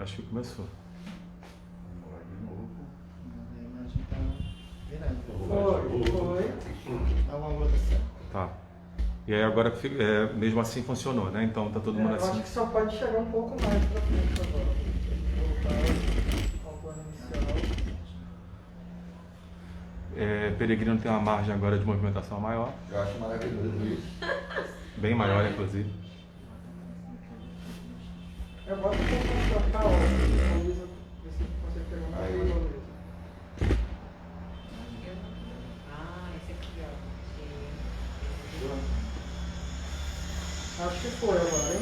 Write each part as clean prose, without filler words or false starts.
Acho que começou. Vamos lá de novo. A imagem tá virando. Foi. Dá uma rotação. Tá. E aí agora, mesmo assim funcionou, né? Então tá todo mundo Eu assim. acho que só pode chegar um pouco mais pra frente agora. Voltar ao plano inicial. Peregrino tem uma margem agora de movimentação maior, Eu acho maravilhoso isso. bem maior inclusive. Eu boto um pouco mais pra cá, ó. Luísa, ver se consegue pegar um pouco mais, Luísa. Esse aqui, ó. Acho que foi agora, hein?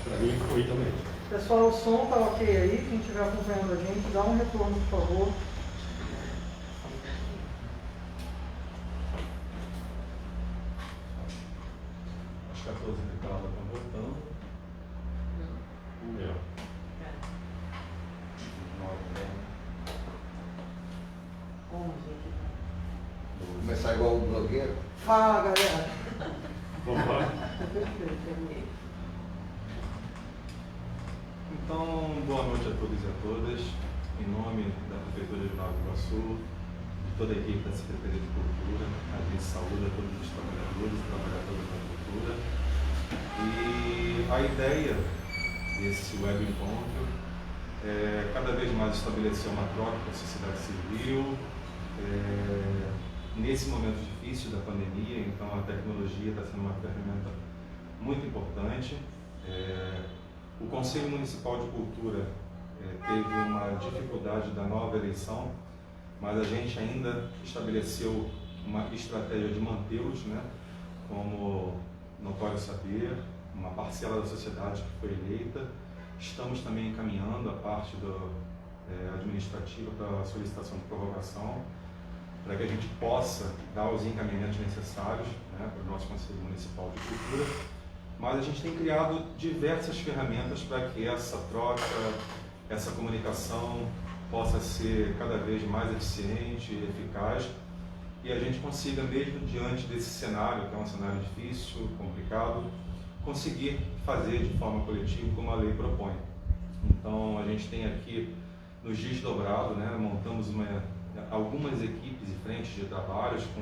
Pra mim foi também. Pessoal, o som tá ok aí? Quem estiver acompanhando a gente, dá um retorno, por favor. As 14 que estavam voltando. Vou começar igual o blogueiro. Fala, galera! Vamos lá. Perfeito. Então, boa noite a todos e a todas. Em nome da Prefeitura de Nova Iguaçu, de toda a equipe da Secretaria de Cultura, a gente saúda todos os trabalhadores e trabalhadoras da cultura. E a ideia desse web encontro é cada vez mais estabelecer uma troca com a sociedade civil. Nesse momento difícil da pandemia, então a tecnologia está sendo uma ferramenta muito importante. O Conselho Municipal de Cultura teve uma dificuldade da nova eleição, mas a gente ainda estabeleceu uma estratégia de mantê-los, né, como notório saber, uma parcela da sociedade que foi eleita. Estamos também encaminhando a parte administrativa para a solicitação de prorrogação, para que a gente possa dar os encaminhamentos necessários, né, para o nosso Conselho Municipal de Cultura. Mas a gente tem criado diversas ferramentas para que essa troca, essa comunicação possa ser cada vez mais eficiente e eficaz e a gente consiga, mesmo diante desse cenário, que é um cenário difícil, complicado, conseguir fazer de forma coletiva como a lei propõe. Então a gente tem aqui nos desdobrado, né, montamos algumas equipes e frentes de trabalhos com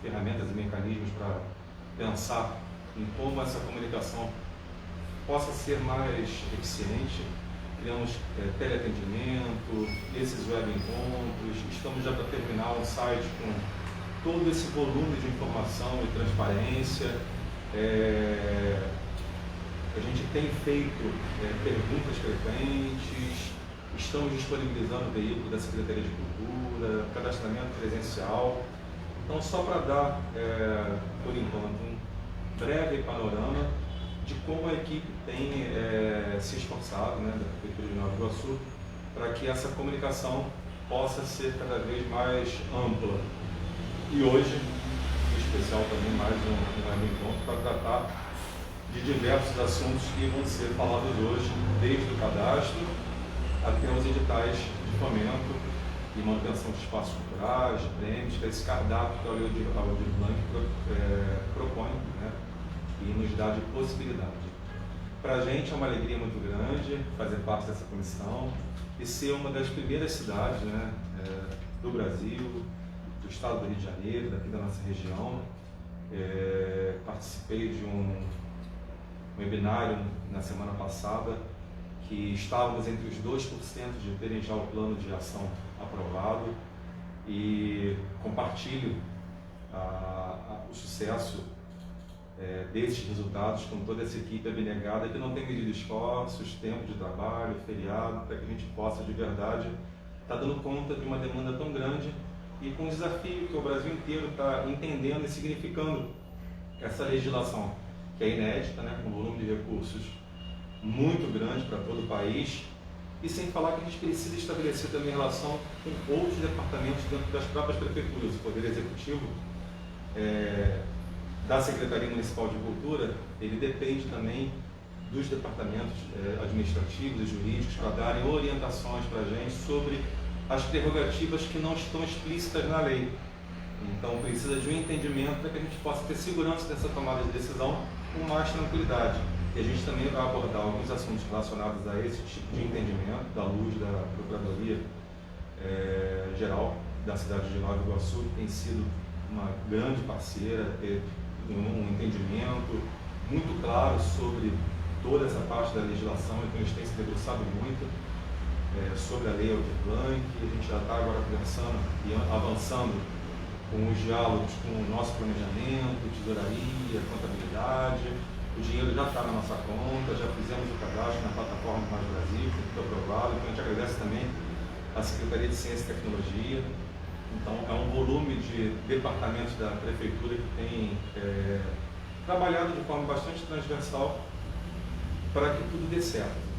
ferramentas e mecanismos para pensar em como essa comunicação possa ser mais eficiente. Criamos teleatendimento, esses web encontros, estamos já para terminar um site com todo esse volume de informação e transparência. A gente tem feito perguntas frequentes, estamos disponibilizando o veículo da Secretaria de Cultura, cadastramento presencial. Então, só para dar, por enquanto, um breve panorama de como a equipe tem se esforçado, né, da Prefeitura de Nova Iguaçu, para que essa comunicação possa ser cada vez mais ampla. E hoje, em especial também, mais um encontro para tratar de diversos assuntos que vão ser falados hoje, desde o cadastro até os editais de fomento e manutenção de espaços culturais, de prêmios, que é esse cardápio que a Lei Aldir Blanc propõe, né, e nos dá de possibilidade. Para a gente é uma alegria muito grande fazer parte dessa comissão e ser uma das primeiras cidades, né, do Brasil, do estado do Rio de Janeiro, daqui da nossa região. Participei de um webinário na semana passada que estávamos entre os 2% de terem já o plano de ação aprovado e compartilho o sucesso desses resultados com toda essa equipe abnegada que não tem medido esforços, tempo de trabalho, feriado, para que a gente possa de verdade estar dando conta de uma demanda tão grande e com um desafio que o Brasil inteiro está entendendo e significando essa legislação, que é inédita, né, com um volume de recursos muito grande para todo o país, e sem falar que a gente precisa estabelecer também relação com outros departamentos dentro das próprias prefeituras. O Poder Executivo da Secretaria Municipal de Cultura, ele depende também dos departamentos administrativos e jurídicos para darem orientações para a gente sobre as prerrogativas que não estão explícitas na lei. Então precisa de um entendimento para que a gente possa ter segurança dessa tomada de decisão com mais tranquilidade. E a gente também vai abordar alguns assuntos relacionados a esse tipo de entendimento, da luz da Procuradoria Geral da cidade de Nova Iguaçu, que tem sido uma grande parceira, um entendimento muito claro sobre toda essa parte da legislação, então eles têm se debruçado muito sobre a lei Aldir Blanc. A gente já está agora conversando e avançando com os diálogos com o nosso planejamento, tesouraria, contabilidade. O dinheiro já está na nossa conta, já fizemos o cadastro na plataforma Mais Brasil, que foi aprovado. Então a gente agradece também a Secretaria de Ciência e Tecnologia. Então é um volume de departamentos da Prefeitura que tem trabalhado de forma bastante transversal para que tudo dê certo.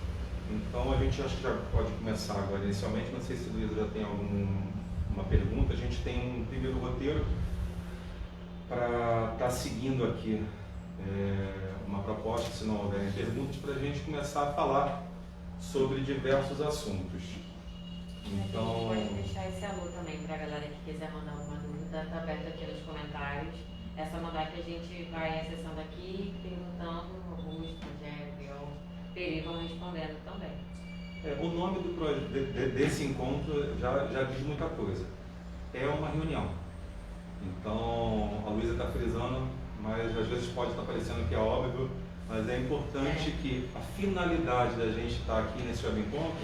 Então a gente acho que já pode começar agora inicialmente. Não sei se o Luiz já tem alguma pergunta. A gente tem um primeiro roteiro para estar seguindo aqui uma proposta, se não houverem perguntas, para a gente começar a falar sobre diversos assuntos. Então, a gente pode deixar esse alô também para a galera que quiser mandar alguma dúvida, está aberto aqui nos comentários. É só mandar que a gente vai acessando aqui, perguntando, Augusto, Rogério, Peri vão respondendo também. O nome desse encontro já diz muita coisa. É uma reunião. Então, a Luísa está frisando, mas às vezes pode estar parecendo que é óbvio, mas é importante que a finalidade da gente estar aqui nesse web encontro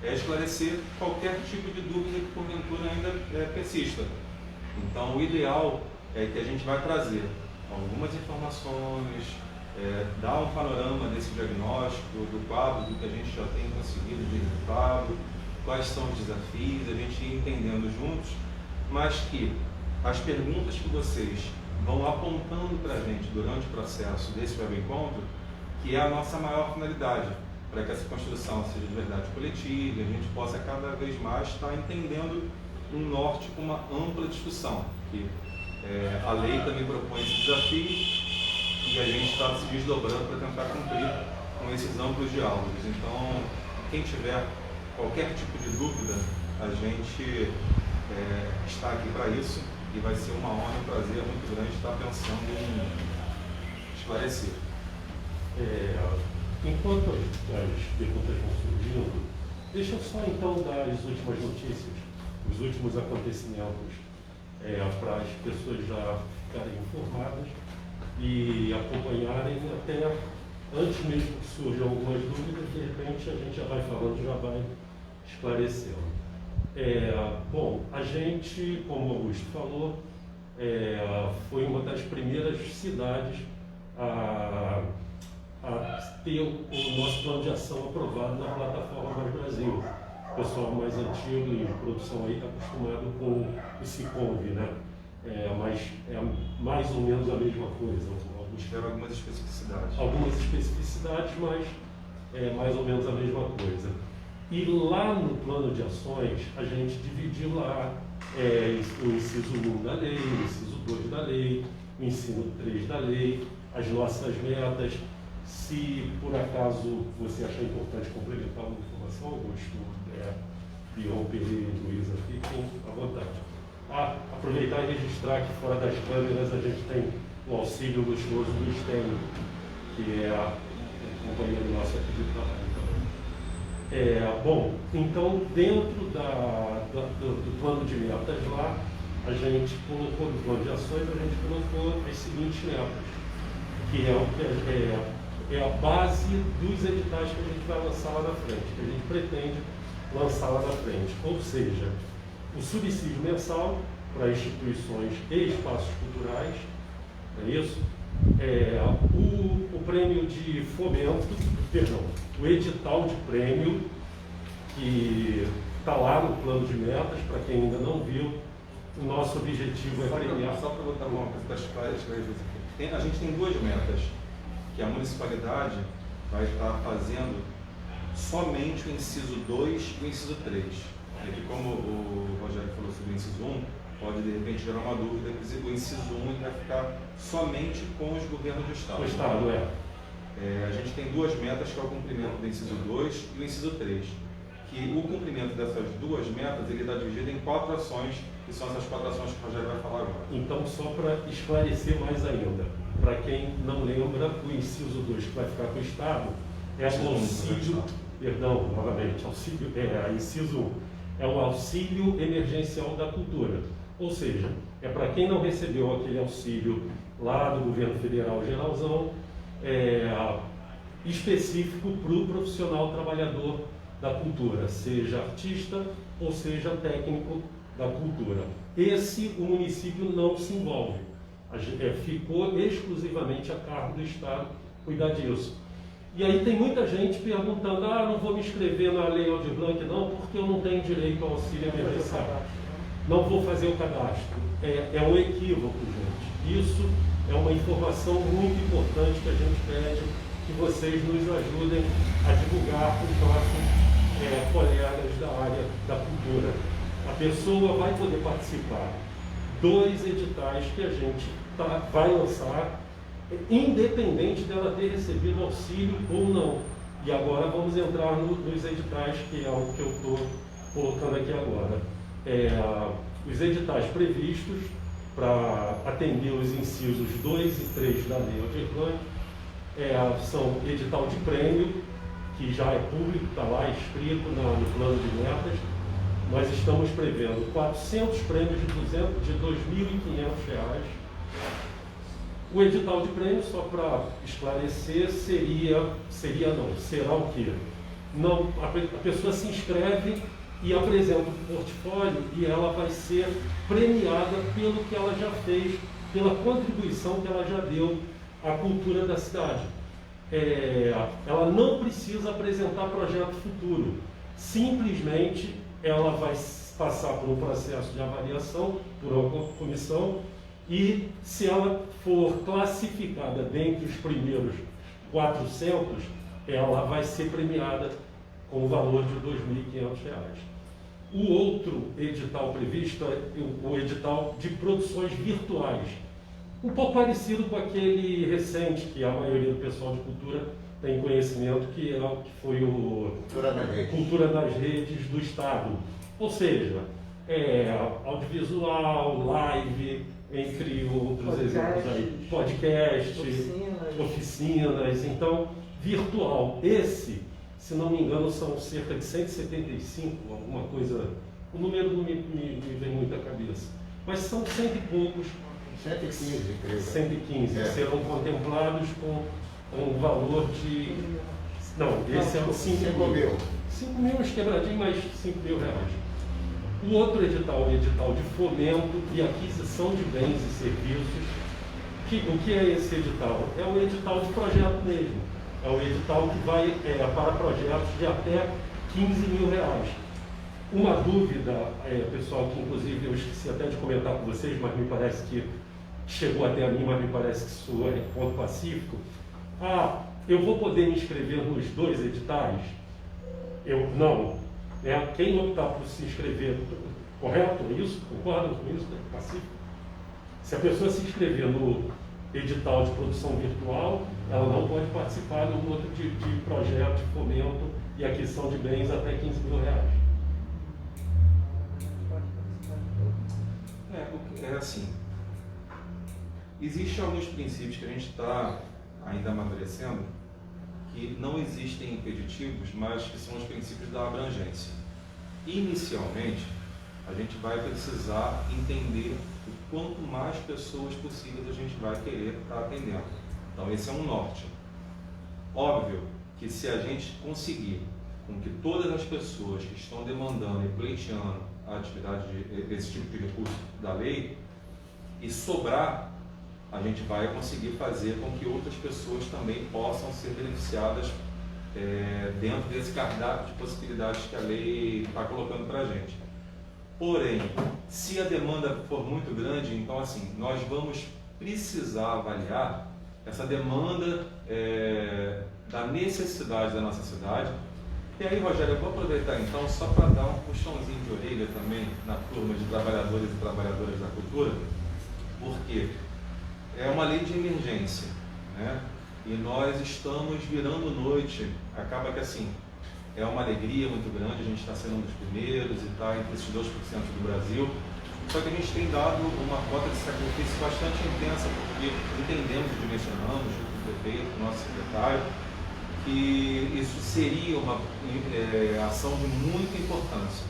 é esclarecer qualquer tipo de dúvida que porventura ainda persista. Então, o ideal é que a gente vai trazer algumas informações, dar um panorama desse diagnóstico, do quadro, do que a gente já tem conseguido de resultado, quais são os desafios, a gente ir entendendo juntos, mas que as perguntas que vocês vão apontando para a gente durante o processo desse web encontro, que é a nossa maior finalidade, para que essa construção seja de verdade coletiva, e a gente possa cada vez mais estar entendendo um norte com uma ampla discussão, que a lei também propõe esse desafio e a gente está se desdobrando para tentar cumprir com esses amplos diálogos. Então, quem tiver qualquer tipo de dúvida, a gente está aqui para isso e vai ser uma honra e um prazer muito grande estar pensando em esclarecer. Enquanto as perguntas vão surgindo, deixa eu só então dar as últimas notícias, os últimos acontecimentos, para as pessoas já ficarem informadas e acompanharem até antes mesmo que surjam algumas dúvidas, de repente a gente já vai falando, já vai esclarecendo. Bom, a gente, como o Augusto falou, foi uma das primeiras cidades a ter o nosso plano de ação aprovado na plataforma Mais Brasil. O pessoal mais antigo em produção aí está acostumado com o Siconv, né? Mas é mais ou menos a mesma coisa. Tiveram algumas especificidades. Algumas especificidades, mas é mais ou menos a mesma coisa. E lá no plano de ações, a gente dividiu lá o inciso 1 da lei, o inciso 2 da lei, o inciso 3 da lei, as nossas metas. Se por acaso você achar importante complementar uma informação, Augusto, Bion, Peri e Luísa, fiquem à vontade. Aproveitar e registrar que fora das câmeras a gente tem o auxílio luxuoso do STEM, que é a companheiro nosso aqui de trabalho também. Bom, então dentro do plano de metas lá, a gente colocou no plano de ações, a gente colocou as seguintes metas, que é a base dos editais que a gente vai lançar lá na frente, que a gente pretende lançar lá na frente. Ou seja, o subsídio mensal para instituições e espaços culturais, é isso? O prêmio de fomento, o edital de prêmio, que está lá no plano de metas, para quem ainda não viu, o nosso objetivo é premiar. Só para botar uma coisa para esclarecer aqui. A gente tem duas metas, que a municipalidade vai estar fazendo somente o inciso 2 e o inciso 3. E aqui, como o Rogério falou sobre o inciso 1, pode de repente gerar uma dúvida, o inciso 1 vai ficar somente com os governos do Estado. O Estado, a gente tem duas metas, que é o cumprimento do inciso 2 e o inciso 3. Que o cumprimento dessas duas metas, ele está dividido em 4 ações, que são essas 4 ações que o Rogério vai falar agora. Então, só para esclarecer mais ainda, para quem não lembra, o inciso 2 que vai ficar com o Estado é o auxílio, perdão, novamente, inciso 1, é o auxílio emergencial da cultura. Ou seja, é para quem não recebeu aquele auxílio lá do governo federal geralzão, específico para o profissional trabalhador da cultura, seja artista ou seja técnico da cultura. Esse o município não se envolve, ficou exclusivamente a cargo do Estado cuidar disso. E aí tem muita gente perguntando, não vou me inscrever na Lei Aldir Blanc não, porque eu não tenho direito ao auxílio emergencial. Não vou fazer o cadastro. É um equívoco, gente. Isso é uma informação muito importante que a gente pede que vocês nos ajudem a divulgar para os nossos colegas da área da cultura. A pessoa vai poder participar 2 editais que a gente vai lançar, independente dela ter recebido auxílio ou não. E agora vamos entrar nos editais, que é o que eu estou colocando aqui agora. Os editais previstos para atender os incisos 2 e 3 da Lei Aldir Blanc são edital de prêmio, que já é público, está lá escrito no plano de metas. Nós estamos prevendo 400 prêmios de R$ 2.500. O edital de prêmio, só para esclarecer, será o quê? Não, a pessoa se inscreve e apresenta o portfólio e ela vai ser premiada pelo que ela já fez, pela contribuição que ela já deu à cultura da cidade. Ela não precisa apresentar projeto futuro, simplesmente ela vai passar por um processo de avaliação por uma comissão e, se ela for classificada dentre os primeiros 400, ela vai ser premiada com o valor de R$ 2.500. O outro edital previsto é o edital de produções virtuais, um pouco parecido com aquele recente que a maioria do pessoal de cultura tem conhecimento, que foi o Cultura nas Redes do Estado. Ou seja, audiovisual, live, entre outros exemplos aí, podcast, oficinas, então virtual. Esse, se não me engano, são cerca de 175, alguma coisa, o número não me vem muito à cabeça, mas são 100 e poucos, 115, creio. 115 serão contemplados com um valor de... Não, esse é o 5 mil. 5 mil quebradinho, mais 5 mil reais. O outro edital é o edital de fomento e aquisição de bens e serviços. O que é esse edital? É um edital de projeto mesmo. É um edital que vai para projetos de até 15 mil reais. Uma dúvida, pessoal, que inclusive eu esqueci até de comentar com vocês, mas me parece que chegou até a mim, mas me parece que isso é ponto pacífico. Eu vou poder me inscrever nos 2 editais? Não. Quem optar por se inscrever, correto? Isso? Concordam com isso? É pacífico? Se a pessoa se inscrever no edital de produção virtual, ela não pode participar de um outro de projeto de fomento e aquisição de bens até 15 mil reais. Assim, existem alguns princípios que a gente está ainda amadurecendo, que não existem impeditivos, mas que são os princípios da abrangência. Inicialmente, a gente vai precisar entender o quanto mais pessoas possíveis a gente vai querer estar atendendo. Então, esse é um norte. Óbvio que se a gente conseguir com que todas as pessoas que estão demandando e pleiteando a atividade desse tipo de recurso da lei, e sobrar, a gente vai conseguir fazer com que outras pessoas também possam ser beneficiadas dentro desse cardápio de possibilidades que a lei está colocando para a gente. Porém, se a demanda for muito grande, então assim, nós vamos precisar avaliar essa demanda da necessidade da nossa cidade. E aí, Rogério, eu vou aproveitar então só para dar um puxãozinho de orelha também na turma de trabalhadores e trabalhadoras da cultura, porque é uma lei de emergência, né? E nós estamos virando noite, acaba que assim, é uma alegria muito grande, a gente está sendo um dos primeiros e está entre esses 2% do Brasil, Só que a gente tem dado uma cota de sacrifício bastante intensa, porque entendemos e dimensionamos, junto com o prefeito, com o nosso secretário, que isso seria uma ação de muita importância.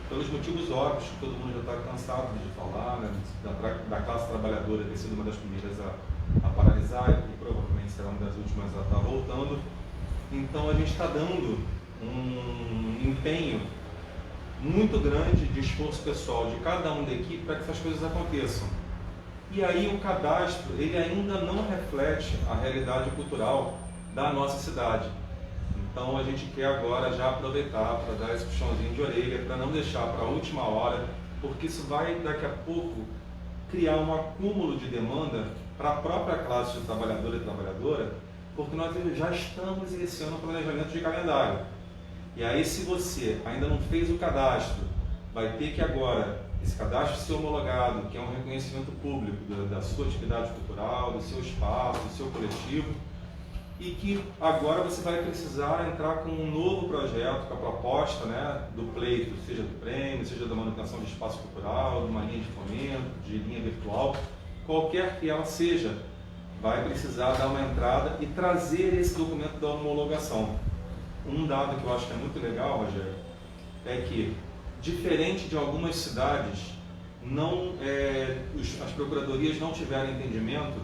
Pelos motivos óbvios, que todo mundo já está cansado de falar, né, da classe trabalhadora ter sido uma das primeiras a paralisar e provavelmente será uma das últimas a estar voltando. Então a gente está dando um empenho muito grande de esforço pessoal de cada um da equipe para que essas coisas aconteçam. E aí o cadastro, ele ainda não reflete a realidade cultural da nossa cidade. Então a gente quer agora já aproveitar para dar esse puxãozinho de orelha, para não deixar para a última hora, porque isso vai daqui a pouco criar um acúmulo de demanda para a própria classe de trabalhador e trabalhadora, porque nós já estamos iniciando o planejamento de calendário. E aí, se você ainda não fez o cadastro, vai ter que agora, esse cadastro ser homologado, que é um reconhecimento público da sua atividade cultural, do seu espaço, do seu coletivo, e que agora você vai precisar entrar com um novo projeto, com a proposta, né, do pleito, seja do prêmio, seja da manutenção de espaço cultural, de uma linha de fomento, de linha virtual, qualquer que ela seja, vai precisar dar uma entrada e trazer esse documento da homologação. Um dado que eu acho que é muito legal, Rogério, é que, diferente de algumas cidades, as procuradorias não tiveram entendimento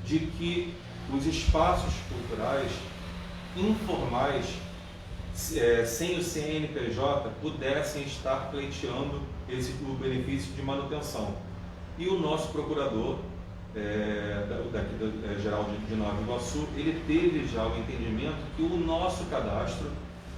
de que os espaços culturais informais, sem o CNPJ, pudessem estar pleiteando o benefício de manutenção. E o nosso procurador, geral de Nova Iguaçu, ele teve já o entendimento que o nosso cadastro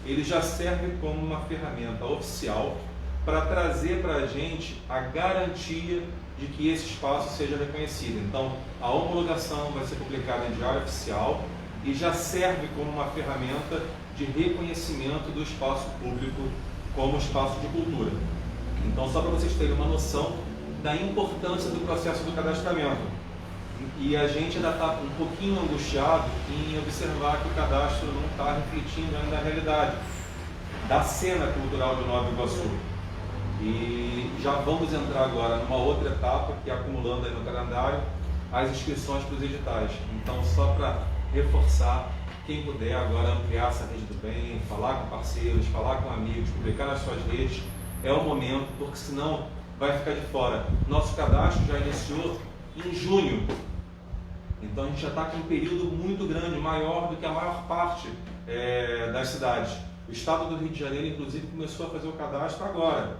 ele já serve como uma ferramenta oficial para trazer para a gente a garantia de que esse espaço seja reconhecido. Então, a homologação vai ser publicada em diário oficial e já serve como uma ferramenta de reconhecimento do espaço público como espaço de cultura. Então, só para vocês terem uma noção da importância do processo do cadastramento. E a gente ainda está um pouquinho angustiado em observar que o cadastro não está refletindo ainda a realidade da cena cultural de Nova Iguaçu. E já vamos entrar agora numa outra etapa, que é acumulando aí no calendário as inscrições para os editais. Então, só para reforçar, quem puder agora ampliar essa rede do bem, falar com parceiros, falar com amigos, publicar nas suas redes, é o momento, porque senão vai ficar de fora. Nosso cadastro já iniciou em junho. Então a gente já está com um período muito grande, maior do que a maior parte das cidades. O estado do Rio de Janeiro, inclusive, começou a fazer o cadastro agora.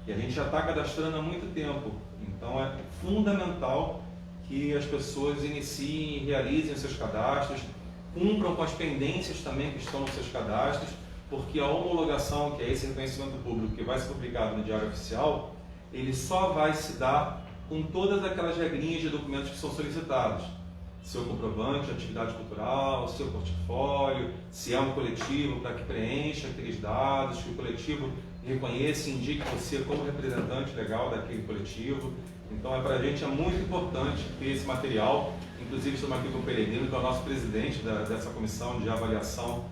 E a gente já está cadastrando há muito tempo. Então é fundamental que as pessoas iniciem e realizem os seus cadastros, cumpram com as pendências também que estão nos seus cadastros, porque a homologação, que é esse reconhecimento público que vai ser publicado no Diário Oficial, ele só vai se dar com todas aquelas regrinhas de documentos que são solicitados. Seu comprovante de atividade cultural, seu portfólio, se é um coletivo, para que preencha aqueles dados, que o coletivo reconheça e indique você como representante legal daquele coletivo. Então, para a gente é muito importante ter esse material. Inclusive, estamos aqui com o Peregrino, que é o nosso presidente dessa comissão de avaliação,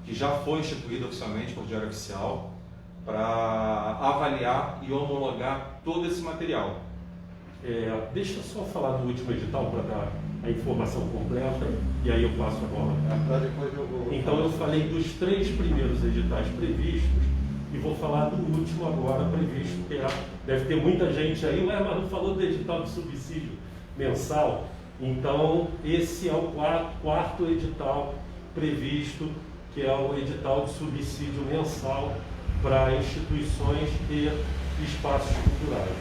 que já foi instituída oficialmente por Diário Oficial, para avaliar e homologar todo esse material. Deixa eu só falar do último edital para dar a informação completa e aí eu passo a bola. Então eu falei dos 3 primeiros editais previstos e vou falar do último agora previsto, que deve ter muita gente aí, mas não falou do edital de subsídio mensal. Então esse é o quarto edital previsto, que é o edital de subsídio mensal para instituições e espaços culturais.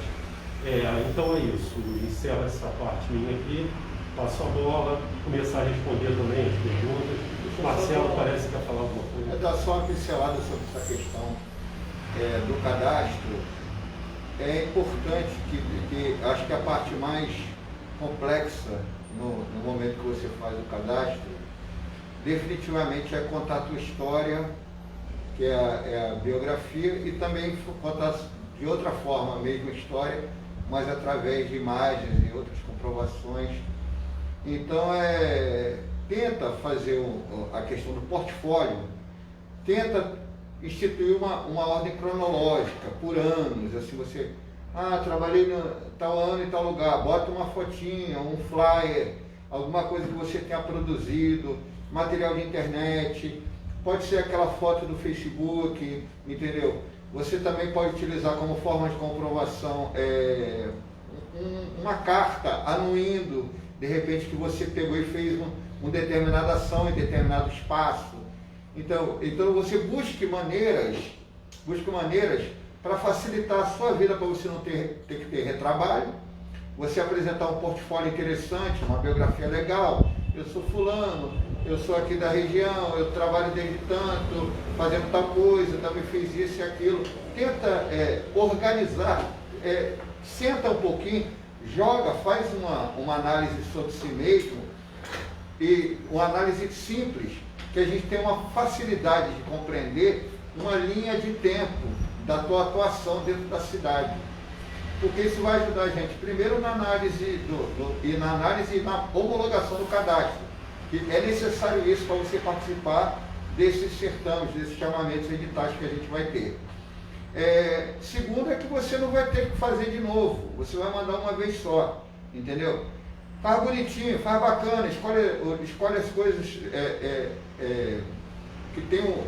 Então é isso, encerro essa parte minha aqui, passo a bola, começar a responder também as perguntas. O Marcelo parece que quer falar alguma coisa. Dar só uma pincelada sobre essa questão do cadastro. É importante que acho que a parte mais complexa no momento que você faz o cadastro, definitivamente é contar a tua história, que é a biografia, e também contar de outra forma a mesma história, mas através de imagens e outras comprovações. Então, tenta fazer a questão do portfólio, tenta instituir uma ordem cronológica, por anos, assim você Ah, trabalhei no tal ano em tal lugar. Bota uma fotinha, um flyer, alguma coisa que você tenha produzido, material de internet, pode ser aquela foto do Facebook, entendeu? Você também pode utilizar como forma de comprovação uma carta anuindo, de repente, que você pegou e fez uma determinada ação em determinado espaço. Então você busque maneiras para facilitar a sua vida, para você não ter que ter retrabalho, você apresentar um portfólio interessante, uma biografia legal. Eu sou fulano, eu sou aqui da região, eu trabalho desde tanto, fazendo tal coisa, também fiz isso e aquilo. Tenta organizar, senta um pouquinho, joga, faz uma análise sobre si mesmo, e uma análise simples, que a gente tem uma facilidade de compreender uma linha de tempo da tua atuação dentro da cidade. Porque isso vai ajudar a gente, primeiro na análise e na homologação do cadastro, que é necessário isso para você participar desses certames, desses chamamentos editais que a gente vai ter. Segundo é que você não vai ter que fazer de novo, você vai mandar uma vez só, entendeu? Faz bonitinho, faz bacana, escolhe as coisas que tem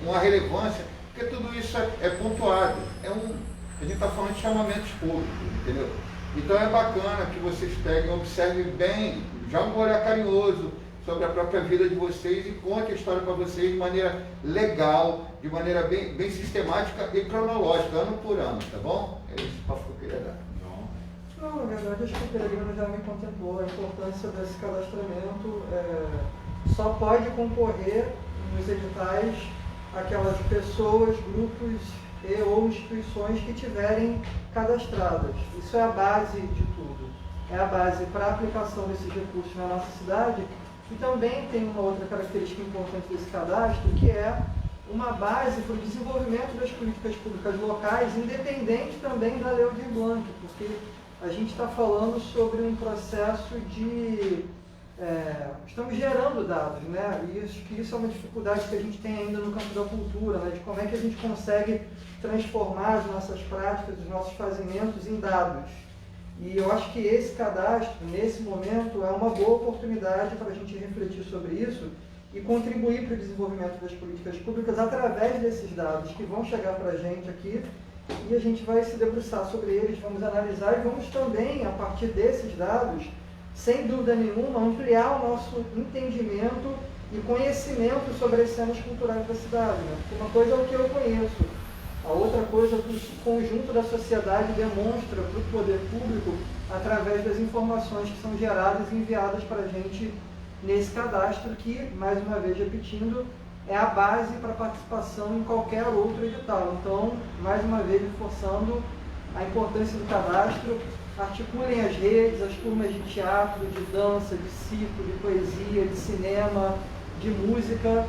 uma relevância, porque tudo isso é pontuado. A gente está falando de chamamentos públicos, entendeu? Então é bacana que vocês peguem, observem bem, joguem um olhar carinhoso sobre a própria vida de vocês e conte a história para vocês de maneira legal, de maneira bem sistemática e cronológica, ano por ano, tá bom? É isso que eu queria dar. Não, na verdade, acho que o Peregrino já me contemplou a importância desse cadastramento. Só pode concorrer nos editais aquelas pessoas, grupos ou instituições que tiverem cadastradas. Isso é a base de tudo. É a base para a aplicação desses recursos na nossa cidade. E também tem uma outra característica importante desse cadastro, que é uma base para o desenvolvimento das políticas públicas locais, independente também da Lei Aldir Blanc, porque a gente está falando sobre um processo de... estamos gerando dados, né? E isso é uma dificuldade que a gente tem ainda no campo da cultura, né? De como é que a gente consegue transformar as nossas práticas, os nossos fazimentos em dados. E eu acho que esse cadastro, nesse momento, é uma boa oportunidade para a gente refletir sobre isso e contribuir para o desenvolvimento das políticas públicas através desses dados que vão chegar para a gente aqui, e a gente vai se debruçar sobre eles, vamos analisar e vamos também, a partir desses dados, sem dúvida nenhuma, ampliar o nosso entendimento e conhecimento sobre as cenas culturais da cidade. Né? Porque uma coisa é o que eu conheço, a outra coisa é o que o conjunto da sociedade demonstra para o poder público através das informações que são geradas e enviadas para a gente nesse cadastro que, mais uma vez repetindo, é a base para participação em qualquer outro edital. Então, mais uma vez reforçando a importância do cadastro, articulem as redes, as turmas de teatro, de dança, de circo, de poesia, de cinema, de música.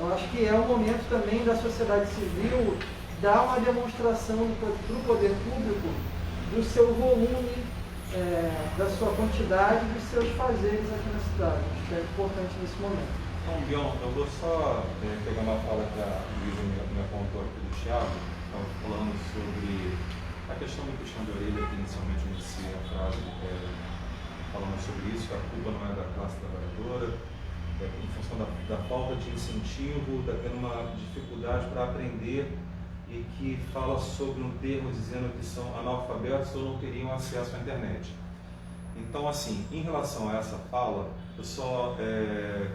Eu acho que é o momento também da sociedade civil dar uma demonstração para o poder público do seu volume, da sua quantidade, dos seus fazeres aqui na cidade. Acho que é importante nesse momento. Então, Bion, eu vou só pegar uma fala que a Luísa me apontou aqui do Thiago, estava falando sobre a questão do puxão de orelha, que inicialmente inicia a frase falando sobre isso, que a culpa não é da classe trabalhadora, em função da falta de incentivo, tendo uma dificuldade para aprender, e que fala sobre um termo dizendo que são analfabetos ou não teriam acesso à internet. Então, assim, em relação a essa fala, eu só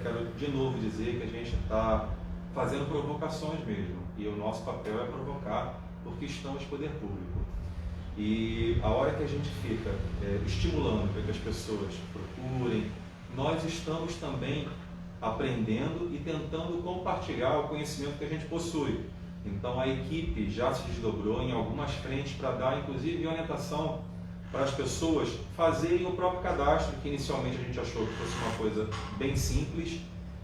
quero de novo dizer que a gente está fazendo provocações mesmo, e o nosso papel é provocar, porque estamos de poder público. E a hora que a gente fica estimulando para que as pessoas procurem, nós estamos também aprendendo e tentando compartilhar o conhecimento que a gente possui. Então a equipe já se desdobrou em algumas frentes para dar, inclusive, orientação para as pessoas fazerem o próprio cadastro, que inicialmente a gente achou que fosse uma coisa bem simples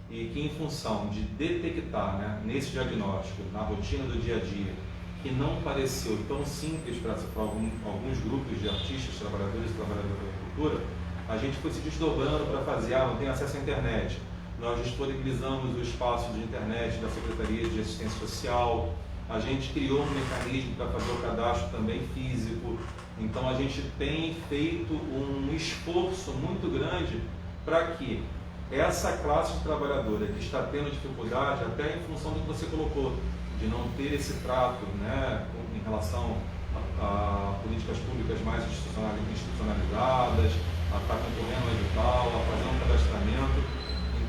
e que, em função de detectar, né, nesse diagnóstico, na rotina do dia a dia, que não pareceu tão simples para alguns grupos de artistas, trabalhadores e trabalhadoras da cultura, a gente foi se desdobrando para fazer, não tem acesso à internet. Nós disponibilizamos o espaço de internet da Secretaria de Assistência Social, A gente criou um mecanismo para fazer o cadastro também físico. Então a gente tem feito um esforço muito grande para que essa classe de trabalhadora que está tendo dificuldade, até em função do que você colocou, de não ter esse trato, né, em relação a políticas públicas mais institucionalizadas, a estar concorrendo ao edital, a fazer um cadastramento.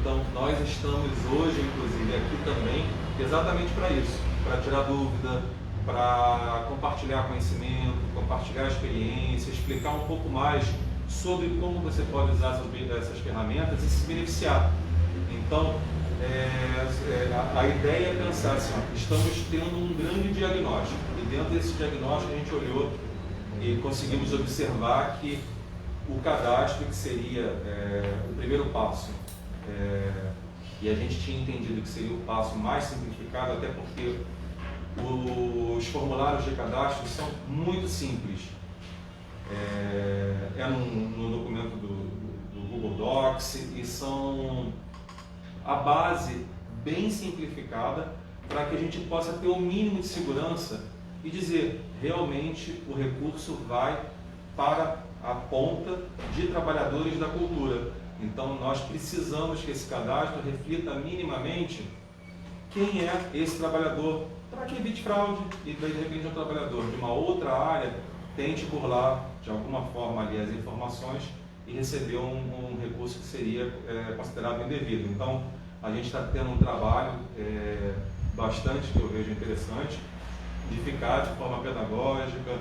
Então nós estamos hoje, inclusive, aqui também, exatamente para isso, para tirar dúvida, para compartilhar conhecimento, compartilhar experiência, explicar um pouco mais sobre como você pode usar essas ferramentas e se beneficiar. Então, a ideia é pensar assim, ó, estamos tendo um grande diagnóstico, e dentro desse diagnóstico a gente olhou e conseguimos observar que o cadastro, que seria o primeiro passo, e a gente tinha entendido que seria o passo mais simplificado, até porque os formulários de cadastro são muito simples. No documento do Google Docs e são a base bem simplificada para que a gente possa ter o mínimo de segurança e dizer realmente o recurso vai para a ponta de trabalhadores da cultura. Então nós precisamos que esse cadastro reflita minimamente quem é esse trabalhador, para que evite fraude e de repente um trabalhador de uma outra área tente burlar de alguma forma ali as informações e receber um recurso que seria considerado indevido. Então a gente está tendo um trabalho bastante, que eu vejo interessante, de ficar de forma pedagógica,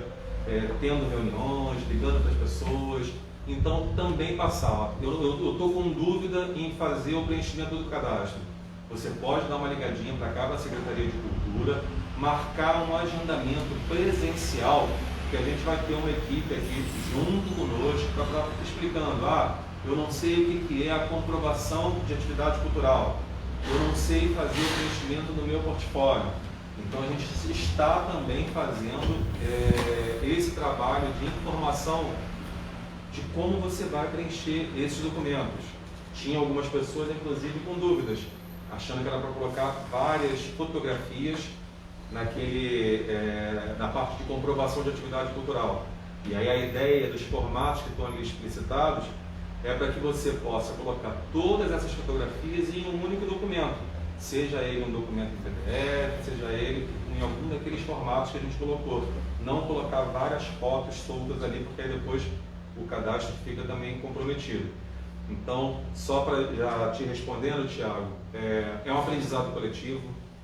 tendo reuniões, ligando para as pessoas. Então também passar, eu estou com dúvida em fazer o preenchimento do cadastro. Você pode dar uma ligadinha para cá, da Secretaria de Cultura, marcar um agendamento presencial, que a gente vai ter uma equipe aqui junto conosco, explicando, eu não sei o que é a comprovação de atividade cultural, eu não sei fazer o preenchimento do meu portfólio. Então a gente está também fazendo esse trabalho de informação de como você vai preencher esses documentos. Tinha algumas pessoas, inclusive, com dúvidas, achando que era para colocar várias fotografias na parte de comprovação de atividade cultural. E aí a ideia dos formatos que estão ali explicitados é para que você possa colocar todas essas fotografias em um único documento, seja ele um documento em PDF, seja ele em algum daqueles formatos que a gente colocou. Não colocar várias fotos soltas ali, porque aí depois o cadastro fica também comprometido. Então, só para já te respondendo, Tiago, é um aprendizado coletivo,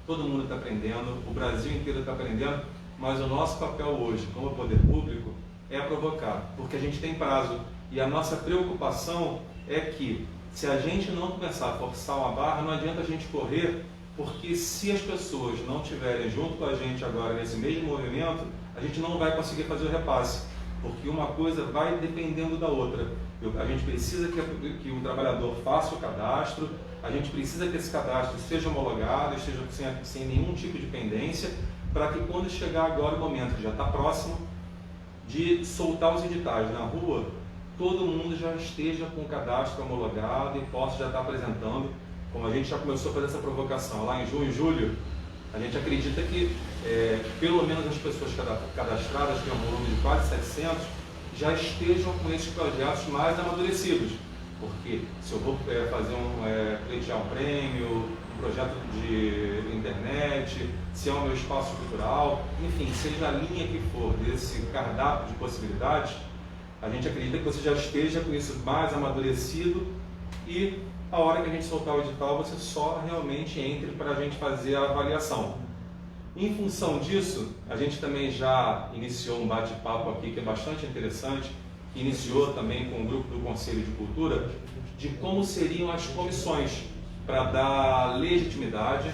todo mundo está aprendendo, o Brasil inteiro está aprendendo, mas o nosso papel hoje, como poder público, é provocar, porque a gente tem prazo, e a nossa preocupação é que, se a gente não começar a forçar uma barra, não adianta a gente correr, porque se as pessoas não estiverem junto com a gente agora nesse mesmo movimento, a gente não vai conseguir fazer o repasse, porque uma coisa vai dependendo da outra. A gente precisa que o trabalhador faça o cadastro, a gente precisa que esse cadastro seja homologado, esteja sem nenhum tipo de pendência, para que quando chegar agora o momento, que já está próximo, de soltar os editais na rua, todo mundo já esteja com o cadastro homologado e possa já estar apresentando. Como a gente já começou a fazer essa provocação lá em junho e julho, a gente acredita que pelo menos as pessoas cadastradas, que é um volume de quase 700, já estejam com esses projetos mais amadurecidos. Porque se eu vou pleitear um prêmio, um projeto de internet, se é o meu espaço cultural, enfim, seja a linha que for desse cardápio de possibilidades, a gente acredita que você já esteja com isso mais amadurecido e a hora que a gente soltar o edital, você só realmente entre para a gente fazer a avaliação. Em função disso, a gente também já iniciou um bate-papo aqui que é bastante interessante, que iniciou também com o grupo do Conselho de Cultura, de como seriam as comissões para dar legitimidade.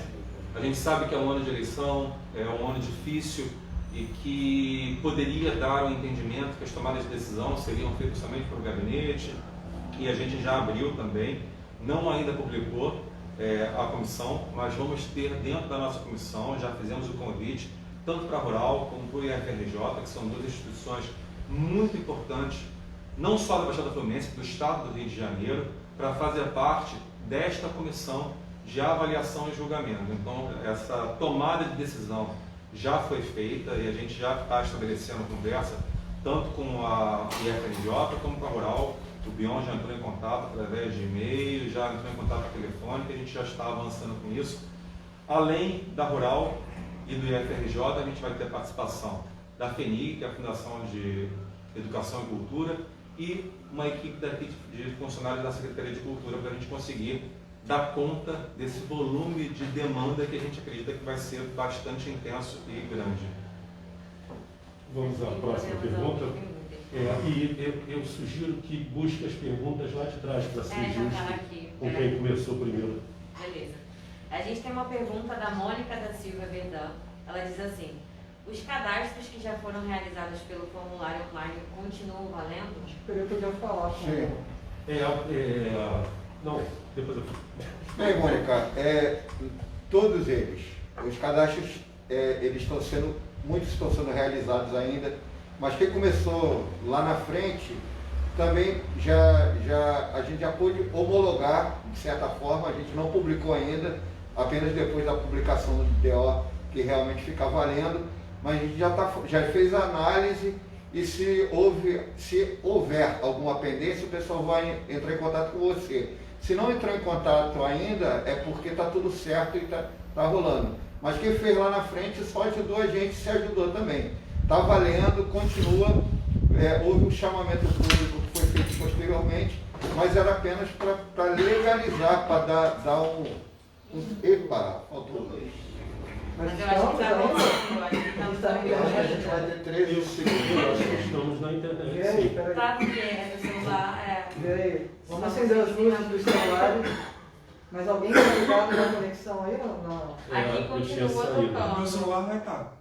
A gente sabe que é um ano de eleição, é um ano difícil e que poderia dar um entendimento que as tomadas de decisão seriam feitas somente por gabinete, e a gente já abriu também, não ainda publicou a comissão, mas vamos ter dentro da nossa comissão, já fizemos o convite, tanto para a Rural como para o IFRJ, que são duas instituições muito importantes, não só da Baixada Fluminense, do Estado do Rio de Janeiro, para fazer parte desta comissão de avaliação e julgamento. Então, essa tomada de decisão já foi feita e a gente já está estabelecendo conversa tanto com a IFRJ como com a Rural. O Bion já entrou em contato através de e-mail, já entrou em contato telefônico, a gente já está avançando com isso. Além da Rural e do IFRJ, a gente vai ter a participação da FENIC, que é a Fundação de Educação e Cultura, e uma equipe de funcionários da Secretaria de Cultura para a gente conseguir dar conta desse volume de demanda que a gente acredita que vai ser bastante intenso e grande. Vamos à próxima pergunta. E eu sugiro que busque as perguntas lá de trás para ser já justo tá aqui. com quem começou primeiro. Beleza. A gente tem uma pergunta da Mônica da Silva Verdão. Ela diz assim: os cadastros que já foram realizados pelo formulário online continuam valendo? Eu podia falar com Sim. ela. Não, depois eu... Bem, Mônica, todos eles, os cadastros, muitos estão sendo realizados ainda, mas quem começou lá na frente, também a gente já pôde homologar, de certa forma, a gente não publicou ainda, apenas depois da publicação do DO, que realmente fica valendo, mas a gente já fez a análise e se houver alguma pendência, o pessoal vai entrar em contato com você. Se não entrou em contato ainda, é porque está tudo certo e está rolando. Mas quem fez lá na frente só ajudou a gente, se ajudou também. Está valendo, continua. Houve um chamamento público que foi feito posteriormente, mas era apenas para legalizar, para dar um... Epa, faltou dois. Mas eu acho que está rolando, eu acho que está A gente vai ter 13 segundos. Estamos na internet. Vê aí, Sim. peraí. Tá, porque é do celular, Vê aí. Vamos acender as luzes dos celulares. Mas alguém está ligado na conexão aí ou não? Aqui eu tinha continua saído. tocando. Meu celular vai estar.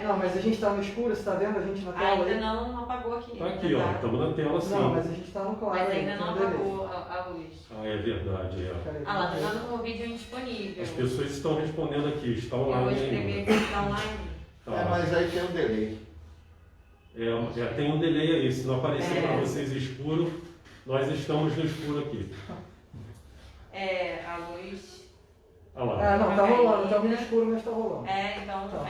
Não, mas a gente está no escuro, você está vendo a gente na tela Ainda aí? não apagou aqui. Tá aqui, ó. Estamos na tela sim. Não, mas a gente está no claro. Mas aí, ainda não tem um delay. apagou a luz. Ah, é verdade. Peraí, Ah lá, tá dando um vídeo indisponível. As pessoas estão respondendo aqui, está Eu vou online escrever ainda. aqui, tá online. Tá. Mas aí tem um delay. Tem um delay aí. Se não aparecer É. para vocês escuro, nós estamos no escuro aqui. A luz. Olha lá. Não, tá rolando, tá no escuro, mas tá rolando. Então, Tá.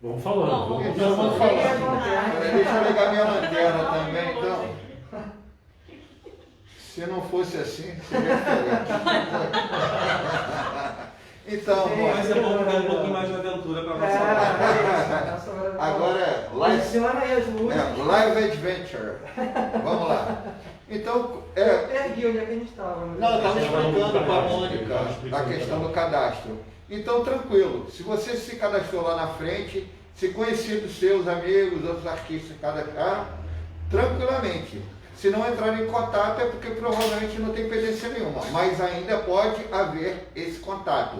Vamos falando. Bom, vamos Então vamos conversando. falar. Deixa eu ligar minha lanterna também, então. Se não fosse assim, seria diferente. Então, Mas é bom ter um pouquinho mais de aventura para a nossa live. agora live, Funciona aí as luzes. live adventure. Vamos lá. Então, Eu perdi onde é que a gente estava. não, eu estava explicando para a Mônica Estava explicando a questão para do cadastro. Então, tranquilo. Se você se cadastrou lá na frente, se conhecidos seus amigos, outros artistas cadastraram, tranquilamente. Se não entrar em contato é porque provavelmente não tem pendência nenhuma, mas ainda pode haver esse contato.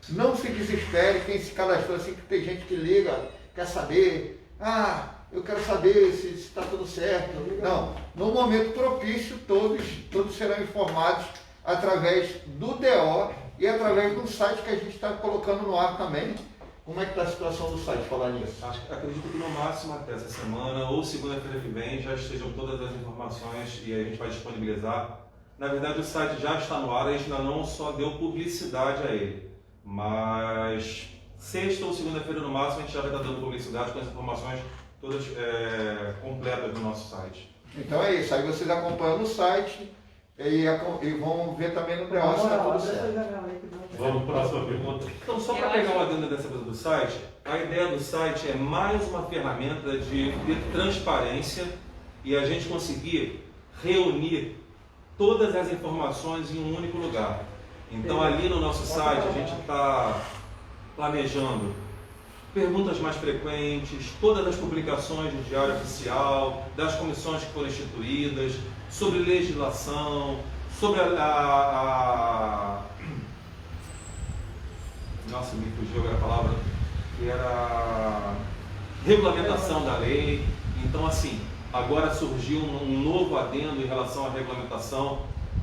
Não se desespere, quem se cadastrou assim, que tem gente que liga, quer saber, eu quero saber se está tudo certo. Não, no momento propício, todos serão informados através do DO e através do site que a gente está colocando no ar também. Como é que está a situação do site, falar nisso? Acredito que no máximo até essa semana ou segunda-feira que vem já estejam todas as informações e a gente vai disponibilizar. Na verdade, o site já está no ar, a gente ainda não só deu publicidade a ele, mas sexta ou segunda-feira no máximo a gente já vai estar dando publicidade com as informações todas completas do nosso site. Então é isso, aí vocês acompanham no site e vão ver também no DO se está tudo certo. Vamos para a próxima pergunta. Então, só para pegar uma dentro dessa coisa do site, a ideia do site é mais uma ferramenta de transparência e a gente conseguir reunir todas as informações em um único lugar. Então, ali no nosso site, a gente está planejando perguntas mais frequentes, todas as publicações do Diário Oficial, das comissões que foram instituídas, sobre legislação, sobre nossa, me fugiu agora a palavra, que era a regulamentação da lei. Então, assim, agora surgiu um novo adendo em relação à regulamentação,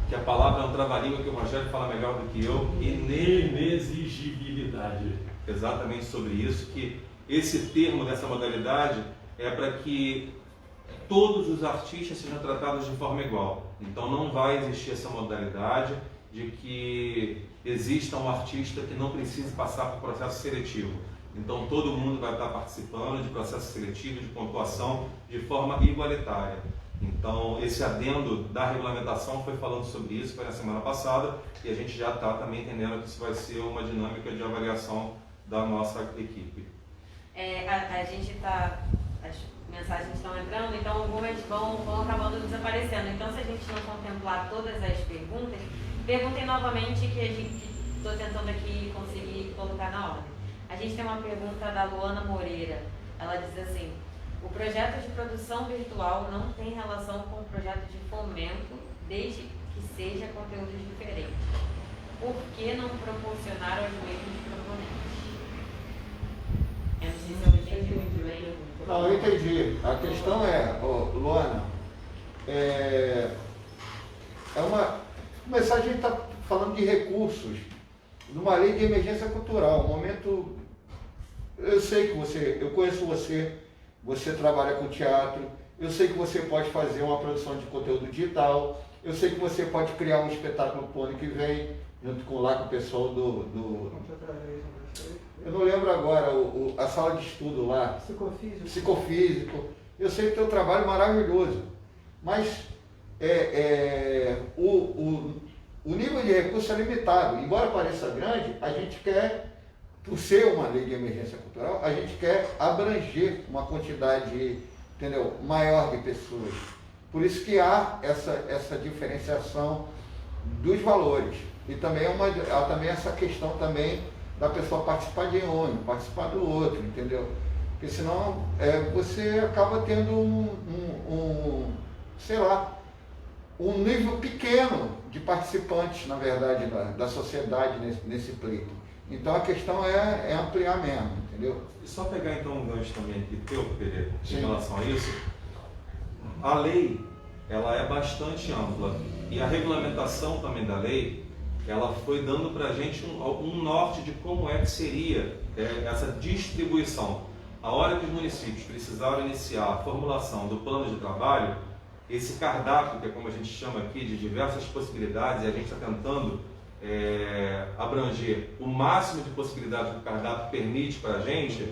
que a palavra é um trava-língua que o Rogério fala melhor do que eu, Inexigibilidade. exatamente sobre isso, que esse termo dessa modalidade é para que todos os artistas sejam tratados de forma igual. Então não vai existir essa modalidade de que exista um artista que não precise passar por processo seletivo. Então todo mundo vai estar participando de processo seletivo, de pontuação, de forma igualitária. Então esse adendo da regulamentação foi falando sobre isso, foi na semana passada, e a gente já está também entendendo que isso vai ser uma dinâmica de avaliação da nossa equipe. A gente está, as mensagens estão entrando, então algumas vão acabando desaparecendo. Então se a gente não contemplar todas as perguntas, perguntem novamente que estou tentando aqui conseguir colocar na ordem. A gente tem uma pergunta da Luana Moreira. Ela diz assim: o projeto de produção virtual não tem relação com o projeto de fomento, desde que seja conteúdos diferentes. Por que não proporcionar aos mesmos proponentes? Eu não sei se eu entendi muito bem. Não, eu entendi. A questão é, Luana, começar a gente está falando de recursos, numa lei de emergência cultural. Um momento, eu sei que eu conheço você trabalha com teatro, eu sei que você pode fazer uma produção de conteúdo digital, eu sei que você pode criar um espetáculo pro ano que vem, junto com o pessoal eu não lembro agora, a sala de estudo lá. Psicofísico. Eu sei que o teu trabalho é maravilhoso, mas o nível de recurso é limitado. Embora pareça grande, a gente quer, por ser uma lei de emergência cultural, a gente quer abranger uma quantidade, entendeu, maior de pessoas. Por isso que há essa diferenciação dos valores. E também há também essa questão também da pessoa participar de um, participar do outro, entendeu? Porque senão você acaba tendo um nível pequeno de participantes, na verdade, da sociedade nesse pleito. Então a questão é ampliar mesmo, entendeu? E só pegar então um gancho também aqui teu, Pereira, em Sim. relação a isso, a lei, ela é bastante ampla, e a regulamentação também da lei, ela foi dando para a gente um norte de como é que seria essa distribuição. A hora que os municípios precisaram iniciar a formulação do plano de trabalho, esse cardápio, que é como a gente chama aqui, de diversas possibilidades, e a gente está tentando abranger o máximo de possibilidades que o cardápio permite para a gente,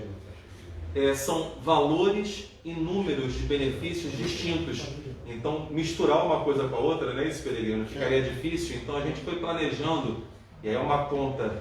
são valores e números de benefícios distintos. Então, misturar uma coisa com a outra, né, esse Peregrino, ficaria difícil. Então, a gente foi planejando, e é uma conta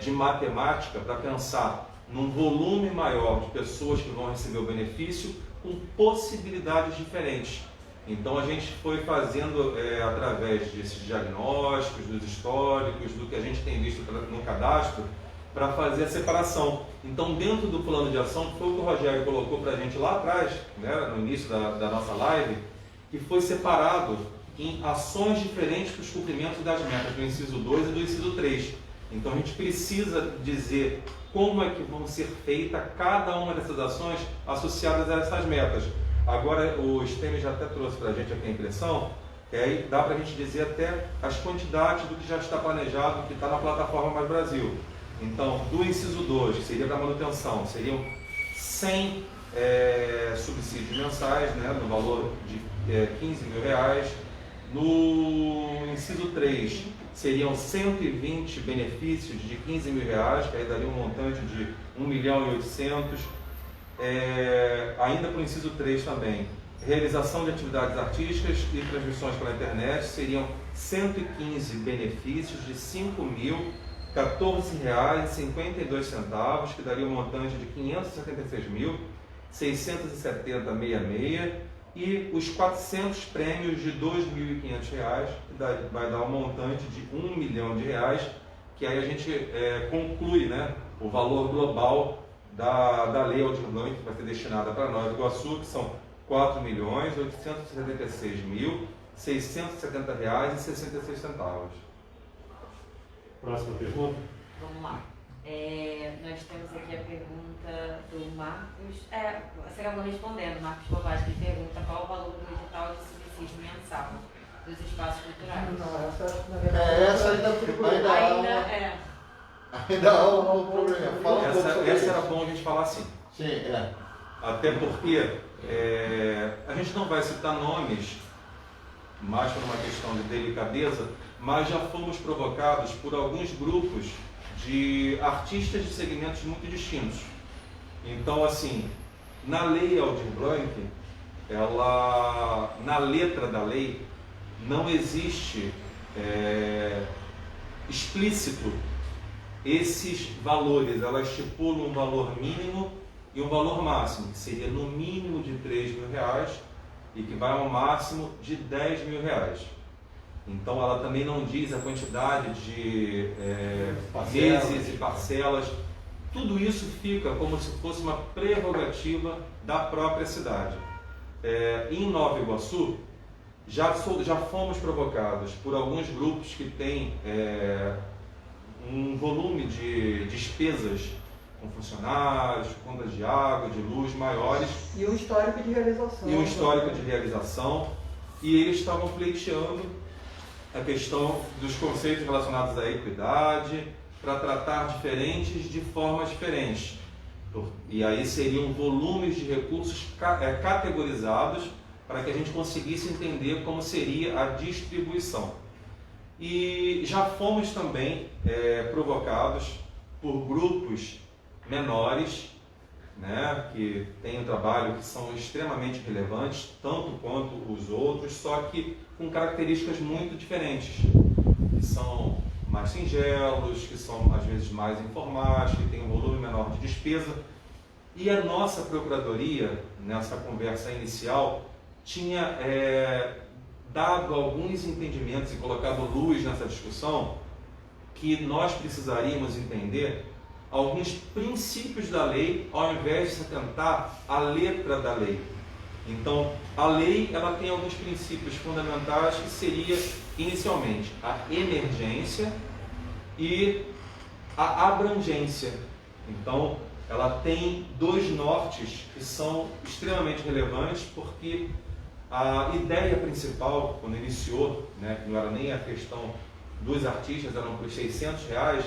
de matemática para pensar num volume maior de pessoas que vão receber o benefício com possibilidades diferentes. Então, a gente foi fazendo através desses diagnósticos, dos históricos, do que a gente tem visto no cadastro, para fazer a separação. Então, dentro do plano de ação, que foi o que o Rogério colocou para a gente lá atrás, né, no início da nossa live, que foi separado em ações diferentes para os cumprimentos das metas do inciso 2 e do inciso 3. Então, a gente precisa dizer como é que vão ser feitas cada uma dessas ações associadas a essas metas. Agora, o STEM já até trouxe para a gente aqui a impressão, que aí dá para a gente dizer até as quantidades do que já está planejado, que está na plataforma Mais Brasil. Então, do inciso 2, que seria para manutenção, seriam 100 subsídios mensais, né, no valor de R$15 mil. No inciso 3, seriam 120 benefícios de R$15 mil, que aí daria um montante de 1.800.000. Ainda para o inciso 3 também, realização de atividades artísticas e transmissões pela internet, seriam 115 benefícios de R$5.014,52, que daria um montante de R$576.670,66, e os 400 prêmios de R$2.500, que vai dar um montante de R$1 milhão, que aí a gente conclui, né, o valor global da Lei Aldir Blanc, que vai ser destinada para Nova Iguaçu, que são R$4.876.670,66. Próxima pergunta. Vamos lá. Nós temos aqui a pergunta do Marcos. Você acabou respondendo, Marcos Kovacs, que pergunta qual o valor do edital de subsídio mensal dos espaços culturais. Não, essa ainda há um problema. Fala um pouco sobre Essa isso. era bom a gente falar assim. Sim, Até porque a gente não vai citar nomes, mais por uma questão de delicadeza, mas já fomos provocados por alguns grupos de artistas de segmentos muito distintos. Então, assim, na lei Aldir Blanc, na letra da lei, não existe explícito esses valores. Ela estipula um valor mínimo e um valor máximo, que seria no mínimo de R$3.000 e que vai ao máximo de R$10.000. Então ela também não diz a quantidade de meses e parcelas. Tudo isso fica como se fosse uma prerrogativa da própria cidade. Em Nova Iguaçu, já fomos provocados por alguns grupos que têm um volume de despesas com funcionários, contas de água, de luz maiores. E um histórico de realização. E eles estavam pleiteando a questão dos conceitos relacionados à equidade, para tratar diferentes de formas diferentes. E aí seriam volumes de recursos categorizados para que a gente conseguisse entender como seria a distribuição. E já fomos também provocados por grupos menores, né, que têm um trabalho que são extremamente relevantes, tanto quanto os outros, só que com características muito diferentes, que são mais singelos, que são às vezes mais informais, que têm um volume menor de despesa. E a nossa procuradoria, nessa conversa inicial, tinha dado alguns entendimentos e colocado luz nessa discussão, que nós precisaríamos entender alguns princípios da lei, ao invés de se atentar à letra da lei. Então, a lei ela tem alguns princípios fundamentais, que seria, inicialmente, a emergência e a abrangência. Então, ela tem dois nortes que são extremamente relevantes, porque a ideia principal, quando iniciou, né, que não era nem a questão dos artistas, eram por R$600,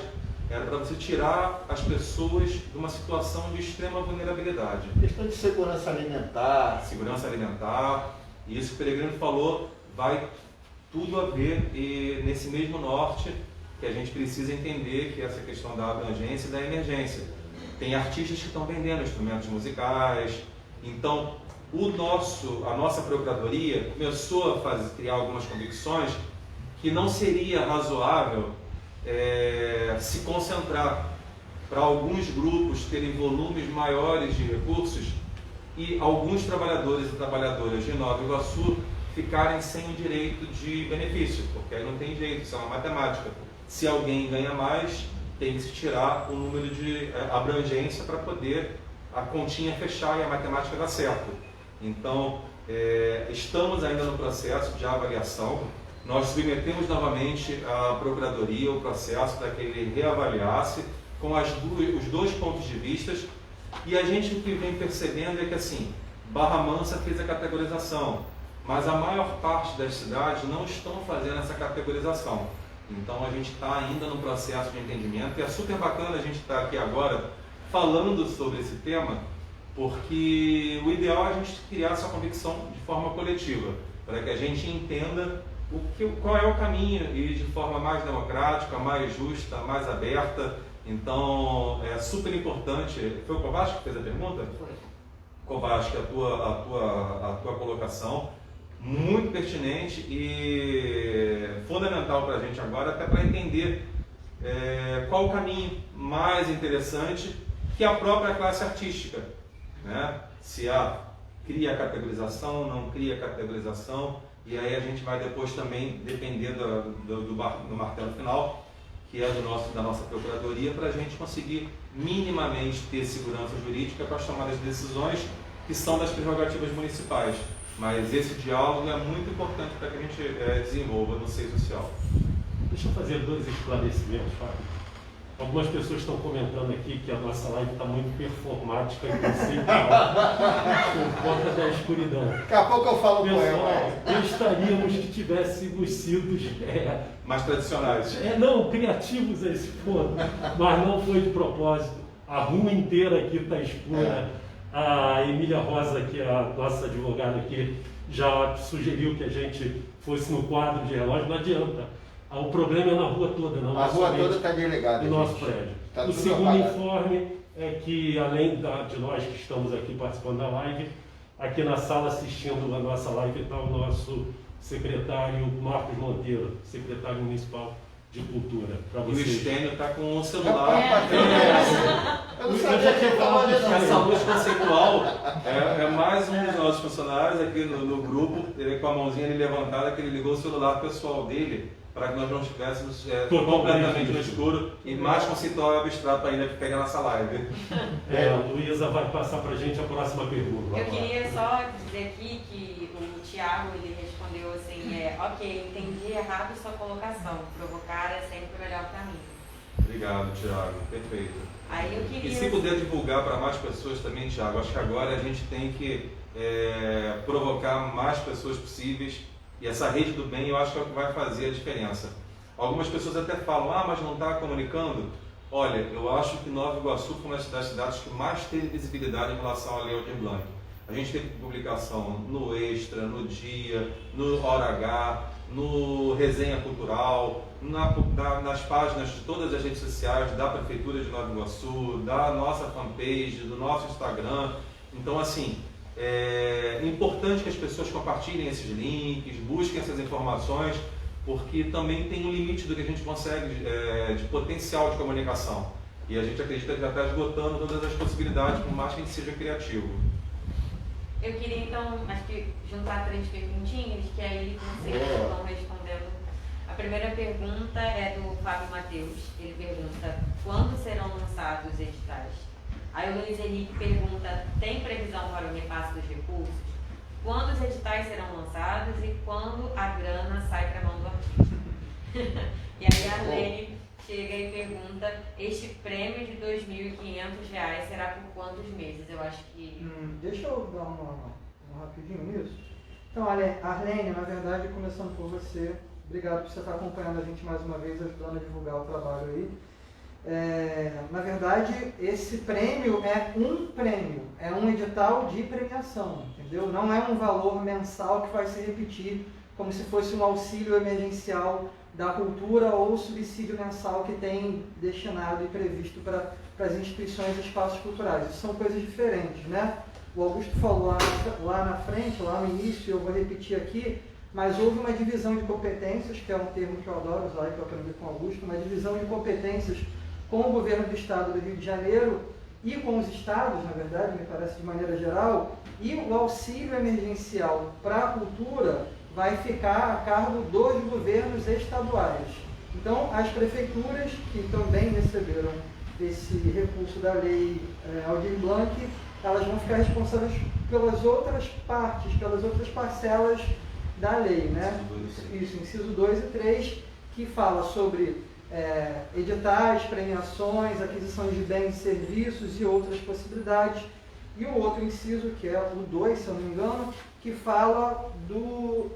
era para você tirar as pessoas de uma situação de extrema vulnerabilidade. Questão de segurança alimentar. Segurança alimentar, e isso que o Peregrino falou, vai tudo a ver e nesse mesmo norte que a gente precisa entender, que é essa questão da abrangência e da emergência. Tem artistas que estão vendendo instrumentos musicais, então a nossa procuradoria começou a criar algumas convicções que não seria razoável se concentrar para alguns grupos terem volumes maiores de recursos e alguns trabalhadores e trabalhadoras de Nova Iguaçu ficarem sem o direito de benefício, porque aí não tem jeito, isso é uma matemática. Se alguém ganha mais, tem que se tirar o número de abrangência para poder a continha fechar e a matemática dar certo. Então, estamos ainda no processo de avaliação. Nós submetemos novamente à Procuradoria o processo para que ele reavaliasse com os dois pontos de vista. E a gente o que vem percebendo é que assim, Barra Mansa fez a categorização, mas a maior parte das cidades não estão fazendo essa categorização. Então a gente está ainda no processo de entendimento e é super bacana a gente estar aqui agora falando sobre esse tema, porque o ideal é a gente criar essa convicção de forma coletiva, para que a gente entenda qual é o caminho e de forma mais democrática, mais justa, mais aberta. Então é super importante. Foi o Kovacs que fez a pergunta? Foi. Kovacs, a tua colocação muito pertinente e fundamental para a gente agora, até para entender qual o caminho mais interessante que a própria classe artística, né? Se cria a categorização, não cria a categorização, e aí a gente vai depois também depender do martelo final, que é da nossa procuradoria, para a gente conseguir minimamente ter segurança jurídica para as tomadas de decisões que são das prerrogativas municipais. Mas esse diálogo é muito importante para que a gente desenvolva no seio social. Deixa eu fazer dois esclarecimentos, Fábio. Algumas pessoas estão comentando aqui que a nossa live está muito performática e conceitual por conta da escuridão. Daqui a pouco eu falo com ela. Gostaríamos que tivéssemos sido mais tradicionais. Não, criativos a esse ponto, mas não foi de propósito. A rua inteira aqui está escura. A Emília Rosa, que é a nossa advogada aqui, já sugeriu que a gente fosse no quadro de relógio. Não adianta. O problema é na rua toda, não A rua somente toda está delegada. no nosso gente. prédio. Tá O tudo segundo apagado. informe é que, além de nós que estamos aqui participando da live, aqui na sala assistindo a nossa live está o nosso secretário Marcos Monteiro, secretário municipal de Cultura. Para E o vocês. Estênio está com um É, celular. Eu não Eu sabia já que tinha ele falado estava disso. Essa luz conceitual é mais um dos nossos funcionários aqui no grupo, ele com a mãozinha ali levantada, que ele ligou o celular pessoal dele para que nós não estivéssemos completamente no escuro e mais conceitual e abstrato ainda que pega nessa live. Luísa vai passar para a gente a próxima pergunta. Eu queria só dizer aqui que o Thiago ele respondeu assim, ok, entendi errado sua colocação, provocar é sempre o melhor caminho. Obrigado, Thiago. Perfeito. Aí eu queria... E se puder divulgar para mais pessoas também, Thiago, acho que agora a gente tem que provocar mais pessoas possíveis. E essa rede do bem, eu acho que é o que vai fazer a diferença. Algumas pessoas até falam, mas não está comunicando. Olha, eu acho que Nova Iguaçu foi uma das cidades que mais teve visibilidade em relação à Lei Aldir Blanc. A gente teve publicação no Extra, no Dia, no Hora H, no Resenha Cultural, nas páginas de todas as redes sociais da Prefeitura de Nova Iguaçu, da nossa fanpage, do nosso Instagram. Então, assim, é importante que as pessoas compartilhem esses links, busquem essas informações, porque também tem um limite do que a gente consegue de potencial de comunicação. E a gente acredita que já está esgotando todas as possibilidades, por mais que a gente seja criativo. Eu queria então, acho que juntar 3 perguntinhas, que aí vocês estão respondendo. A primeira pergunta é do Fábio Matheus. Ele pergunta, quando serão lançados os editais? Aí o Luiz Henrique pergunta, tem previsão para o repasse dos recursos? Quando os editais serão lançados e quando a grana sai para a mão do artista? E aí a Arlene chega e pergunta, este prêmio de R$ 2.500 será por quantos meses? Eu acho que... Deixa eu dar um rapidinho nisso. Então, Arlene, na verdade, começando por você, obrigado por você estar acompanhando a gente mais uma vez, ajudando a divulgar o trabalho aí. Na verdade, esse prêmio é um edital de premiação, entendeu? Não é um valor mensal que vai se repetir como se fosse um auxílio emergencial da cultura ou subsídio mensal que tem destinado e previsto para as instituições e espaços culturais. Isso são coisas diferentes, né? O Augusto falou lá na frente, lá no início, eu vou repetir aqui, mas houve uma divisão de competências, que é um termo que eu adoro usar e que eu aprendi com o Augusto, uma divisão de competências com o governo do estado do Rio de Janeiro e com os estados, na verdade, me parece de maneira geral, e o auxílio emergencial para a cultura vai ficar a cargo dos governos estaduais. Então, as prefeituras, que também receberam esse recurso da lei Aldir Blanc, elas vão ficar responsáveis pelas outras partes, pelas outras parcelas da lei, né? Isso, inciso 2 e 3, que fala sobre editais, premiações, aquisições de bens e serviços e outras possibilidades. E o outro inciso, que é o 2, se eu não me engano, que fala do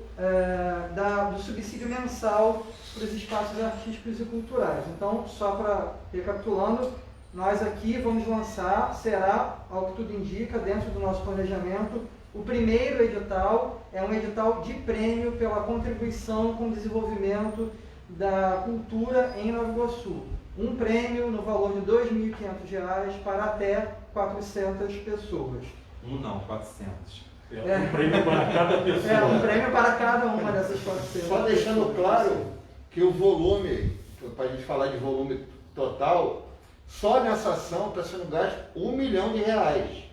subsídio mensal para os espaços artísticos e culturais. Então, só para recapitulando, nós aqui vamos lançar, será, ao que tudo indica, dentro do nosso planejamento, o primeiro edital, é um edital de prêmio pela contribuição com o desenvolvimento da cultura em Nova Iguaçu. Um prêmio no valor de R$ 2.500 para até 400 pessoas. Não, 400. Um prêmio para cada pessoa. Um prêmio para cada uma dessas 400. Só deixando claro que o volume, para a gente falar de volume total, só nessa ação está sendo gasto R$ 1 milhão. Exatamente.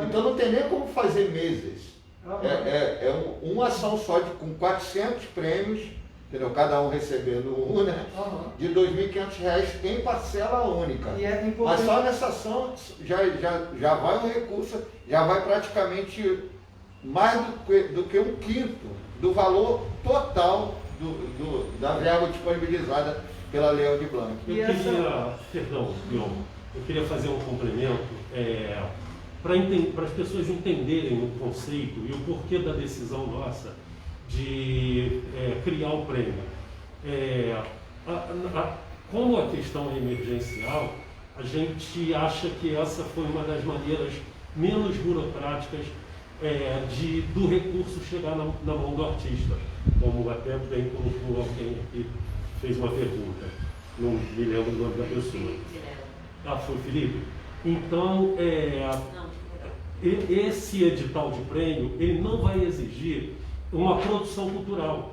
Então não tem nem como fazer meses. Uma ação só com 400 prêmios, entendeu? Cada um recebendo um, né? De R$ 2.500 em parcela única. E é importante... Mas só nessa ação já vai um recurso, já vai praticamente mais do que um quinto do valor total da verba disponibilizada pela Lei Aldir Blanc. Eu queria fazer um complemento para as pessoas entenderem o conceito e o porquê da decisão nossa de criar o prêmio. Como a questão é emergencial, a gente acha que essa foi uma das maneiras menos burocráticas do recurso chegar na mão do artista, como até bem colocou alguém aqui fez uma pergunta, não me lembro o nome da pessoa. Ah, foi o Felipe? Então, esse edital de prêmio, ele não vai exigir uma produção cultural.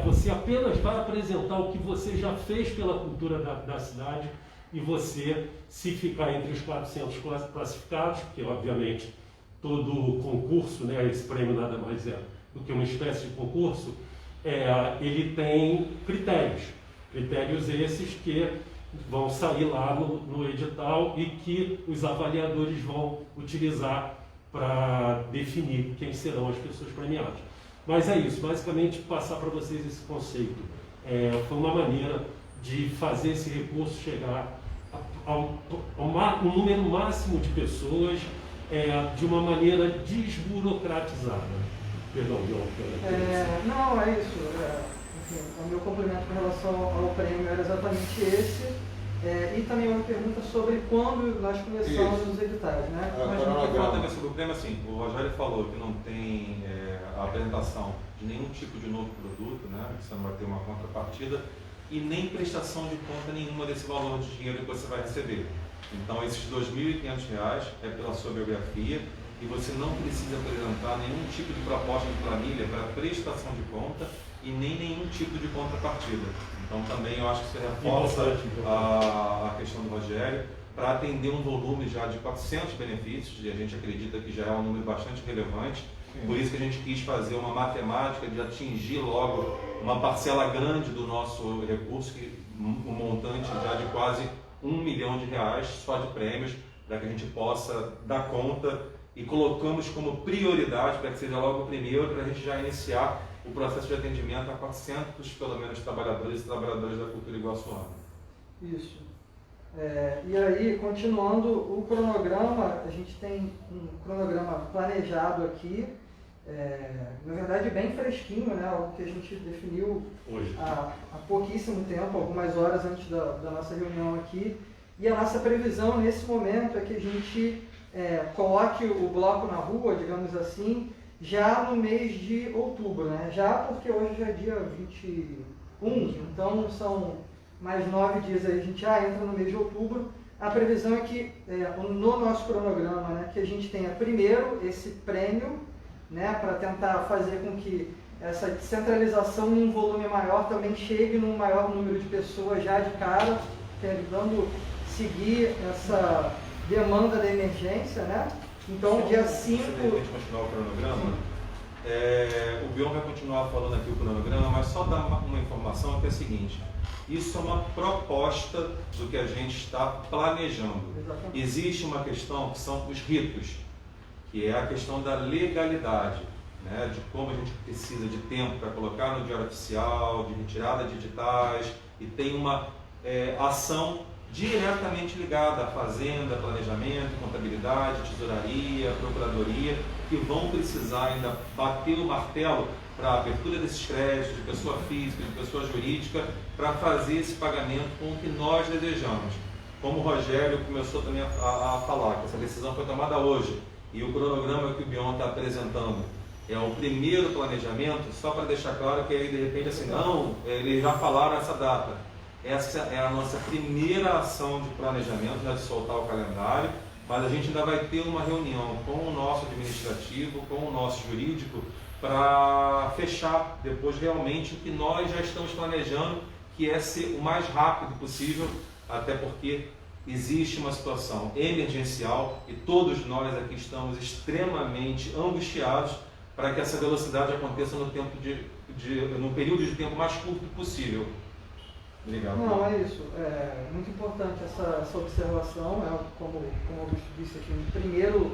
Você apenas vai apresentar o que você já fez pela cultura da cidade, e você, se ficar entre os 400 classificados, porque obviamente todo concurso, né, esse prêmio nada mais é do que uma espécie de concurso, ele tem critérios esses que vão sair lá no edital e que os avaliadores vão utilizar para definir quem serão as pessoas premiadas. Mas é isso, basicamente passar para vocês esse conceito. Foi uma maneira de fazer esse recurso chegar ao um número máximo de pessoas de uma maneira desburocratizada. Perdão, não, é isso. Enfim, o meu complemento com relação ao prêmio era exatamente esse. E também uma pergunta sobre quando nós começamos os editais, né? Mas não quer falar também sobre o prêmio, assim, o Rogério falou que não tem a apresentação de nenhum tipo de novo produto, né? Que você não vai ter uma contrapartida e nem prestação de conta nenhuma desse valor de dinheiro que você vai receber. Então, esses R$ 2.500 é pela sua biografia e você não precisa apresentar nenhum tipo de proposta de planilha para prestação de conta e nem nenhum tipo de contrapartida. Então, também eu acho que isso reforça a questão do Rogério para atender um volume já de 400 benefícios, e a gente acredita que já é um número bastante relevante. Por isso que a gente quis fazer uma matemática de atingir logo uma parcela grande do nosso recurso, um montante já de quase R$ 1 milhão só de prêmios, para que a gente possa dar conta, e colocamos como prioridade para que seja logo o primeiro, para a gente já iniciar o processo de atendimento a 400, pelo menos, trabalhadores e trabalhadoras da cultura iguaçuana. Isso. E aí, continuando o cronograma, a gente tem um cronograma planejado aqui, na verdade bem fresquinho, né? Algo que a gente definiu hoje, há pouquíssimo tempo, algumas horas antes da nossa reunião aqui. E a nossa previsão nesse momento é que a gente coloque o bloco na rua, digamos assim, já no mês de outubro, né? Já porque hoje já é dia 21, então são mais 9 dias aí, a gente já entra no mês de outubro. A previsão é que, no nosso cronograma, né, que a gente tenha primeiro esse prêmio, né, para tentar fazer com que essa descentralização num volume maior também chegue num maior número de pessoas já de cara, tentando seguir essa demanda da emergência, né? Então, dia 5... Se de repente continuar o cronograma, o Bion vai continuar falando aqui o cronograma, mas só dar uma informação que é a seguinte: isso é uma proposta do que a gente está planejando. Exatamente. Existe uma questão que são os ritos, que é a questão da legalidade, né? De como a gente precisa de tempo para colocar no diário oficial, de retirada de editais, e tem uma ação diretamente ligada à fazenda, planejamento, contabilidade, tesouraria, procuradoria, que vão precisar ainda bater o martelo para a abertura desses créditos de pessoa física, de pessoa jurídica, para fazer esse pagamento com o que nós desejamos. Como o Rogério começou também a falar, que essa decisão foi tomada hoje, e o cronograma que o Bion está apresentando é o primeiro planejamento, só para deixar claro que aí de repente assim, não, eles já falaram essa data. Essa é a nossa primeira ação de planejamento, já de soltar o calendário, mas a gente ainda vai ter uma reunião com o nosso administrativo, com o nosso jurídico, para fechar depois realmente o que nós já estamos planejando, que é ser o mais rápido possível, até porque existe uma situação emergencial e todos nós aqui estamos extremamente angustiados para que essa velocidade aconteça no período de tempo mais curto possível. Obrigado. Não, é isso. É muito importante essa observação, como o Augusto disse aqui, no primeiro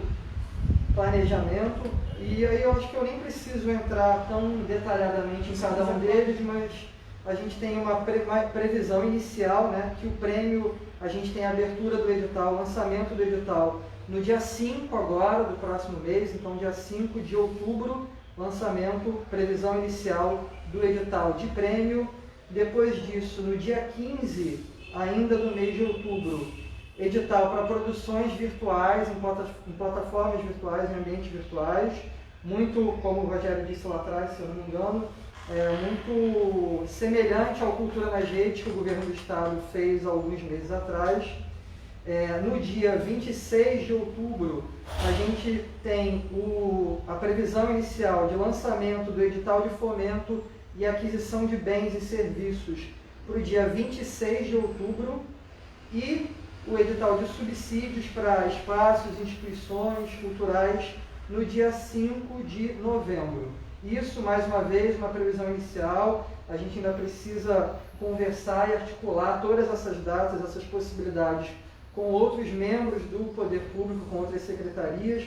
planejamento. E aí eu acho que eu nem preciso entrar tão detalhadamente em cada um deles, mas a gente tem uma previsão inicial, né, que o prêmio, a gente tem a abertura do edital, o lançamento do edital no dia 5 agora, do próximo mês, então dia 5 de outubro, lançamento, previsão inicial do edital de prêmio. Depois disso, no dia 15, ainda do mês de outubro, edital para produções virtuais, em plataformas virtuais, em ambientes virtuais, muito, como o Rogério disse lá atrás, se eu não me engano, muito semelhante ao Cultura nas Redes que o governo do estado fez há alguns meses atrás. No dia 26 de outubro, a gente tem a previsão inicial de lançamento do edital de fomento e aquisição de bens e serviços para o dia 26 de outubro e o edital de subsídios para espaços e instituições culturais no dia 5 de novembro. Isso, mais uma vez, uma previsão inicial. A gente ainda precisa conversar e articular todas essas datas, essas possibilidades com outros membros do poder público, com outras secretarias,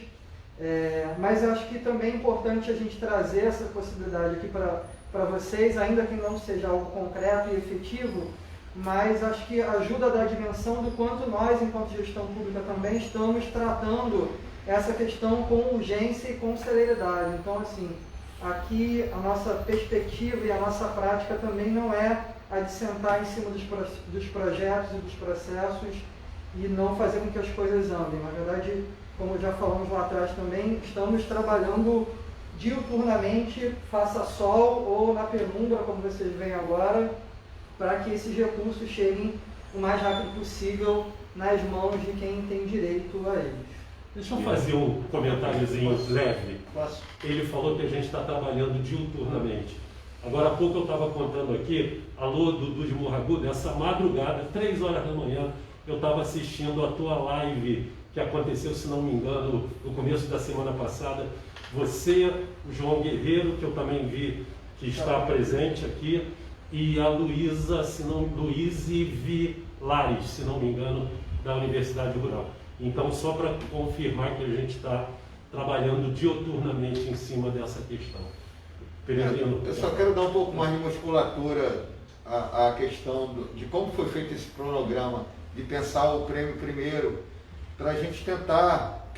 mas acho que também é importante a gente trazer essa possibilidade aqui para vocês, ainda que não seja algo concreto e efetivo, mas acho que ajuda a dar a dimensão do quanto nós, enquanto gestão pública, também estamos tratando essa questão com urgência e com celeridade. Então, assim, aqui a nossa perspectiva e a nossa prática também não é a de sentar em cima dos projetos e dos processos e não fazer com que as coisas andem. Na verdade, como já falamos lá atrás também, estamos trabalhando diuturnamente, faça sol ou na penumbra, como vocês veem agora, para que esses recursos cheguem o mais rápido possível nas mãos de quem tem direito a eles. Deixa eu fazer um comentáriozinho leve. Posso? Ele falou que a gente está trabalhando diuturnamente. Agora há pouco eu estava contando aqui, alô Dudu de Morro Agudo, essa madrugada, 3 horas da manhã, eu estava assistindo a tua live que aconteceu, se não me engano, no começo da semana passada. Você, o João Guerreiro, que eu também vi que está presente aqui, e a Luísa, Luíse Vilares, se não me engano, da Universidade Rural. Então, só para confirmar que a gente está trabalhando diuturnamente em cima dessa questão. Peregrino. Eu só quero dar um pouco mais de musculatura à questão de como foi feito esse cronograma, de pensar o prêmio primeiro, para a gente tentar,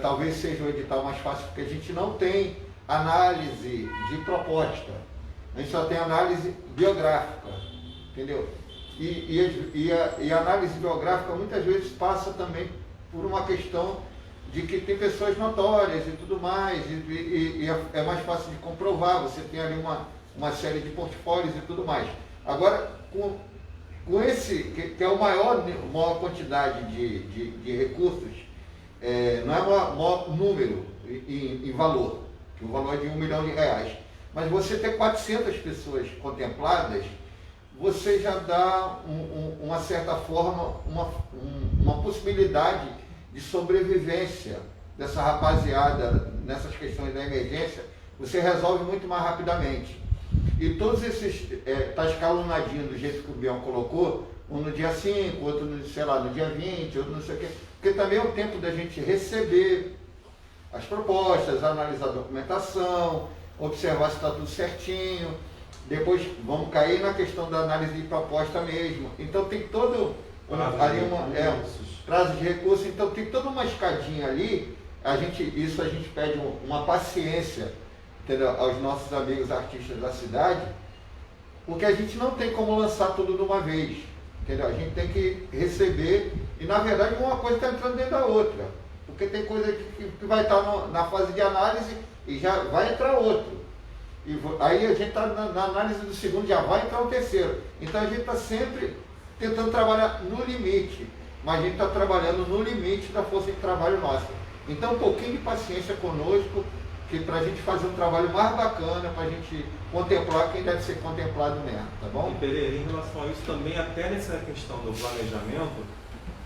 talvez seja o edital mais fácil, porque a gente não tem análise de proposta, a gente só tem análise biográfica, entendeu? E a análise biográfica muitas vezes passa também por uma questão de que tem pessoas notórias e tudo mais, e é mais fácil de comprovar, você tem ali uma série de portfólios e tudo mais. Agora, com esse, que é a maior quantidade de recursos, não é o maior número em valor, que o valor é de R$1 milhão, mas você ter 400 pessoas contempladas, você já dá, uma certa forma, uma possibilidade de sobrevivência dessa rapaziada nessas questões da emergência, você resolve muito mais rapidamente. E todos esses, está escalonadinho do jeito que o Bião colocou, um no dia 5, outro no dia 20, outro não sei o quê, porque também é o tempo da gente receber as propostas, analisar a documentação, observar se está tudo certinho, depois vamos cair na questão da análise de proposta mesmo. Então tem todo prazo de recursos, então tem toda uma escadinha ali, a gente pede uma paciência, entendeu, aos nossos amigos artistas da cidade, porque a gente não tem como lançar tudo de uma vez, entendeu? A gente tem que receber, e na verdade uma coisa está entrando dentro da outra, porque tem coisa que vai estar na fase de análise e já vai entrar outro. E aí a gente está na análise do segundo, já vai entrar o terceiro. Então a gente está sempre tentando trabalhar no limite, mas a gente está trabalhando no limite da força de trabalho nossa. Então um pouquinho de paciência conosco, que para a gente fazer um trabalho mais bacana, para a gente contemplar quem deve ser contemplado mesmo, tá bom? E Pereira, em relação a isso também, até nessa questão do planejamento,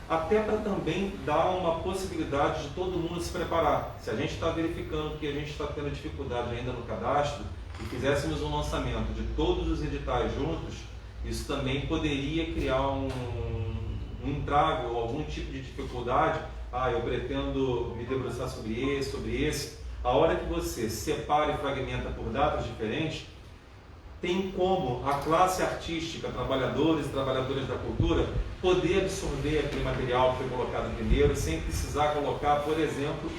até para também dar uma possibilidade de todo mundo se preparar. Se a gente está verificando que a gente está tendo dificuldade ainda no cadastro e fizéssemos um lançamento de todos os editais juntos, isso também poderia criar um entrave ou algum tipo de dificuldade. Eu pretendo me debruçar sobre esse. A hora que você separa e fragmenta por datas diferentes, tem como a classe artística, trabalhadores e trabalhadoras da cultura, poder absorver aquele material que foi colocado primeiro, sem precisar colocar, por exemplo,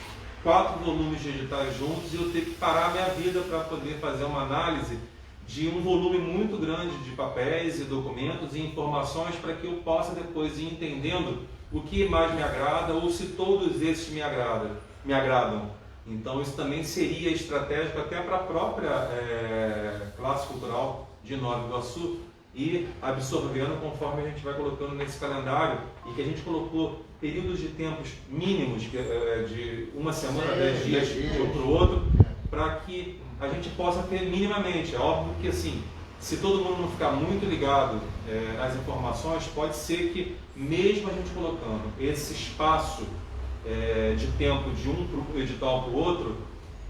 4 volumes de editais juntos e eu ter que parar a minha vida para poder fazer uma análise de um volume muito grande de papéis e documentos e informações para que eu possa depois ir entendendo o que mais me agrada ou se todos esses me agradam. Então isso também seria estratégico até para a própria classe cultural de Nova Iguaçu e absorvendo conforme a gente vai colocando nesse calendário e que a gente colocou períodos de tempos mínimos de uma semana, 10 dias de um para o outro, para que a gente possa ter minimamente. É óbvio que assim, se todo mundo não ficar muito ligado às informações, pode ser que mesmo a gente colocando esse espaço de tempo de um edital para o outro,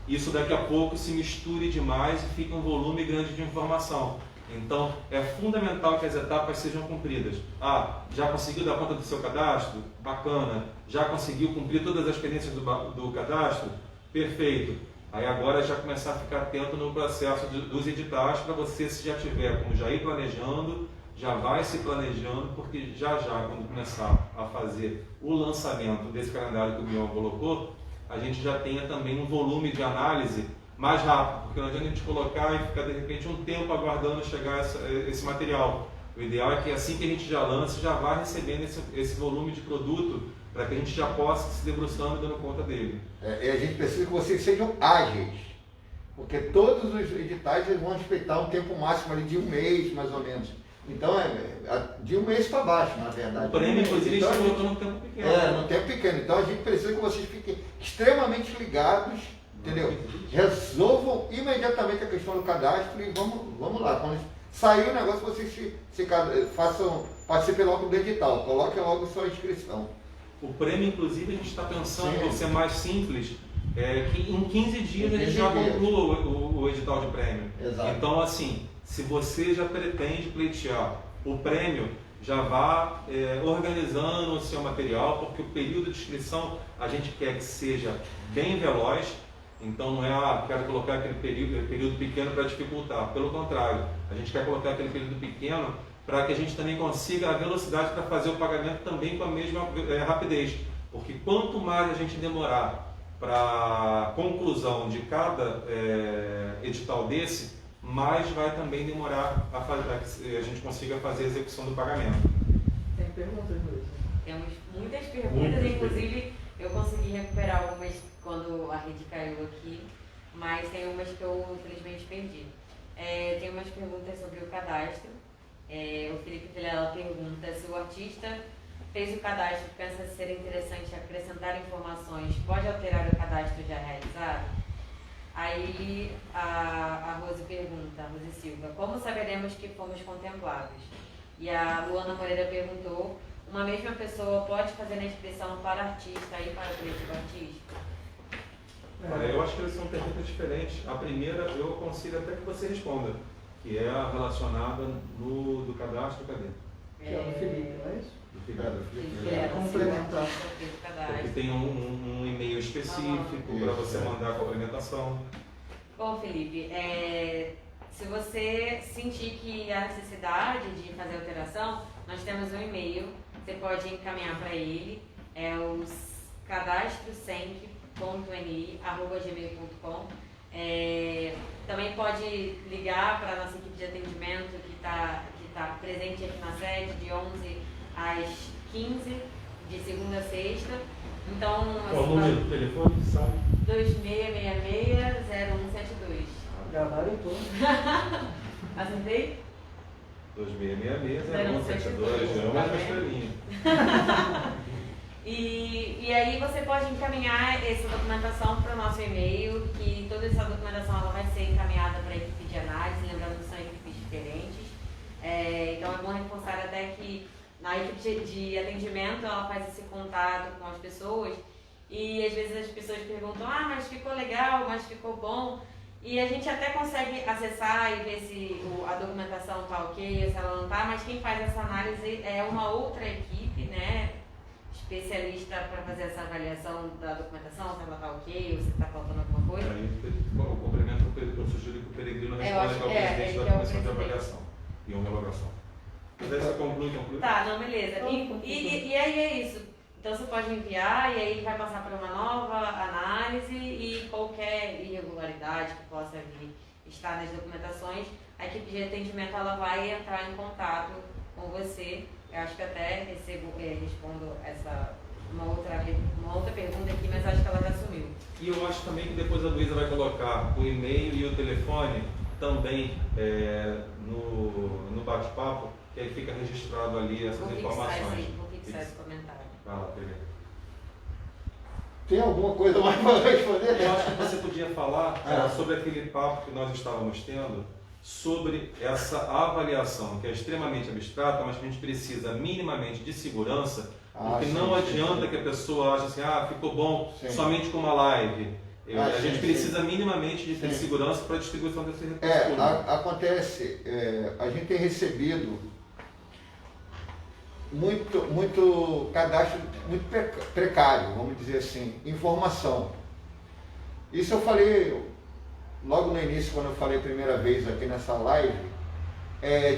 isso daqui a pouco se misture demais e fique um volume grande de informação. Então, é fundamental que as etapas sejam cumpridas. Já conseguiu dar conta do seu cadastro? Bacana. Já conseguiu cumprir todas as pendências do cadastro? Perfeito. Aí agora já começar a ficar atento no processo dos editais para você, se já tiver como já ir planejando, já vai se planejando, porque já quando começar a fazer o lançamento desse calendário que o Bion colocou, a gente já tenha também um volume de análise mais rápido, porque não adianta a gente colocar e ficar de repente um tempo aguardando chegar esse material. O ideal é que assim que a gente já lança, já vá recebendo esse volume de produto para que a gente já possa se debruçando e dando conta dele. E a gente precisa que vocês sejam ágeis, porque todos os editais eles vão respeitar um tempo máximo ali de 1 mês, mais ou menos. Então, de 1 mês para baixo, na verdade. O prêmio, inclusive, então, a gente colocou num tempo pequeno. Num tempo pequeno. Então, a gente precisa que vocês fiquem extremamente ligados, entendeu? Resolvam imediatamente a questão do cadastro e vamos lá. Quando sair o negócio, vocês participem logo do edital, coloquem logo sua inscrição. O prêmio, inclusive, a gente está pensando em ser mais simples, que em 15 dias a gente 15 já dias. conclua o edital de prêmio. Exato. Então, assim, se você já pretende pleitear o prêmio, já vá organizando o seu material, porque o período de inscrição a gente quer que seja bem veloz. Então não é, quero colocar aquele período pequeno para dificultar. Pelo contrário, a gente quer colocar aquele período pequeno para que a gente também consiga a velocidade para fazer o pagamento também com a mesma rapidez. Porque quanto mais a gente demorar para a conclusão de cada edital desse, mais vai também demorar a que a gente consiga fazer a execução do pagamento. Tem perguntas, Luiz? Temos muitas perguntas, inclusive eu consegui recuperar algumas quando a rede caiu aqui, mas tem umas que eu infelizmente perdi. Tem umas perguntas sobre o cadastro. O Felipe Vilela pergunta se o artista fez o cadastro e pensa ser interessante acrescentar informações, pode alterar o cadastro já realizado? Aí a Rose pergunta, Rose Silva, como saberemos que fomos contemplados? E a Luana Moreira perguntou, uma mesma pessoa pode fazer a inscrição para artista e para o coletivo artístico? Olha, eu acho que eles são perguntas diferentes. A primeira eu aconselho até que você responda, que é a relacionada do cadastro, cadê? Que é o Felipe, não é isso? Do Felipe. Complementar. Porque tem um e-mail específico para você mandar a complementação. Bom, Felipe, se você sentir que há necessidade de fazer alteração, nós temos um e-mail, você pode encaminhar para ele, é o cadastroscenc.ni@gmail.com. Também pode ligar para a nossa equipe de atendimento que tá presente aqui na sede de 11 às 15, de segunda a sexta. Então, Qual o número do telefone, sabe? 2666-0172. Gravaram tudo. Acertei? 2666-0172, chama a estrelinha. E aí você pode encaminhar essa documentação para o nosso e-mail, que toda essa documentação ela vai ser encaminhada para a equipe de análise, lembrando que são equipes diferentes. Então é bom reforçar até que na equipe de atendimento ela faz esse contato com as pessoas e às vezes as pessoas perguntam, mas ficou legal, mas ficou bom. E a gente até consegue acessar e ver se a documentação está ok, se ela não está, mas quem faz essa análise é uma outra equipe, né? Especialista para fazer essa avaliação da documentação, se ela está ok ou se está faltando alguma coisa. Aí o complemento eu sugiro que o Peregrino responda ao presidente da comissão de avaliação e homologação. Mas aí você conclui. Tá, não, beleza. E aí é isso. Então você pode enviar e aí ele vai passar por uma nova análise e qualquer irregularidade que possa vir estar nas documentações, a equipe de atendimento ela vai entrar em contato com você. Eu acho que até respondo uma outra pergunta aqui, mas acho que ela já sumiu. sumiu. E eu acho também que depois a Luísa vai colocar o e-mail e o telefone também no bate-papo, que aí fica registrado ali essas informações. Vou fixar esse comentário. Vai lá, Pereira. Tem alguma coisa mais para responder? Eu acho que você podia falar sobre aquele papo que nós estávamos tendo, sobre essa avaliação, que é extremamente abstrata, mas que a gente precisa minimamente de segurança, porque não adianta que a pessoa ache assim, ficou bom somente com uma live. A gente precisa minimamente de ter segurança para a distribuição desse recurso. Acontece, a gente tem recebido muito cadastro muito precário, vamos dizer assim, informação. Isso eu falei logo no início, quando eu falei a primeira vez aqui nessa live,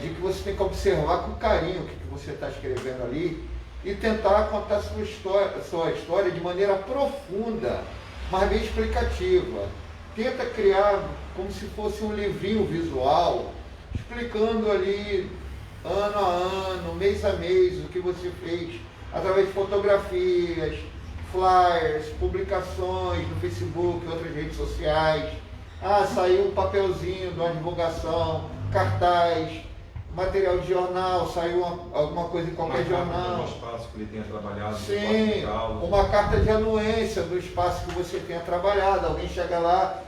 de que você tem que observar com carinho o que você está escrevendo ali e tentar contar sua história de maneira profunda, mas bem explicativa. Tenta criar como se fosse um livrinho visual, explicando ali ano a ano, mês a mês, o que você fez, através de fotografias, flyers, publicações no Facebook e outras redes sociais. Saiu um papelzinho de uma divulgação, cartaz, material de jornal, saiu alguma coisa em qualquer jornal. Um espaço que ele tenha trabalhado. Sim, uma carta de anuência do espaço que você tenha trabalhado. Alguém chega lá,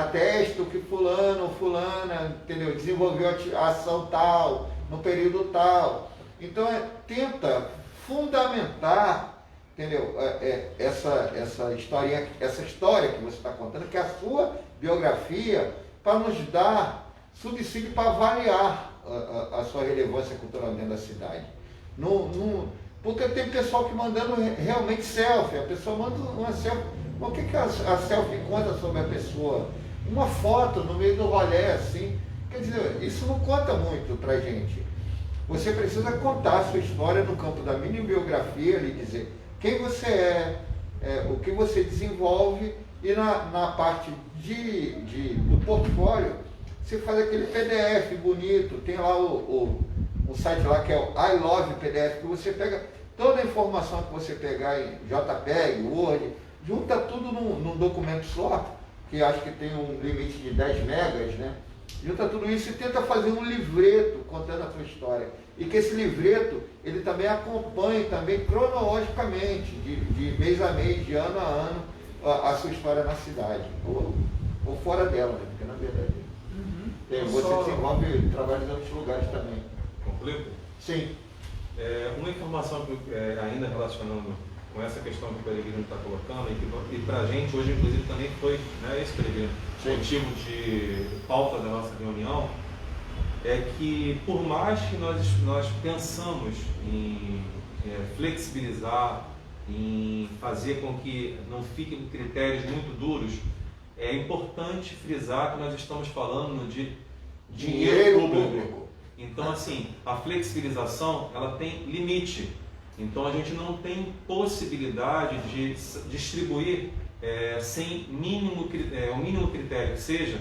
atesta que fulano ou fulana, entendeu, desenvolveu a ação tal, no período tal. Então, tenta fundamentar, entendeu, essa história que você está contando, que é a sua biografia, para nos dar subsídio para avaliar a sua relevância cultural dentro da cidade. Porque tem pessoal que mandando realmente selfie, a pessoa manda uma selfie. O que a selfie conta sobre a pessoa? Uma foto no meio do rolê, assim. Quer dizer, isso não conta muito pra gente. Você precisa contar a sua história no campo da mini biografia, lhe dizer quem você o que você desenvolve, e na parte do portfólio, você faz aquele PDF bonito, tem lá o site lá que é o I Love PDF, que você pega toda a informação que você pegar em JPEG, Word, junta tudo num documento só, que acho que tem um limite de 10 megas, né? Junta tudo isso e tenta fazer um livreto contando a sua história. E que esse livreto, ele também acompanhe também cronologicamente, de mês a mês, de ano a ano, a sua história na cidade, ou fora dela, né? Porque na verdade você desenvolve trabalhos em outros lugares também. Completo? Sim. Uma informação que, ainda relacionando com essa questão que o Peregrino está colocando, e para a gente hoje, inclusive, também foi, né, esse, Peregrino, motivo de pauta da nossa reunião, é que por mais que nós pensamos em flexibilizar, em fazer com que não fiquem critérios muito duros, é importante frisar que nós estamos falando de dinheiro público. Então, assim, a flexibilização, ela tem limite. Então, a gente não tem possibilidade de distribuir sem o mínimo critério, que seja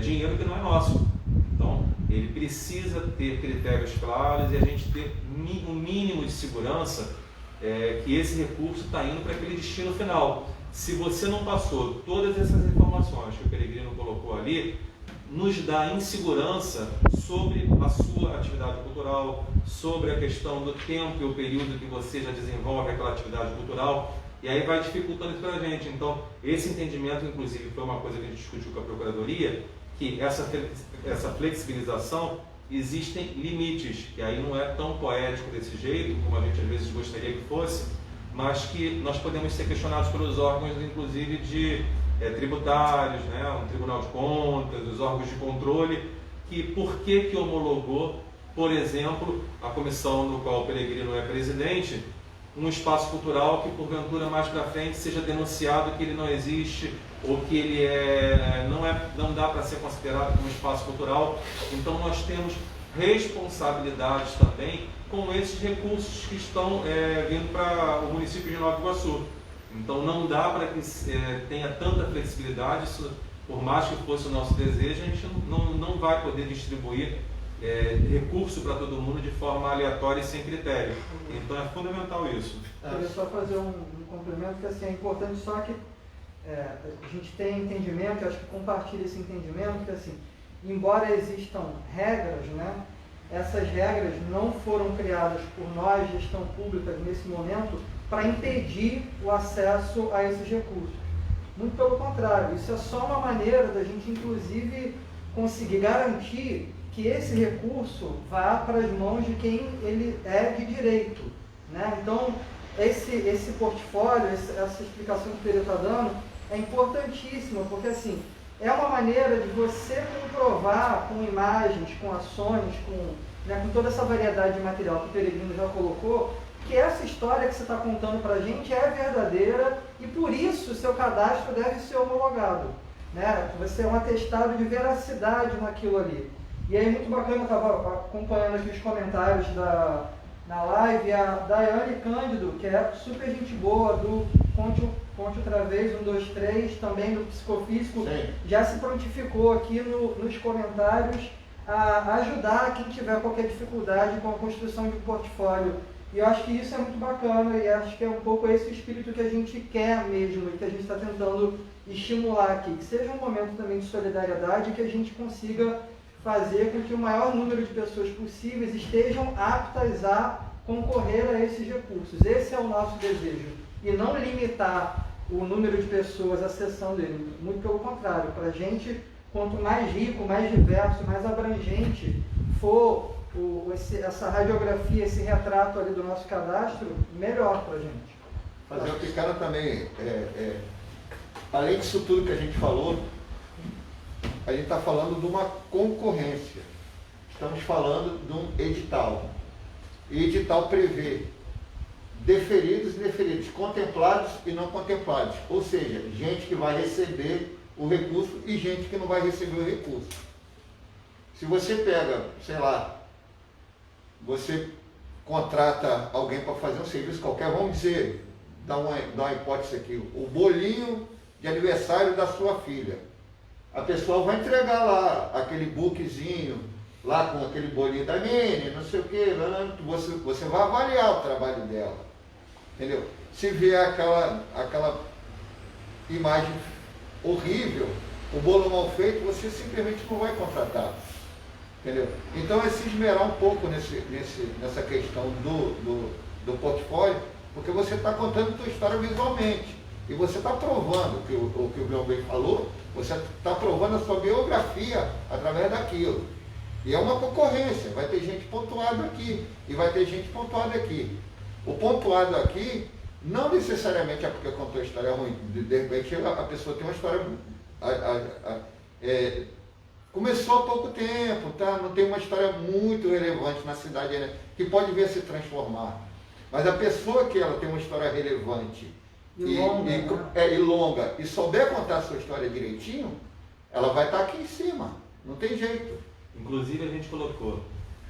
dinheiro que não é nosso. Então, ele precisa ter critérios claros e a gente ter um mínimo de segurança que esse recurso está indo para aquele destino final. Se você não passou todas essas informações que o Peregrino colocou ali, nos dá insegurança sobre a sua atividade cultural, sobre a questão do tempo e o período que você já desenvolve aquela atividade cultural, e aí vai dificultando isso para a gente. Então, esse entendimento, inclusive, foi uma coisa que a gente discutiu com a Procuradoria, que essa flexibilização, existem limites, que aí não é tão poético desse jeito, como a gente às vezes gostaria que fosse, mas que nós podemos ser questionados pelos órgãos, inclusive de tributários, né, um Tribunal de Contas, os órgãos de controle, que por que homologou, por exemplo, a comissão no qual o Peregrino é presidente, um espaço cultural que porventura mais para frente seja denunciado que ele não existe ou que ele não dá para ser considerado como espaço cultural. Então nós temos responsabilidades também com esses recursos que estão vindo para o município de Nova Iguaçu. Então não dá para que tenha tanta flexibilidade, isso, por mais que fosse o nosso desejo, a gente não vai poder distribuir recurso para todo mundo de forma aleatória e sem critério. Então é fundamental isso. Queria só fazer um complemento, que assim, é importante só que a gente tem entendimento, eu acho que compartilha esse entendimento, que assim, embora existam regras, né, essas regras não foram criadas por nós, gestão pública, nesse momento, para impedir o acesso a esses recursos. Muito pelo contrário, isso é só uma maneira da gente, inclusive, conseguir garantir que esse recurso vá para as mãos de quem ele é de direito, né? Então, esse portfólio, essa explicação que o Pereira está dando, é importantíssima, porque assim, é uma maneira de você comprovar com imagens, com ações, com toda essa variedade de material que o Peregrino já colocou, que essa história que você está contando para a gente é verdadeira e por isso o seu cadastro deve ser homologado, né? Você é um atestado de veracidade naquilo ali. E aí, muito bacana, eu estava acompanhando aqui os comentários na live, a Daiane Cândido, que é super gente boa, do Conte Outra Vez, 1, 2, 3, também do Psicofísico, Sim. já se prontificou aqui nos comentários a ajudar quem tiver qualquer dificuldade com a construção de um portfólio. E eu acho que isso é muito bacana e acho que é um pouco esse espírito que a gente quer mesmo e que a gente está tentando estimular aqui. Que seja um momento também de solidariedade e que a gente consiga fazer com que o maior número de pessoas possíveis estejam aptas a concorrer a esses recursos. Esse é o nosso desejo. E não limitar o número de pessoas acessando ele. Muito pelo contrário, para a gente, quanto mais rico, mais diverso, mais abrangente for essa radiografia, esse retrato ali do nosso cadastro, melhor para a gente. Fazer uma picada também, além disso tudo que a gente falou, a gente está falando de uma concorrência. Estamos falando de um edital. E edital prevê deferidos e indeferidos, contemplados e não contemplados. Ou seja, gente que vai receber o recurso e gente que não vai receber o recurso. Se você pega, sei lá, você contrata alguém para fazer um serviço qualquer, vamos dizer, dá uma hipótese aqui, o bolinho de aniversário da sua filha. A pessoa vai entregar lá aquele bookzinho, lá com aquele bolinho da Mini, não sei o que, você vai avaliar o trabalho dela, entendeu? Se vier aquela imagem horrível, o bolo mal feito, você simplesmente não vai contratar, entendeu? Então é se esmerar um pouco nessa questão do portfólio, porque você está contando a sua história visualmente, e você está provando o que o Leon bem falou, você está provando a sua biografia através daquilo. E é uma concorrência, vai ter gente pontuada aqui e vai ter gente pontuada aqui. O pontuado aqui, não necessariamente é porque contou a história ruim, de repente a pessoa tem uma história... começou há pouco tempo, tá? Não tem uma história muito relevante na cidade ainda, que pode vir a se transformar. Mas a pessoa que ela tem uma história relevante e longa, e souber contar a sua história direitinho, ela vai estar aqui em cima, não tem jeito. Inclusive a gente colocou,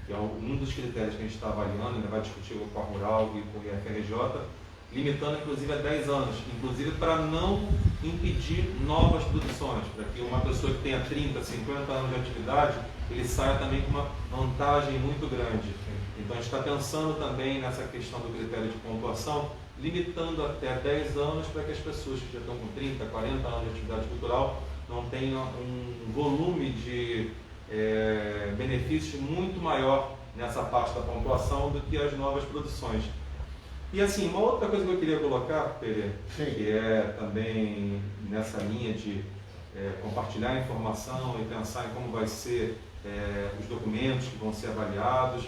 que é um dos critérios que a gente está avaliando, ainda vai discutir com a Rural e com o IFRJ, limitando inclusive a 10 anos, inclusive para não impedir novas produções, para que uma pessoa que tenha 30, 50 anos de atividade, ele saia também com uma vantagem muito grande. Então a gente está pensando também nessa questão do critério de pontuação, limitando até 10 anos para que as pessoas que já estão com 30, 40 anos de atividade cultural não tenham um volume de benefícios muito maior nessa parte da pontuação do que as novas produções. E assim, uma outra coisa que eu queria colocar, Pereira, que é também nessa linha de compartilhar a informação e pensar em como vai ser os documentos que vão ser avaliados.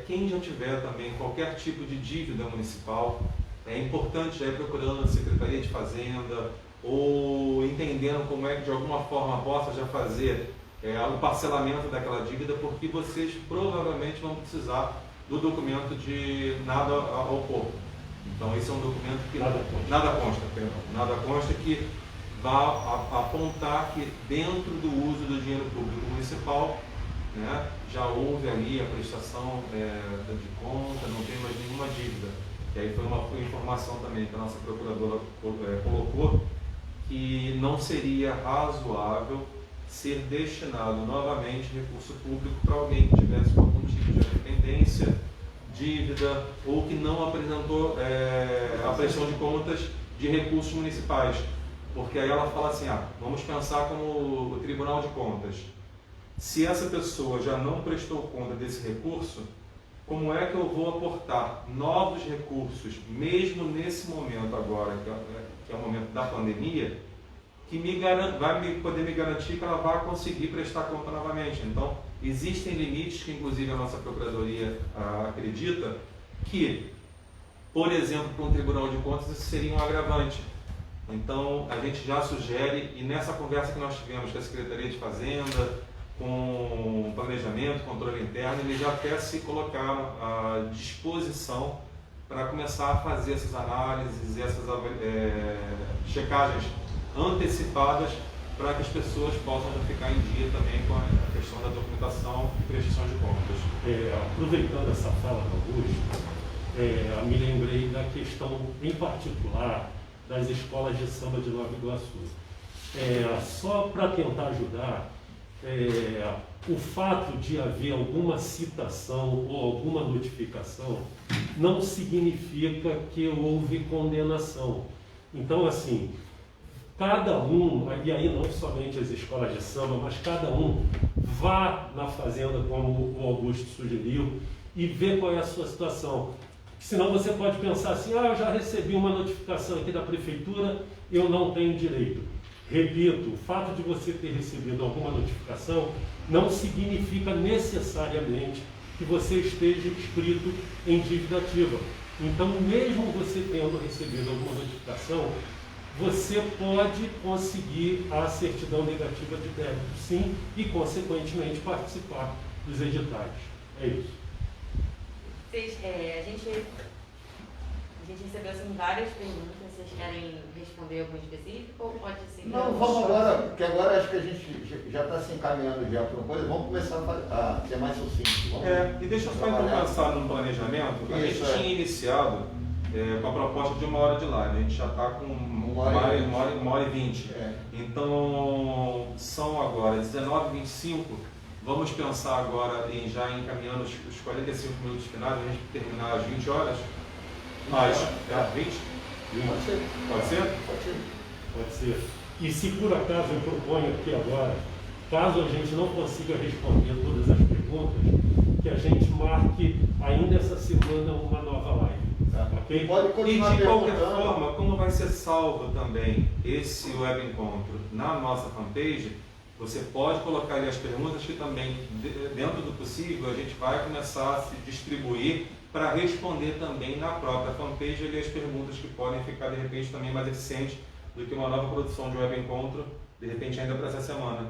Quem já tiver também qualquer tipo de dívida municipal, é importante já ir procurando a Secretaria de Fazenda ou entendendo como é que de alguma forma possa já fazer o parcelamento daquela dívida, porque vocês provavelmente vão precisar do documento de nada ao corpo. Então esse é um documento que nada consta que vai apontar que dentro do uso do dinheiro público municipal, né, já houve ali a prestação de conta, não tem mais nenhuma dívida. E aí foi uma informação também que a nossa procuradora colocou, que não seria razoável ser destinado novamente recurso público para alguém que tivesse algum tipo de dependência, dívida, ou que não apresentou a prestação de contas de recursos municipais. Porque aí ela fala assim, vamos pensar como o Tribunal de Contas. Se essa pessoa já não prestou conta desse recurso, como é que eu vou aportar novos recursos, mesmo nesse momento agora, que é o momento da pandemia, que vai poder me garantir que ela vai conseguir prestar conta novamente. Então, existem limites que, inclusive, a nossa Procuradoria acredita que, por exemplo, para um Tribunal de Contas, isso seria um agravante. Então, a gente já sugere, e nessa conversa que nós tivemos com a Secretaria de Fazenda, com Planejamento, Controle Interno, eles já até se colocaram à disposição para começar a fazer essas análises, essas checagens antecipadas, para que as pessoas possam ficar em dia também com a questão da documentação e prestação de contas. Aproveitando essa fala do Augusto, me lembrei da questão, em particular, das escolas de samba de Nova Iguaçu. Só para tentar ajudar, o fato de haver alguma citação ou alguma notificação não significa que houve condenação. Então, assim, cada um, e aí não somente as escolas de samba, mas cada um vá na fazenda, como o Augusto sugeriu, e vê qual é a sua situação. Senão você pode pensar assim, eu já recebi uma notificação aqui da prefeitura, eu não tenho direito. Repito, o fato de você ter recebido alguma notificação não significa necessariamente que você esteja inscrito em dívida ativa. Então, mesmo você tendo recebido alguma notificação, você pode conseguir a certidão negativa de débito, sim, e, consequentemente, participar dos editais. É isso. A gente recebeu assim, várias perguntas. Vocês querem responder algum específico ou pode ser? Não, vamos agora, porque agora acho que a gente já está se encaminhando já para uma coisa, vamos começar a ser mais sucinto. E deixa eu só então pensar no planejamento. A gente tinha iniciado com a proposta de 1 hora de live, a gente já está com 1 hora e 20. Então, são agora 19h25. Vamos pensar agora em já encaminhando os 45 minutos finais, a gente terminar às 20 horas. Mas, 20? Pode ser. Pode ser? Pode ser. Pode ser. E se por acaso eu proponho aqui agora, caso a gente não consiga responder todas as perguntas, que a gente marque ainda essa semana uma nova live. Okay? Pode E continuar de qualquer perguntando. forma, como vai ser salvo também esse web encontro na nossa fanpage, você pode colocar ali as perguntas que também, dentro do possível, a gente vai começar a se distribuir para responder também na própria fanpage ali as perguntas que podem ficar, de repente, também mais eficientes do que uma nova produção de web encontro, de repente, ainda para essa semana.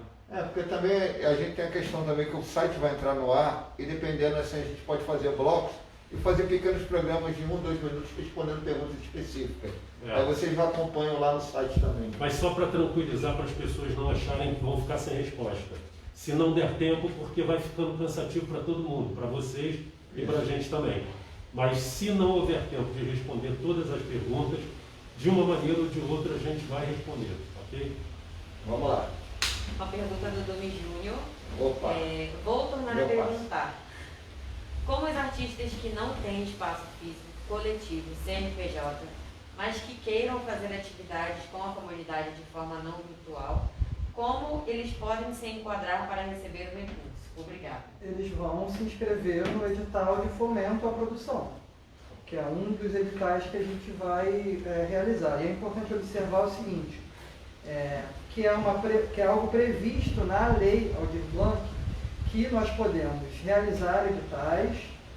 Porque também a gente tem a questão também que o site vai entrar no ar e dependendo assim, a gente pode fazer blocos e fazer pequenos programas de 1 ou 2 minutos respondendo perguntas específicas. Aí vocês já acompanham lá no site também. Mas só para tranquilizar, para as pessoas não acharem que vão ficar sem resposta. Se não der tempo, porque vai ficando cansativo para todo mundo, para vocês e para a gente também. Mas se não houver tempo de responder todas as perguntas, de uma maneira ou de outra a gente vai responder, ok? Vamos lá. Uma pergunta do Domi Júnior. Opa. Vou tornar Meu a perguntar. Como os artistas que não têm espaço físico, coletivo, CNPJ, mas que queiram fazer atividades com a comunidade de forma não virtual, como eles podem se enquadrar para receber o recurso? Obrigada. Eles vão se inscrever no edital de fomento à produção, que é um dos editais que a gente vai realizar. E é importante observar o seguinte, que é algo previsto na lei Aldir Blanc, que nós podemos realizar editais,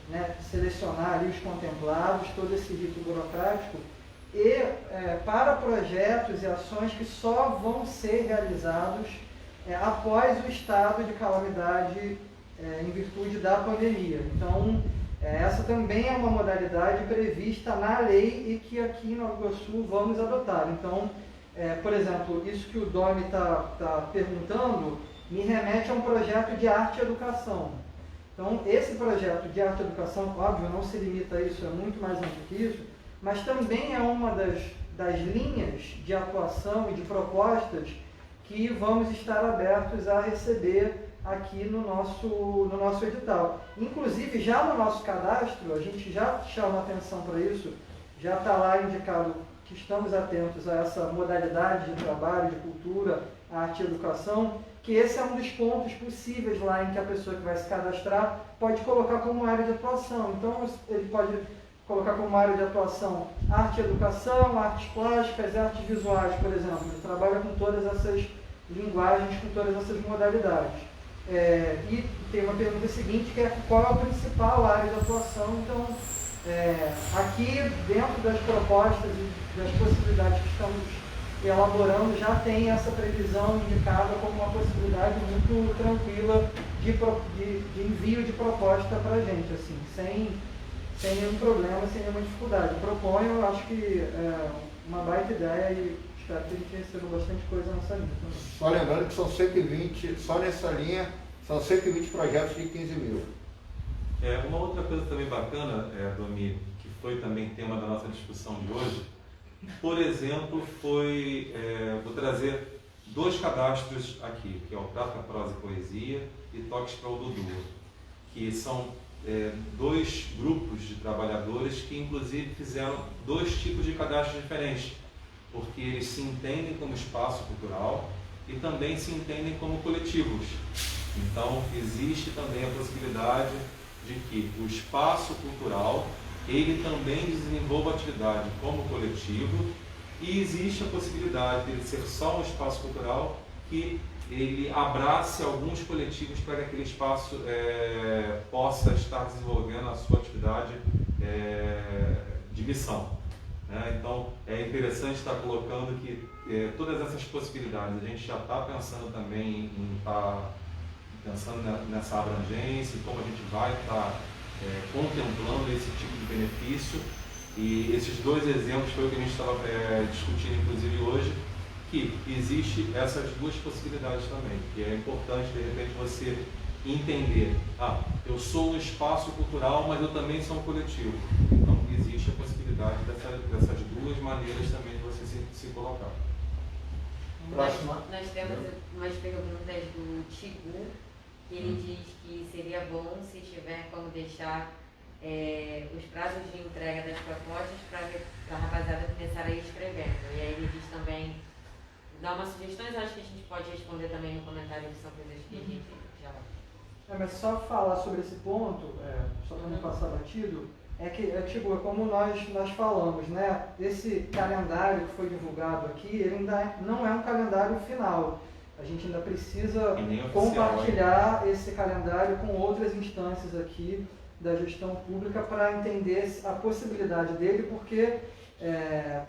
né, selecionar ali os contemplados, todo esse rito burocrático, e para projetos e ações que só vão ser realizados após o estado de calamidade em virtude da pandemia. Então, essa também é uma modalidade prevista na lei e que aqui em Nova Iguaçu vamos adotar. Então, por exemplo, isso que o Domi está perguntando me remete a um projeto de arte e educação. Então, esse projeto de arte e educação, óbvio, não se limita a isso, é muito mais amplo que isso, mas também é uma das linhas de atuação e de propostas que vamos estar abertos a receber aqui no nosso edital. Inclusive, já no nosso cadastro, a gente já chama atenção para isso, já está lá indicado que estamos atentos a essa modalidade de trabalho, de cultura, arte e educação, que esse é um dos pontos possíveis lá em que a pessoa que vai se cadastrar pode colocar como área de atuação. Então, ele pode colocar como área de atuação arte e educação, artes plásticas e artes visuais, por exemplo. Ele trabalha com todas essas linguagens, com todas essas modalidades. E tem uma pergunta seguinte, que é qual é a principal área de atuação. Então, aqui, dentro das propostas e das possibilidades que estamos elaborando, já tem essa previsão indicada como uma possibilidade muito tranquila de envio de proposta para a gente, assim, sem nenhum problema, sem nenhuma dificuldade. Proponho, eu acho que é uma baita ideia e espero que a gente receba bastante coisa nessa linha também. Só lembrando que são 120, só nessa linha, são 120 projetos de 15 mil. Uma outra coisa também bacana, Domi, que foi também tema da nossa discussão de hoje, por exemplo, vou trazer 2 cadastros aqui, que é o Prática, Prosa e Poesia e Toques para o Dudu, que são 2 grupos de trabalhadores que inclusive fizeram 2 tipos de cadastros diferentes, porque eles se entendem como espaço cultural e também se entendem como coletivos. Então existe também a possibilidade de que o espaço cultural ele também desenvolva atividade como coletivo, e existe a possibilidade de ele ser só um espaço cultural que ele abrace alguns coletivos para que aquele espaço possa estar desenvolvendo a sua atividade de missão. Então, é interessante estar colocando que todas essas possibilidades, a gente já está pensando também em estar pensando nessa abrangência, como a gente vai estar contemplando esse tipo de benefício. E esses 2 exemplos foi o que a gente estava discutindo, inclusive hoje, que existe essas 2 possibilidades também, que é importante, de repente, você entender, eu sou um espaço cultural, mas eu também sou um coletivo. Então, existe a possibilidade dessas 2 maneiras também de você se colocar. Nós temos umas perguntas do Tigu, que ele diz que seria bom se tiver como deixar os prazos de entrega das propostas para a rapaziada começar a ir escrevendo. E aí ele diz também, dá umas sugestões, acho que a gente pode responder também no comentário, que são coisas que a gente já vai. Mas só falar sobre esse ponto, só para não passar batido, tipo, como nós falamos, né? Esse calendário que foi divulgado aqui, ele ainda não é um calendário final. A gente ainda precisa compartilhar esse calendário com outras instâncias aqui da gestão pública para entender a possibilidade dele, porque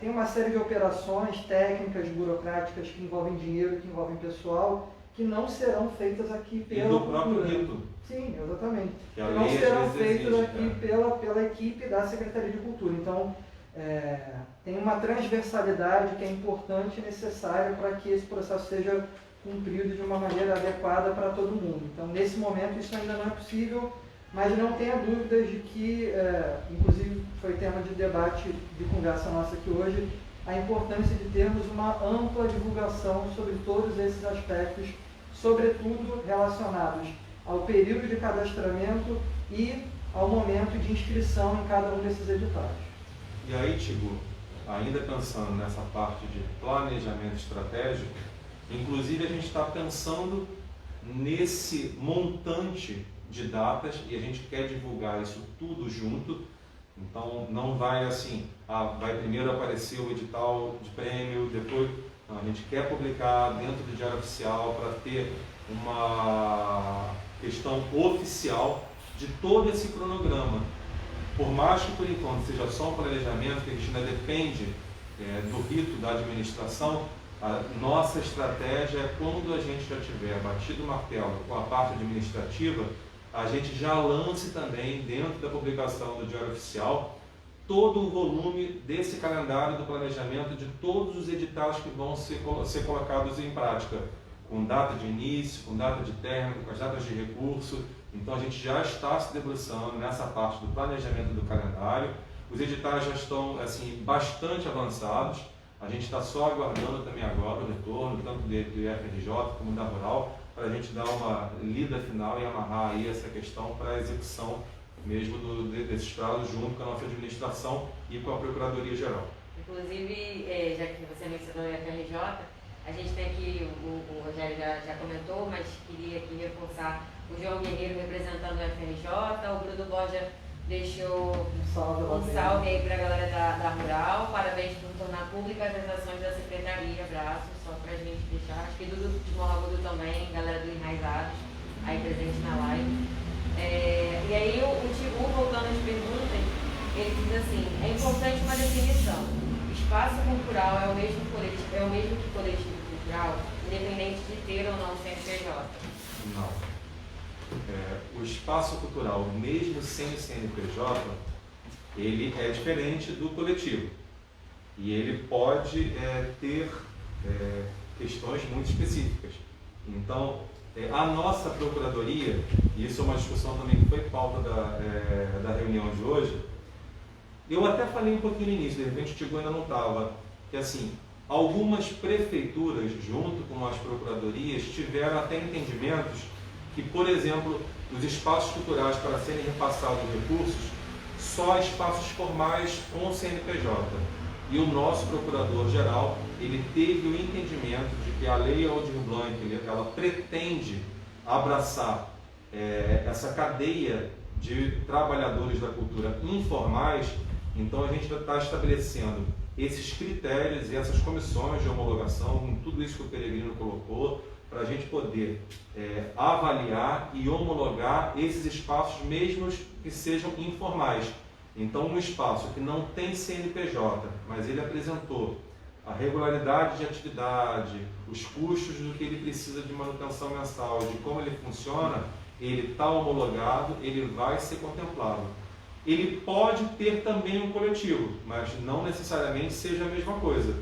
tem uma série de operações técnicas, burocráticas que envolvem dinheiro, que envolvem pessoal, que não serão feitas aqui pela do próprio cultura. rito. Sim, exatamente. Que Que não serão feitas exige, aqui pela equipe da Secretaria de Cultura. Então, tem uma transversalidade que é importante e necessária para que esse processo seja cumprido de uma maneira adequada para todo mundo. Então, nesse momento, isso ainda não é possível, mas não tenha dúvidas de que, inclusive foi tema de debate, de conversa nossa aqui hoje, a importância de termos uma ampla divulgação sobre todos esses aspectos, sobretudo relacionados ao período de cadastramento e ao momento de inscrição em cada um desses editais. E aí, Tigo, ainda pensando nessa parte de planejamento estratégico, inclusive a gente está pensando nesse montante de datas e a gente quer divulgar isso tudo junto. Então não vai assim, vai primeiro aparecer o edital de prêmio, depois não, a gente quer publicar dentro do Diário Oficial para ter uma questão oficial de todo esse cronograma. Por mais que por enquanto seja só um planejamento, que a gente ainda depende do rito da administração, a nossa estratégia é quando a gente já tiver batido o martelo com a parte administrativa, a gente já lance também dentro da publicação do Diário Oficial todo o volume desse calendário do planejamento de todos os editais que vão ser colocados em prática, com data de início, com data de término, com as datas de recurso. Então a gente já está se debruçando nessa parte do planejamento do calendário. Os editais já estão assim, bastante avançados. A gente está só aguardando também agora o retorno, tanto do IFRJ como da Rural, para a gente dar uma lida final e amarrar aí essa questão para a execução mesmo desses prazos junto com a nossa administração e com a Procuradoria-Geral. Inclusive, já que você mencionou a FRJ, a gente tem aqui, o Rogério já comentou, mas queria aqui reforçar o João Guerreiro representando a FRJ, o Bruno Borja deixou Um salve aí para a galera da Rural, parabéns por tornar públicas as ações da Secretaria, abraços, só para a gente deixar, acho que Dudu de Morragudo também, galera do Enraizados, aí presente na live. E aí o Tibu, voltando às perguntas, ele diz assim, é importante uma definição. Espaço cultural é o mesmo que coletivo cultural, independente de ter ou não CNPJ? Não. O espaço cultural, mesmo sem CNPJ, ele é diferente do coletivo. E ele pode ter questões muito específicas. Então, a nossa procuradoria, e isso é uma discussão também que foi pauta da reunião de hoje, eu até falei um pouquinho no início, de repente o Tigo ainda não estava, que assim, algumas prefeituras, junto com as procuradorias, tiveram até entendimentos que, por exemplo, os espaços culturais para serem repassados recursos, só espaços formais com CNPJ. E o nosso procurador-geral, ele teve o entendimento de que a Lei Aldir Blanc, ela pretende abraçar essa cadeia de trabalhadores da cultura informais. Então a gente está estabelecendo esses critérios e essas comissões de homologação, com tudo isso que o Peregrino colocou, para a gente poder avaliar e homologar esses espaços mesmo que sejam informais. Então um espaço que não tem CNPJ, mas ele apresentou a regularidade de atividade, os custos do que ele precisa de manutenção mensal, de como ele funciona, ele está homologado, ele vai ser contemplado. Ele pode ter também um coletivo, mas não necessariamente seja a mesma coisa.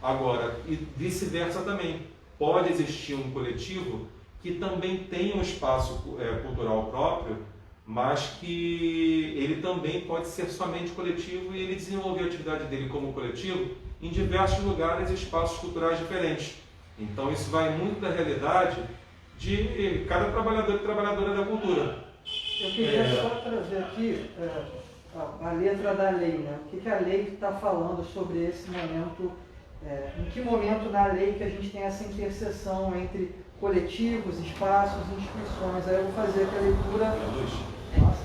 Agora, e vice-versa também, pode existir um coletivo que também tem um espaço cultural próprio, mas que ele também pode ser somente coletivo e ele desenvolver a atividade dele como coletivo em diversos lugares e espaços culturais diferentes. Então isso vai muito da realidade de cada trabalhador e trabalhadora da cultura. Eu queria só trazer aqui a letra da lei, né? O que a lei está falando sobre esse momento, em que momento na lei que a gente tem essa interseção entre coletivos, espaços e instituições. Aí eu vou fazer aqui a leitura. Nossa,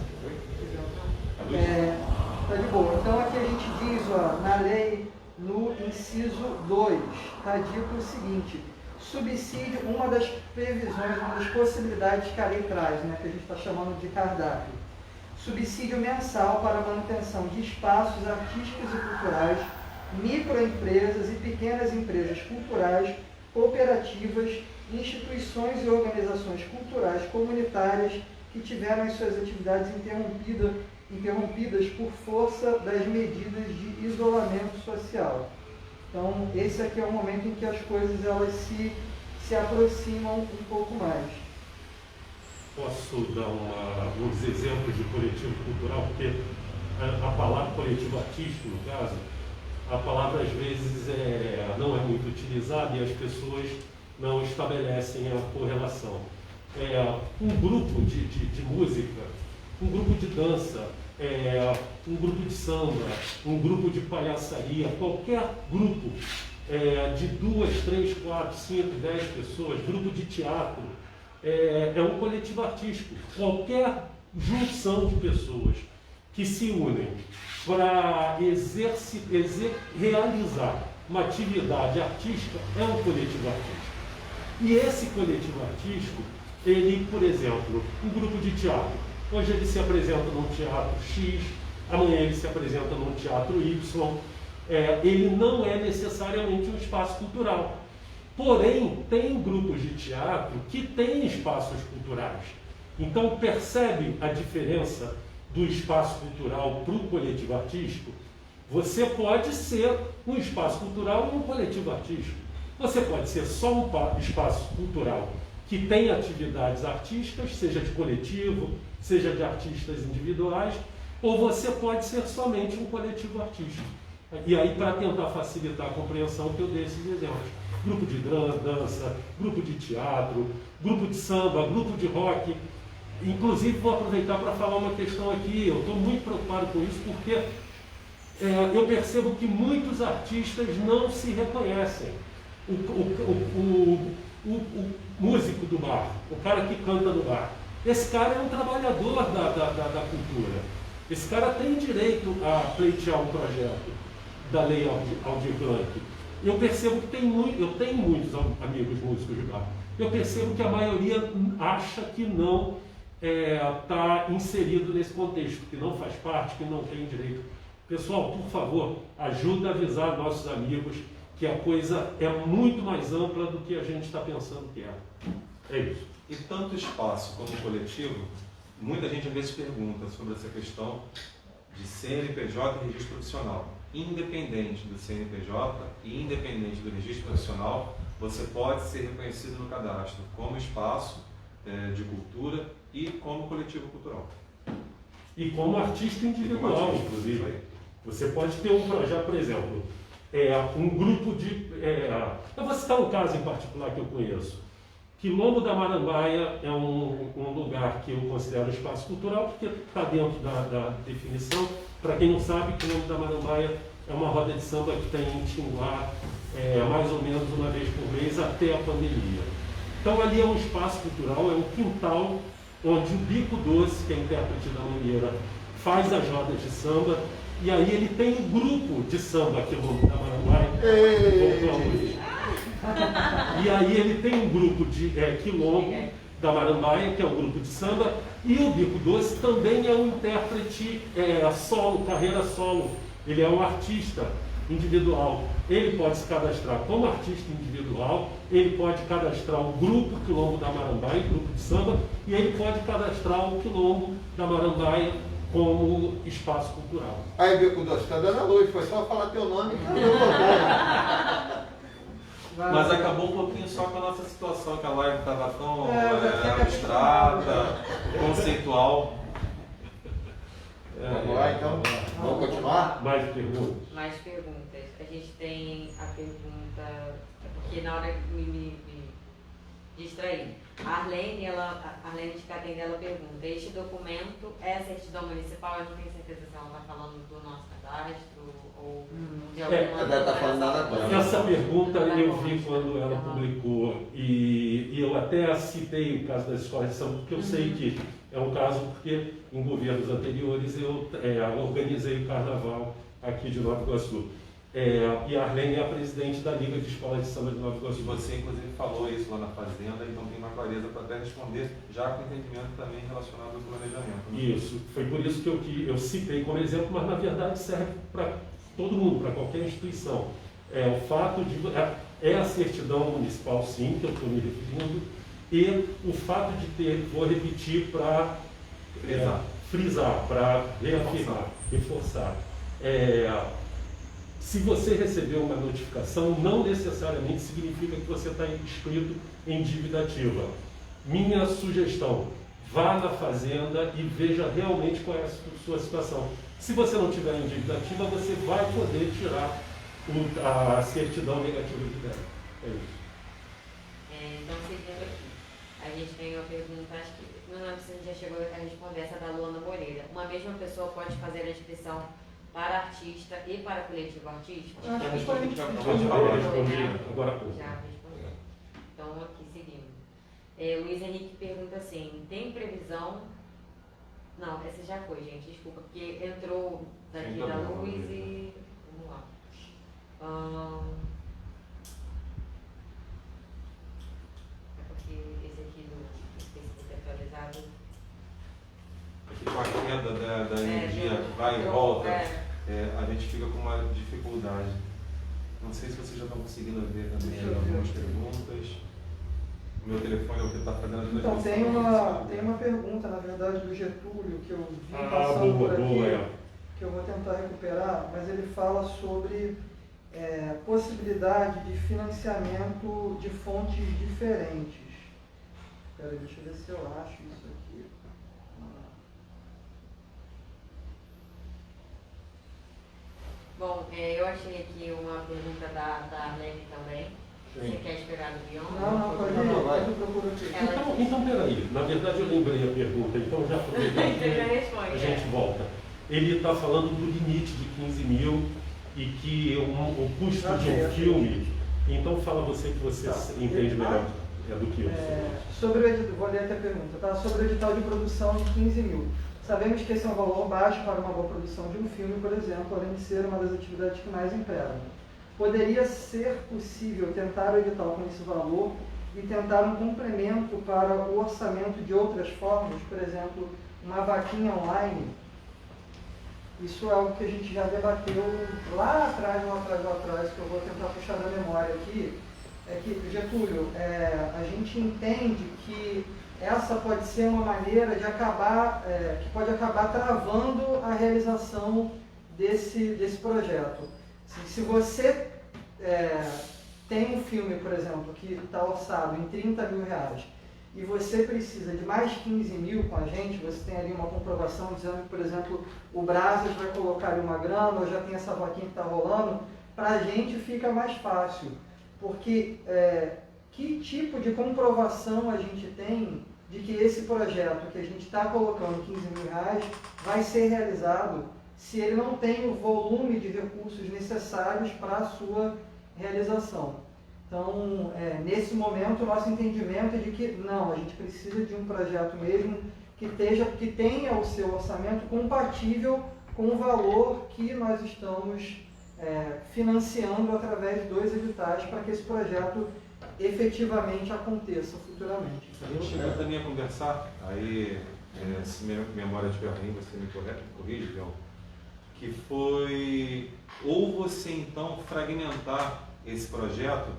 tá de boa. Então aqui a gente diz, na lei, no inciso 2, está dito o seguinte: subsídio, uma das previsões, uma das possibilidades que a lei traz, né, que a gente está chamando de cardápio. Subsídio mensal para a manutenção de espaços artísticos e culturais, microempresas e pequenas empresas culturais, cooperativas, instituições e organizações culturais comunitárias que tiveram as suas atividades interrompidas por força das medidas de isolamento social. Então, esse aqui é o momento em que as coisas elas se aproximam um pouco mais. Posso dar alguns exemplos de coletivo cultural, porque a palavra coletivo artístico, no caso, a palavra às vezes não é muito utilizada e as pessoas não estabelecem a correlação. Um grupo de música, um grupo de dança, um grupo de samba, um grupo de palhaçaria, qualquer grupo de 2, 3, 4, 5, 10 pessoas, grupo de teatro, é um coletivo artístico. Qualquer junção de pessoas que se unem para realizar uma atividade artística é um coletivo artístico. E esse coletivo artístico, ele, por exemplo, um grupo de teatro, hoje ele se apresenta num teatro X, amanhã ele se apresenta num teatro Y, ele não é necessariamente um espaço cultural. Porém, tem grupos de teatro que têm espaços culturais. Então, percebe a diferença do espaço cultural para o coletivo artístico? Você pode ser um espaço cultural e um coletivo artístico. Você pode ser só um espaço cultural que tem atividades artísticas, seja de coletivo, seja de artistas individuais, ou você pode ser somente um coletivo artístico. E aí, para tentar facilitar a compreensão, que eu dei esses exemplos. Grupo de dança, grupo de teatro, grupo de samba, grupo de rock. Inclusive, vou aproveitar para falar uma questão aqui. Eu estou muito preocupado com isso, porque eu percebo que muitos artistas não se reconhecem. O músico do bar, o cara que canta no bar, esse cara é um trabalhador da cultura. Esse cara tem direito a pleitear um projeto da Lei Aldir Blanc. Eu percebo que eu tenho muitos amigos músicos de bar. Eu percebo que a maioria acha que não está inserido nesse contexto, que não faz parte, que não tem direito. Pessoal, por favor, ajuda a avisar nossos amigos que a coisa é muito mais ampla do que a gente está pensando que é. É isso. E tanto espaço como coletivo, muita gente às vezes pergunta sobre essa questão de CNPJ e registro profissional. Independente do CNPJ e independente do registro profissional, você pode ser reconhecido no cadastro como espaço de cultura e como coletivo cultural. E como artista individual, inclusive. Você pode ter um projeto, por exemplo, um grupo de... eu vou citar um caso em particular que eu conheço. Quilombo da Marambaia é um lugar que eu considero espaço cultural, porque está dentro da definição. Para quem não sabe, Quilombo da Marambaia é uma roda de samba que tem em Tinguá mais ou menos uma vez por mês até a pandemia. Então ali é um espaço cultural, é um quintal onde o Bico Doce, que é intérprete da Mangueira, faz as rodas de samba, e aí ele tem um grupo de samba Quilombo da Marambaia. E aí ele tem um grupo de Quilombo da Marambaia, que é um grupo de samba, e o Bico Doce também é um intérprete solo, carreira solo. Ele é um artista individual. Ele pode se cadastrar como artista individual, ele pode cadastrar o grupo Quilombo da Marambaia, grupo de samba, e ele pode cadastrar o Quilombo da Marambaia como espaço cultural. Aí, Bico Doce, está dando a luz, foi só falar teu nome que eu Mas acabou um pouquinho só com a nossa situação, que a live estava tão abstrata, conceitual. Vamos lá, então. Vamos continuar? Mais perguntas? Mais perguntas. A gente tem a pergunta, porque na hora me distraí. A Arlene de Catenda, ela pergunta: este documento é a certidão municipal? Eu não tenho certeza se ela está falando do nosso cadastro ou de alguma ela está falando nada agora. Essa pergunta eu vi quando ela publicou, e eu até citei o caso das escolas de samba, porque eu sei que é um caso porque em governos anteriores eu organizei o carnaval aqui de Nova Iguaçu. E a Arlene é a presidente da Liga de Escolas de Samba de Nova Iguaçu. E você, inclusive, falou isso lá na Fazenda, então tem uma clareza para até responder, já com entendimento também relacionado ao planejamento. Né? Isso, foi por isso que eu citei como exemplo, mas na verdade serve para todo mundo, para qualquer instituição. O fato de... É a certidão municipal, sim, que eu estou me referindo, e o fato de ter, vou repetir para frisar, para reafirmar, reforçar. Se você recebeu uma notificação, não necessariamente significa que você está inscrito em dívida ativa. Minha sugestão, vá na Fazenda e veja realmente qual é a sua situação. Se você não tiver em dívida ativa, você vai poder tirar a certidão negativa de débito. É isso. Então, seguindo aqui, a gente tem uma pergunta, acho que não lembro se a gente já chegou a responder essa da Luana Moreira. Uma mesma pessoa pode fazer a inscrição para artista e para coletivo artístico? Acho que foi Agora há pouco. Já respondeu. Então, aqui seguindo. Luiz Henrique pergunta assim: tem previsão? Não, essa já foi, gente, desculpa, porque entrou daqui da Luz e. Vamos lá. É porque esse aqui do Facebook atualizado. Aqui com a queda da energia que vai e volta, a gente fica com uma dificuldade. Não sei se vocês já estão conseguindo ver também algumas perguntas. O meu telefone é o que está fazendo a transmissão. Então, tem uma pergunta, na verdade, do Getúlio, que eu vi passando por aqui, que eu vou tentar recuperar, mas ele fala sobre possibilidade de financiamento de fontes diferentes. Espera, deixa eu ver se eu acho isso aqui. Bom, eu achei aqui uma pergunta da Arlene também. Você quer esperar do Bion? Não, pode ir, eu procuro aqui. Então, peraí, na verdade eu lembrei a pergunta, então já aproveitei Você já responde, a gente volta. ele está falando do limite de 15 mil e que o custo de um filme. Então fala você que você entende melhor do que eu. Sobre o edital, vou ler até a pergunta, tá? Sobre o edital de produção de 15 mil. Sabemos que esse é um valor baixo para uma boa produção de um filme, por exemplo, além de ser uma das atividades que mais empregam. Poderia ser possível tentar o edital com esse valor e tentar um complemento para o orçamento de outras formas, por exemplo, uma vaquinha online? Isso é algo que a gente já debateu lá atrás, que eu vou tentar puxar da memória aqui. É que, Getúlio, a gente entende que essa pode ser uma maneira de acabar, que pode acabar travando a realização desse projeto. Se você tem um filme, por exemplo, que está orçado em 30 mil reais e você precisa de mais 15 mil com a gente, você tem ali uma comprovação dizendo que, por exemplo, o Brazos vai colocar ali uma grana ou já tem essa vaquinha que está rolando, para a gente fica mais fácil. Porque que tipo de comprovação a gente tem de que esse projeto que a gente está colocando 15 mil reais vai ser realizado se ele não tem o volume de recursos necessários para a sua realização? Então, nesse momento, o nosso entendimento é de que não, a gente precisa de um projeto mesmo que tenha o seu orçamento compatível com o valor que nós estamos financiando através dos editais para que esse projeto efetivamente aconteça futuramente. A gente chegou também a conversar, aí, se minha memória estiver ruim, você me corrige, Leon, que foi ou você então fragmentar esse projeto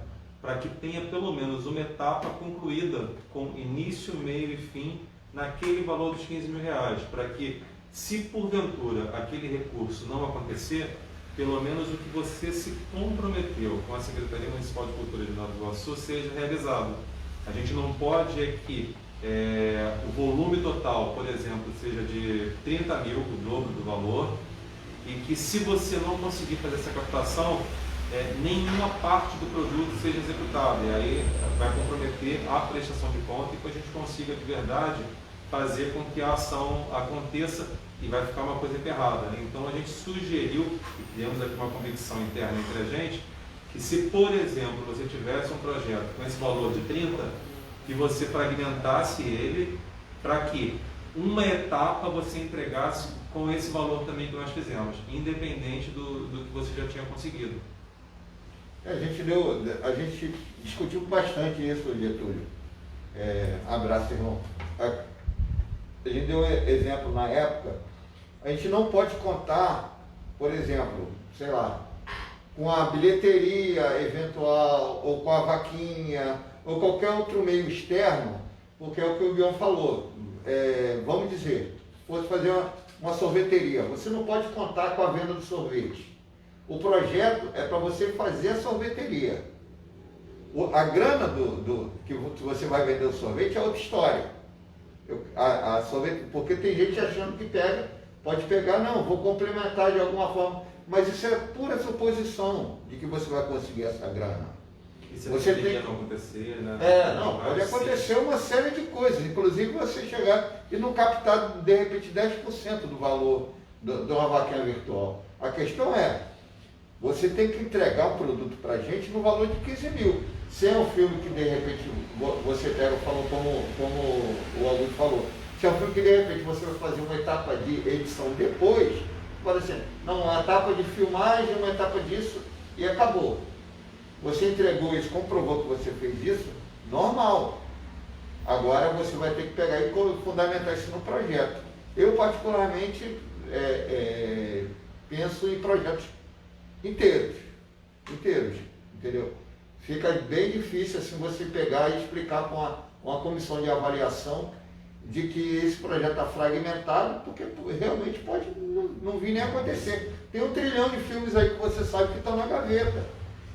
para que tenha pelo menos uma etapa concluída com início, meio e fim naquele valor dos 15 mil reais, para que, se porventura aquele recurso não acontecer, pelo menos o que você se comprometeu com a Secretaria Municipal de Cultura de Nova Iguaçu seja realizado. A gente não pode que o volume total, por exemplo, seja de 30 mil, o dobro do valor, e que se você não conseguir fazer essa captação, nenhuma parte do produto seja executada. E aí vai comprometer a prestação de conta e que a gente consiga de verdade fazer com que a ação aconteça e vai ficar uma coisa emperrada, né? Então a gente sugeriu, e criamos aqui uma convicção interna entre a gente, que se, por exemplo, você tivesse um projeto com esse valor de 30, que você fragmentasse ele para que uma etapa você entregasse com esse valor também que nós fizemos, independente do que você já tinha conseguido. A gente discutiu bastante isso, Getúlio. Abraço, irmão. A gente deu exemplo na época. A gente não pode contar, por exemplo, sei lá, com a bilheteria eventual, ou com a vaquinha, ou qualquer outro meio externo, porque é o que o Guilherme falou. Vamos dizer, fosse fazer uma sorveteria, você não pode contar com a venda do sorvete. O projeto é para você fazer a sorveteria. A grana que você vai vender o sorvete é outra história. Sorvete, porque tem gente achando que pode pegar, não, vou complementar de alguma forma. Mas isso é pura suposição de que você vai conseguir essa grana. Isso você tem não acontecer, né? Pode acontecer uma série de coisas, inclusive você chegar e não captar de repente 10% do valor de uma vaquinha virtual. A questão você tem que entregar um produto para a gente no valor de 15 mil. Se é um filme que de repente você pega, falou como o Augusto falou, se é um filme que de repente você vai fazer uma etapa de edição depois, fala assim, não, uma etapa de filmagem, uma etapa disso e acabou. Você entregou isso, comprovou que você fez isso, normal. Agora você vai ter que pegar e fundamentar isso no projeto. Eu particularmente penso em projetos inteiros, entendeu? Fica bem difícil assim você pegar e explicar com uma comissão de avaliação de que esse projeto está fragmentado, porque realmente pode não vir nem acontecer. Tem 1 trilhão de filmes aí que você sabe que estão na gaveta,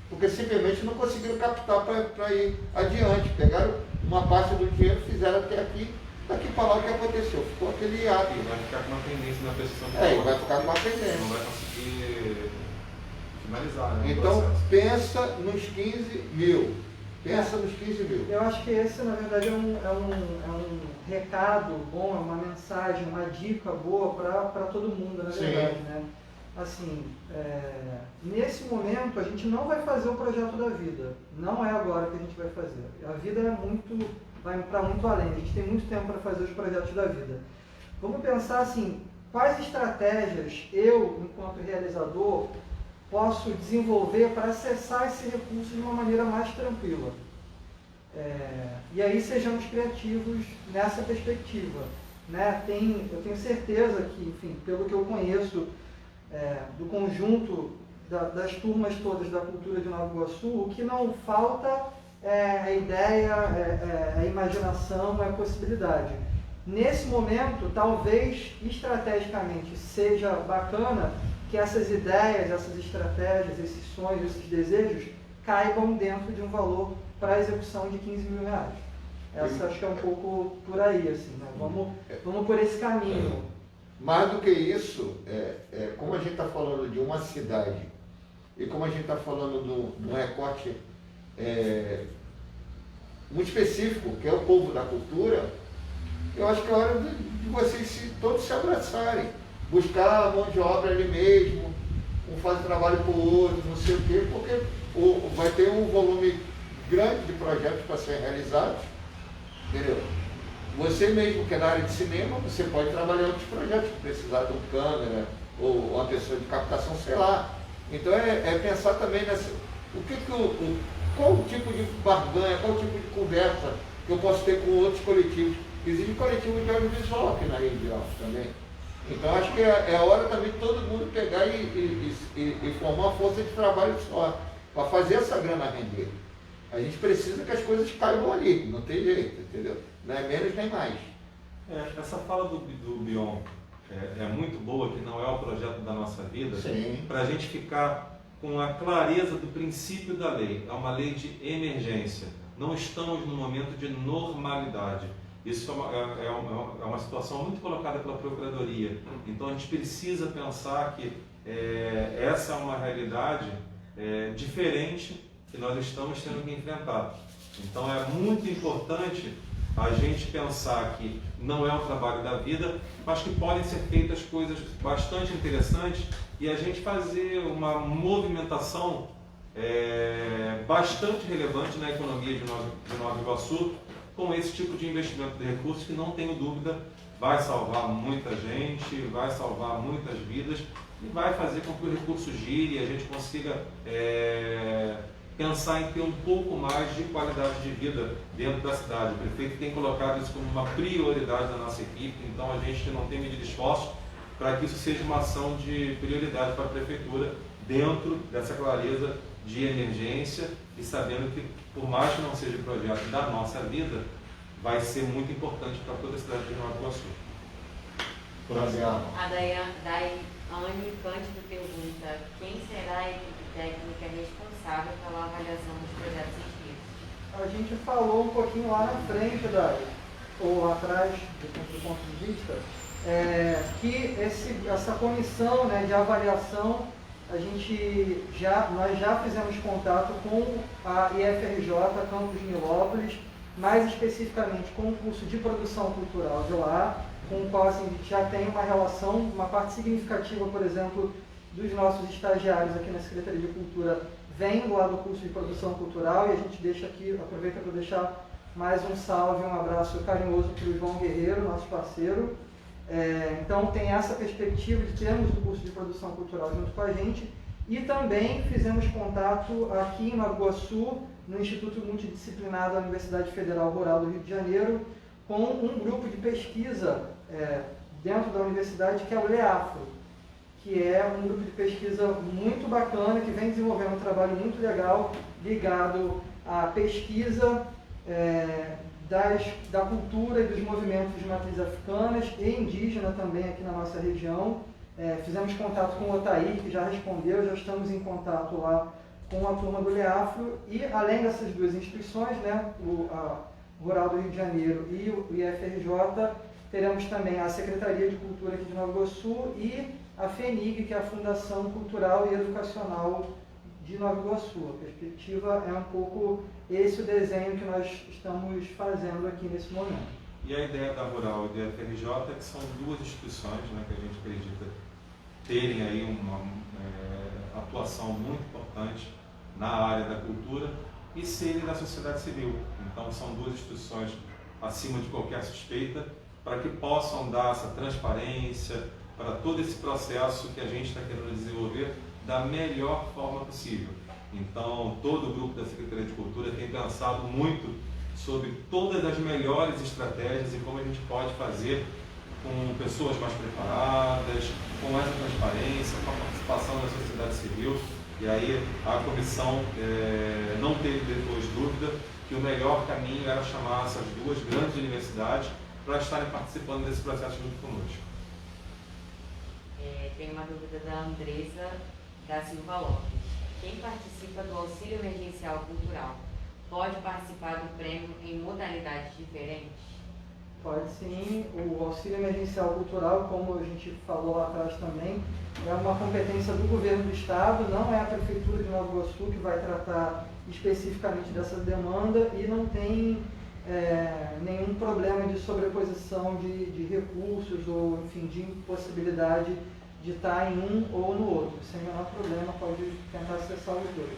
porque simplesmente não conseguiram captar para ir adiante. Pegaram uma parte do dinheiro, fizeram até aqui, daqui para lá o que aconteceu? Ficou aquele hiato. E vai ficar com uma tendência na prestação de conta. Vai ficar com uma tendência. Não vai conseguir finalizar, né? Então, pensa nos 15 mil. Pensa nos 15 mil. Eu acho que esse, na verdade, é um recado bom, é uma mensagem, uma dica boa para todo mundo, na verdade, né? Assim, nesse momento a gente não vai fazer o projeto da vida. Não é agora que a gente vai fazer. A vida vai para muito além. A gente tem muito tempo para fazer os projetos da vida. Vamos pensar assim, quais estratégias eu, enquanto realizador, posso desenvolver para acessar esse recurso de uma maneira mais tranquila. E aí sejamos criativos nessa perspectiva, né? Eu tenho certeza que, enfim, pelo que eu conheço do conjunto das turmas todas da cultura de Nova Iguaçu, o que não falta é a ideia, a imaginação, é a possibilidade. Nesse momento, talvez estrategicamente seja bacana que essas ideias, essas estratégias, esses sonhos, esses desejos caibam dentro de um valor para a execução de 15 mil reais. Essa acho que é um pouco por aí, assim, né? Vamos por esse caminho. Mais do que isso, como a gente está falando de uma cidade e como a gente está falando de um recorte muito específico, que é o povo da cultura, eu acho que é hora de vocês todos se abraçarem, buscar a mão de obra ali mesmo, um faz trabalho para o outro, não sei o quê, porque vai ter um volume grande de projetos para serem realizados, entendeu? Você mesmo que é na área de cinema, você pode trabalhar em outros projetos, precisar de uma câmera ou uma pessoa de captação, sei lá. Então pensar também nessa, qual o tipo de barganha, qual o tipo de conversa que eu posso ter com outros coletivos. Existe coletivo de audiovisual aqui na região também. Então acho que é hora também de todo mundo pegar e formar uma força de trabalho só, para fazer essa grana render. A gente precisa que as coisas caibam ali, não tem jeito, entendeu? Não é menos nem mais. Essa fala do Bion é muito boa, que não é o projeto da nossa vida, para a gente ficar com a clareza do princípio da lei. É uma lei de emergência. Não estamos no momento de normalidade. Isso é uma situação muito colocada pela Procuradoria. Então a gente precisa pensar que essa é uma realidade diferente que nós estamos tendo que enfrentar. Então é muito importante a gente pensar que não é o trabalho da vida, mas que podem ser feitas coisas bastante interessantes e a gente fazer uma movimentação bastante relevante na economia de Nova Iguaçu com esse tipo de investimento de recursos que, não tenho dúvida, vai salvar muita gente, vai salvar muitas vidas e vai fazer com que o recurso gire e a gente consiga pensar em ter um pouco mais de qualidade de vida dentro da cidade. O prefeito tem colocado isso como uma prioridade da nossa equipe, então a gente não tem medido esforço para que isso seja uma ação de prioridade para a prefeitura dentro dessa clareza de emergência e sabendo que, por mais que não seja o projeto da nossa vida, vai ser muito importante para toda a cidade de Nova Iguaçu. A Daiane Cândido pergunta: quem será a equipe técnica responsável pela avaliação dos projetos inscritos? A gente falou um pouquinho lá na frente, ou atrás, do ponto de vista, que essa comissão, né, de avaliação, nós já fizemos contato com a IFRJ Campus Nilópolis, mais especificamente com o curso de produção cultural de lá, com o qual assim, a gente já tem uma relação, uma parte significativa, por exemplo, dos nossos estagiários aqui na Secretaria de Cultura vem lá do curso de produção cultural, e a gente deixa aqui, aproveita para deixar mais um salve, um abraço carinhoso para o João Guerreiro, nosso parceiro. Então tem essa perspectiva de termos o curso de produção cultural junto com a gente, e também fizemos contato aqui em Nova Iguaçu, no Instituto Multidisciplinar da Universidade Federal Rural do Rio de Janeiro, com um grupo de pesquisa dentro da universidade, que é o LEAFRO, que é um grupo de pesquisa muito bacana, que vem desenvolvendo um trabalho muito legal ligado à pesquisa da cultura e dos movimentos de matriz africanas e indígena também aqui na nossa região. Fizemos contato com o Otaí, que já respondeu, já estamos em contato lá com a turma do LEAFRO, e além dessas duas instituições, né, a Rural do Rio de Janeiro e o IFRJ, teremos também a Secretaria de Cultura aqui de Nova Iguaçu e a FENIG, que é a Fundação Cultural e Educacional de Nova Iguaçu. A perspectiva é um pouco esse o desenho que nós estamos fazendo aqui nesse momento. E a ideia da Rural e da FRJ é que são duas instituições, né, que a gente acredita terem aí uma atuação muito importante na área da cultura e serem da sociedade civil. Então são duas instituições acima de qualquer suspeita para que possam dar essa transparência para todo esse processo que a gente está querendo desenvolver da melhor forma possível. Então todo o grupo da Secretaria de Cultura tem pensado muito sobre todas as melhores estratégias e como a gente pode fazer com pessoas mais preparadas, com essa transparência, com a participação da sociedade civil. E aí a comissão não teve depois dúvida que o melhor caminho era chamar essas duas grandes universidades para estarem participando desse processo junto conosco. Tem uma dúvida da Andresa da Silva Lopes. Quem participa do auxílio emergencial cultural pode participar do prêmio em modalidades diferentes? Pode sim. O auxílio emergencial cultural, como a gente falou lá atrás também, é uma competência do governo do estado, não é a prefeitura de Nova Iguaçu que vai tratar especificamente dessa demanda e não tem nenhum problema de sobreposição de recursos ou, enfim, de impossibilidade de estar em um ou no outro. Sem o menor problema, pode tentar acessar os dois.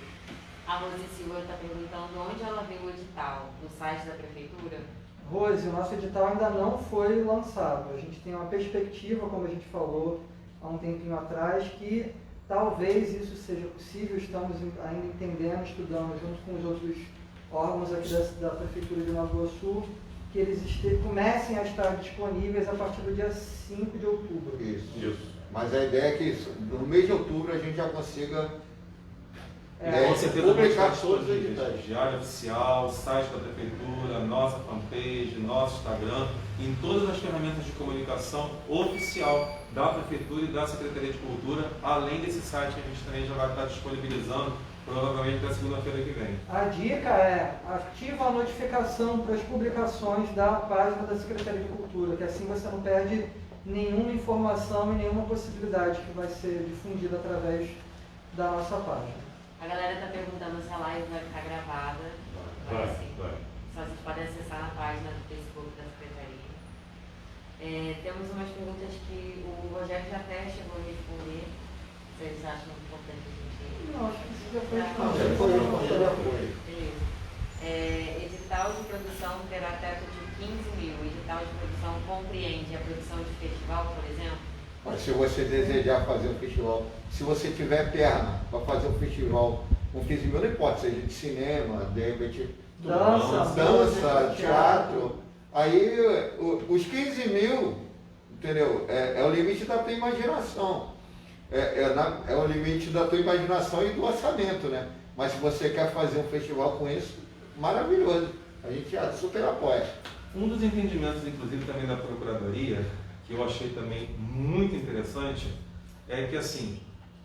A Rose Silva está perguntando onde ela vê o edital, no site da prefeitura? Rose, o nosso edital ainda não foi lançado. A gente tem uma perspectiva, como a gente falou há um tempinho atrás, que talvez isso seja possível. Estamos ainda entendendo, estudando junto com os outros órgãos aqui da Prefeitura de Nova Iguaçu, que eles comecem a estar disponíveis a partir do dia 5 de outubro. Isso. Mas a ideia é que no mês de outubro a gente já consiga Com certeza publicar vamos todos os disponíveis. editais. Diário Oficial, site da Prefeitura, nossa fanpage, nosso Instagram, em todas as ferramentas de comunicação oficial da Prefeitura e da Secretaria de Cultura, além desse site que a gente também já vai estar disponibilizando, provavelmente na segunda-feira que vem. A dica é ativa a notificação para as publicações da página da Secretaria de Cultura, que assim você não perde nenhuma informação e nenhuma possibilidade que vai ser difundida através da nossa página. A galera está perguntando se a live vai ficar gravada. Vai. Só vocês podem acessar na página do Facebook da Secretaria. Temos umas perguntas que o Rogério já até chegou a responder. Vocês acham importante a gente... Não, acho que isso já foi Beleza. Edital de produção terá teto de 15 mil. Edital de produção compreende a produção de festival, por exemplo? Se você desejar fazer um festival, se você tiver perna para fazer um festival com 15 mil, não importa, seja de cinema, de repente dança, teatro, aí os 15 mil, entendeu? É o limite da tua imaginação. É o limite da tua imaginação e do orçamento, né? Mas se você quer fazer um festival com isso, maravilhoso. A gente super apoia. Um dos entendimentos, inclusive, também da Procuradoria, que eu achei também muito interessante, é que assim,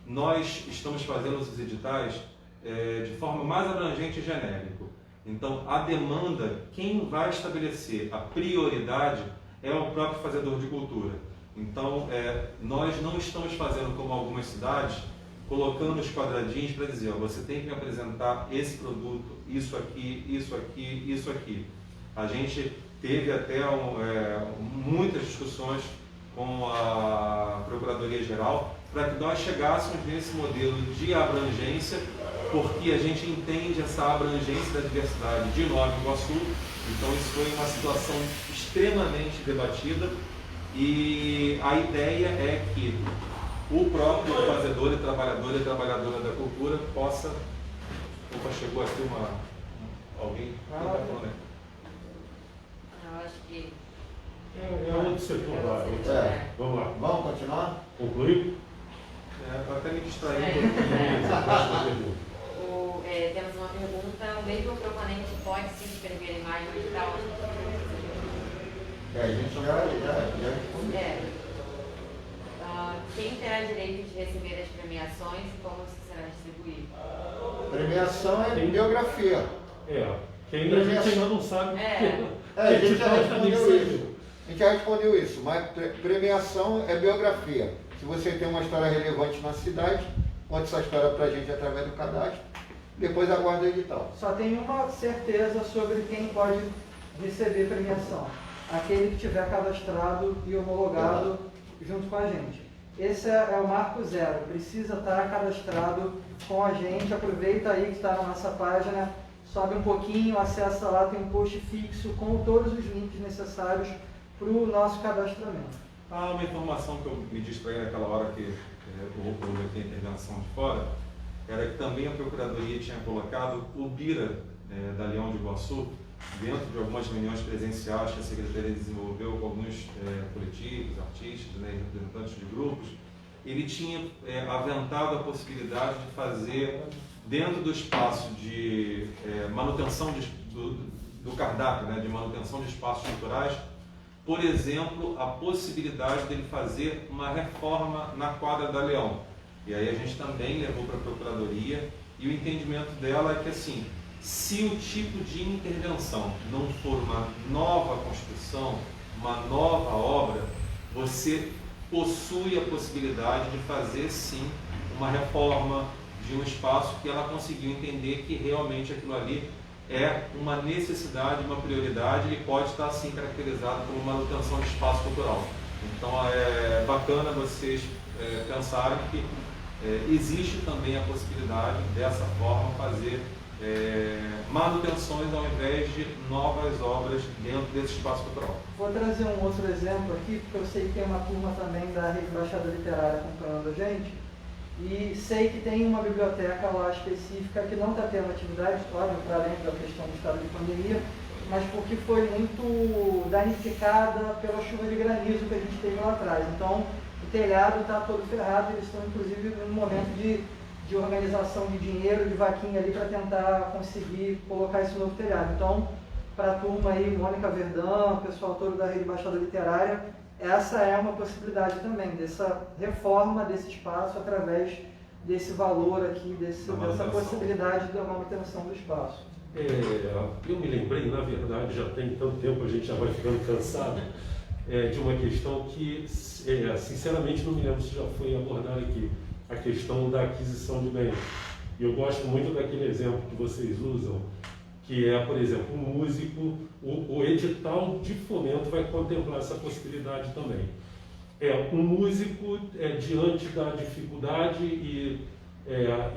nós estamos fazendo os editais de forma mais abrangente e genérico. Então, a demanda, quem vai estabelecer a prioridade é o próprio fazedor de cultura. Então, nós não estamos fazendo como algumas cidades, colocando os quadradinhos para dizer, ó, você tem que me apresentar esse produto, isso aqui, isso aqui, isso aqui. A gente teve até muitas discussões com a Procuradoria-Geral para que nós chegássemos nesse modelo de abrangência, porque a gente entende essa abrangência da diversidade de Nova Iguaçu. Então isso foi uma situação extremamente debatida e a ideia é que o próprio fazedor e trabalhadora da cultura possa... Opa, chegou aqui alguém? Quem tá falando aí? Eu acho que... É outro setor lá. Vamos lá. Vamos continuar? Concluir? Eu até me distraí É. um pouquinho. Temos uma pergunta, o mesmo proponente pode se inscrever em mais um edital? A gente já respondeu. Quem terá direito de receber as premiações e como isso será distribuído? Premiação é biografia. Quem a gente ainda não sabe. A gente já Edital respondeu nem isso. A gente já respondeu isso, mas premiação é biografia. Se você tem uma história relevante na cidade, conte sua história para a gente através do cadastro, depois aguarda o edital. Só tem uma certeza sobre quem pode receber premiação. Aquele que tiver cadastrado e homologado junto com a gente. Esse é o marco zero, precisa estar cadastrado com a gente. Aproveita aí que está na nossa página, sobe um pouquinho, acessa lá, tem um post fixo com todos os links necessários para o nosso cadastramento. Uma informação que eu me distraí naquela hora que houve aqui a intervenção de fora, era que também a Procuradoria tinha colocado o BIRA da Leão de Iguaçu, dentro de algumas reuniões presenciais que a Secretaria desenvolveu com alguns coletivos, artistas, né, representantes de grupos. Ele tinha aventado a possibilidade de fazer, dentro do espaço de manutenção do cardápio, né, de manutenção de espaços culturais, por exemplo, a possibilidade dele fazer uma reforma na quadra da Leão. E aí a gente também levou para a Procuradoria, e o entendimento dela é que, assim, se o tipo de intervenção não for uma nova construção, uma nova obra, você possui a possibilidade de fazer, sim, uma reforma de um espaço que ela conseguiu entender que realmente aquilo ali é uma necessidade, uma prioridade, e pode estar, sim, caracterizado como manutenção de espaço cultural. Então, é bacana vocês pensarem que existe também a possibilidade, dessa forma, fazer manutenções ao invés de novas obras dentro desse espaço cultural. Vou trazer um outro exemplo aqui, porque eu sei que tem uma turma também da Rede Baixada Literária acompanhando a gente, e sei que tem uma biblioteca lá específica que não está tendo atividade, óbvio, para além da questão do estado de pandemia, mas porque foi muito danificada pela chuva de granizo que a gente teve lá atrás. Então, o telhado está todo ferrado, eles estão, inclusive, num momento de organização de dinheiro, de vaquinha ali, para tentar conseguir colocar esse novo telhado. Então, para a turma aí, Mônica Verdão, o pessoal todo da Rede Baixada Literária, essa é uma possibilidade também, dessa reforma desse espaço através desse valor aqui, dessa possibilidade da manutenção do espaço. Eu me lembrei, na verdade, já tem tanto tempo, a gente já vai ficando cansado, de uma questão que, sinceramente, não me lembro se já foi abordada aqui, a questão da aquisição de bens. E eu gosto muito daquele exemplo que vocês usam, que é, por exemplo, um músico, o edital de fomento vai contemplar essa possibilidade também. Um músico, diante da dificuldade, e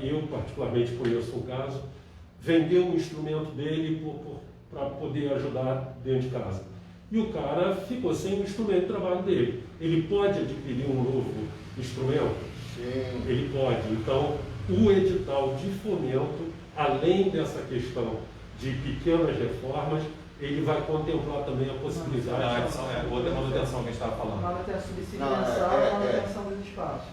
eu particularmente conheço um caso, vendeu um instrumento dele para poder ajudar dentro de casa. E o cara ficou sem o instrumento de trabalho dele. Ele pode adquirir um novo instrumento? Sim. Ele pode. Então, o edital de fomento, além dessa questão de pequenas reformas, ele vai contemplar também a possibilidade. Outra manutenção que a gente estava falando. Manutenção, subsídio mensal e manutenção dos espaços.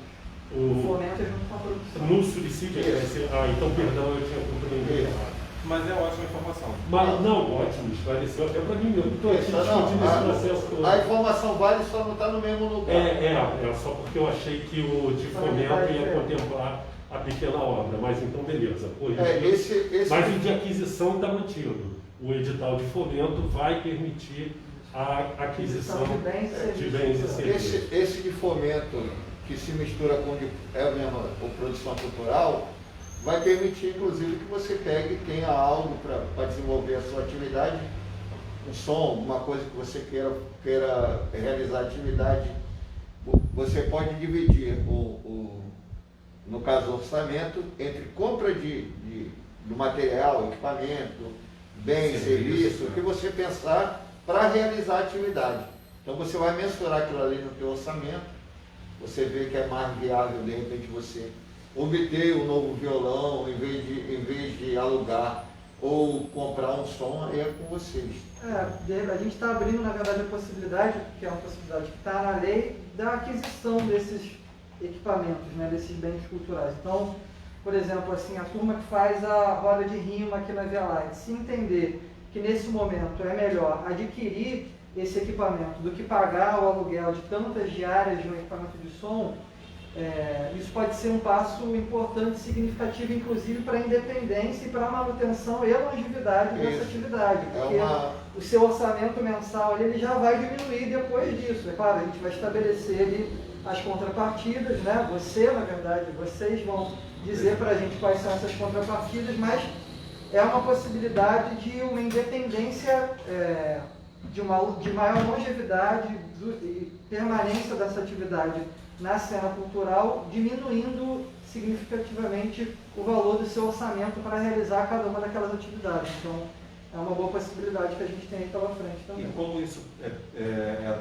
O fomento é junto com a produção. No subsídio, então, perdão, eu tinha compreendido errado. Mas é ótima informação. Mas, não, ótimo, esclareceu até para mim mesmo. Estou aqui discutindo esse processo todo. A informação vale, só não está no mesmo lugar. Só porque eu achei que o de fomento ia contemplar a pequena obra, mas então beleza. Mas o de aquisição está mantido. O edital de fomento vai permitir a aquisição de bens e serviços. Esse de fomento, que se mistura com a produção cultural, vai permitir, inclusive, que você pegue e tenha algo para desenvolver a sua atividade, um som, alguma coisa que você queira realizar atividade. Você pode dividir no caso, o orçamento, entre compra do material, equipamento, bem, serviço, o que você pensar para realizar a atividade. Então você vai mensurar aquilo ali no teu orçamento, você vê que é mais viável, de repente, você obter um novo violão, em vez de alugar ou comprar um som, aí é com vocês. A gente está abrindo, na verdade, a possibilidade, que é uma possibilidade que está na lei, da aquisição desses equipamentos, né, desses bens culturais. Então, por exemplo, assim, a turma que faz a roda de rima aqui na Via Light, se entender que nesse momento é melhor adquirir esse equipamento do que pagar o aluguel de tantas diárias de um equipamento de som, isso pode ser um passo importante, significativo, inclusive para a independência e para a manutenção e a longevidade dessa atividade, porque o seu orçamento mensal ele já vai diminuir depois disso. É claro, a gente vai estabelecer ali as contrapartidas, né? Você, na verdade, vocês vão dizer para a gente quais são essas contrapartidas, mas é uma possibilidade de uma independência, de maior longevidade e permanência dessa atividade na cena cultural, diminuindo significativamente o valor do seu orçamento para realizar cada uma daquelas atividades. Então, é uma boa possibilidade que a gente tem aí pela frente também. E como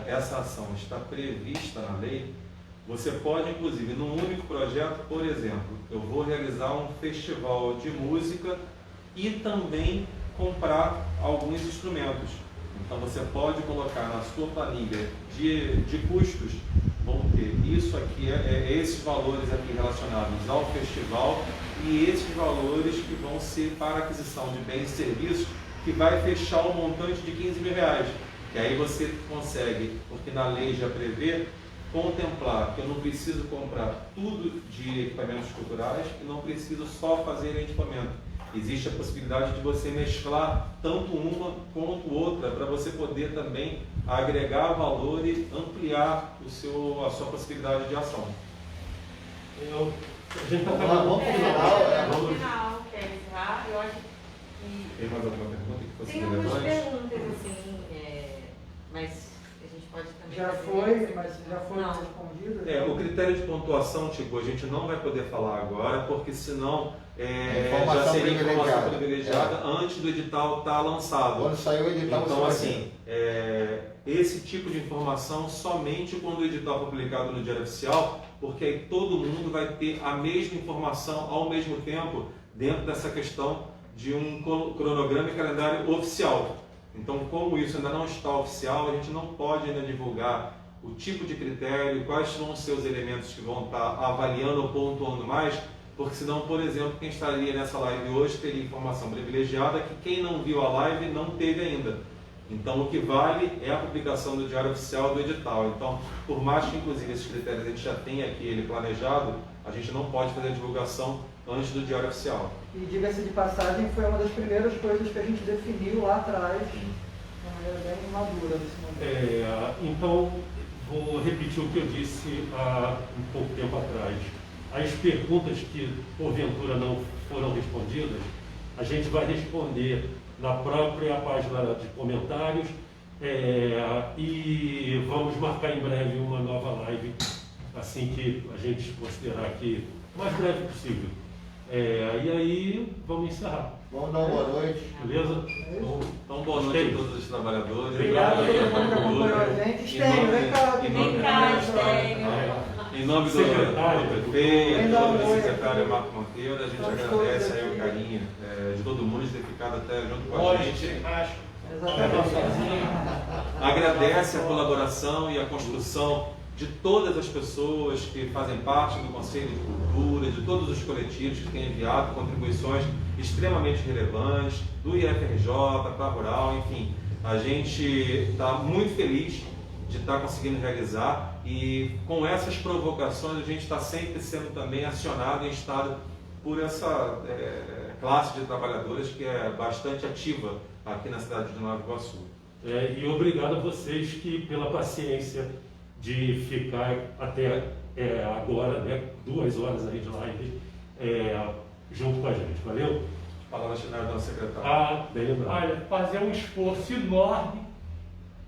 essa ação está prevista na lei, você pode, inclusive, num único projeto, por exemplo, eu vou realizar um festival de música e também comprar alguns instrumentos. Então, você pode colocar na sua planilha de custos, vão ter isso aqui, esses valores aqui relacionados ao festival e esses valores que vão ser para aquisição de bens e serviços, que vai fechar o montante de R$15.000. E aí você consegue, porque na lei já prevê, contemplar que eu não preciso comprar tudo de equipamentos culturais e não preciso só fazer equipamento. Existe a possibilidade de você mesclar tanto uma quanto outra para você poder também agregar valor e ampliar a sua possibilidade de ação. A gente está Vamos pro final. No final, quer encerrar? Eu acho que Tem mais alguma pergunta que fosse tem algumas relevante? perguntas, assim, mas a gente pode também Já fazer foi, isso. mas já foi Não. respondido? O critério de pontuação, tipo, a gente não vai poder falar agora, porque senão já Informação seria informação privilegiada. privilegiada antes do edital estar lançado. Quando sair o edital, Então, você vai assim, esse tipo de informação somente quando o edital for publicado no Diário Oficial, porque aí todo mundo vai ter a mesma informação ao mesmo tempo dentro dessa questão de um cronograma e calendário oficial. Então, como isso ainda não está oficial, a gente não pode ainda divulgar o tipo de critério, quais são os seus elementos que vão estar avaliando ou pontuando mais, porque senão, por exemplo, quem estaria nessa live hoje teria informação privilegiada que quem não viu a live não teve ainda. Então, o que vale é a publicação do Diário Oficial do edital. Então, por mais que, inclusive, esses critérios a gente já tenha aqui ele planejado, a gente não pode fazer a divulgação antes do Diário Oficial. E diga-se de passagem, foi uma das primeiras coisas que a gente definiu lá atrás, de uma maneira bem madura nesse momento. Então, vou repetir o que eu disse há um pouco tempo atrás. As perguntas que, porventura, não foram respondidas, a gente vai responder na própria página de comentários e vamos marcar em breve uma nova live, assim que a gente considerar que o mais breve possível. E aí, vamos encerrar. Vamos dar uma boa noite. Beleza? Então, boa noite a todos os trabalhadores. Obrigado a todo mundo que acompanhou a gente. Estênio, vem cá. Vem cá, Estênio. Em nome do prefeito, do secretário Marco Monteiro, a gente agradece aí o carinho de todo mundo de ter ficado até junto com a gente. Exatamente. Agradece a colaboração e a construção de todas as pessoas que fazem parte do Conselho de Cultura, de todos os coletivos que têm enviado contribuições extremamente relevantes, do IFRJ para a Rural, enfim. A gente está muito feliz de estar conseguindo realizar e com essas provocações a gente está sempre sendo também acionado e instado por essa classe de trabalhadores que é bastante ativa aqui na cidade de Nova Iguaçu. E obrigado a vocês pela paciência de ficar até agora, né, 2 horas aí de live junto com a gente. Valeu? Palavra final da secretária. Bem lembrado. Olha, fazer um esforço enorme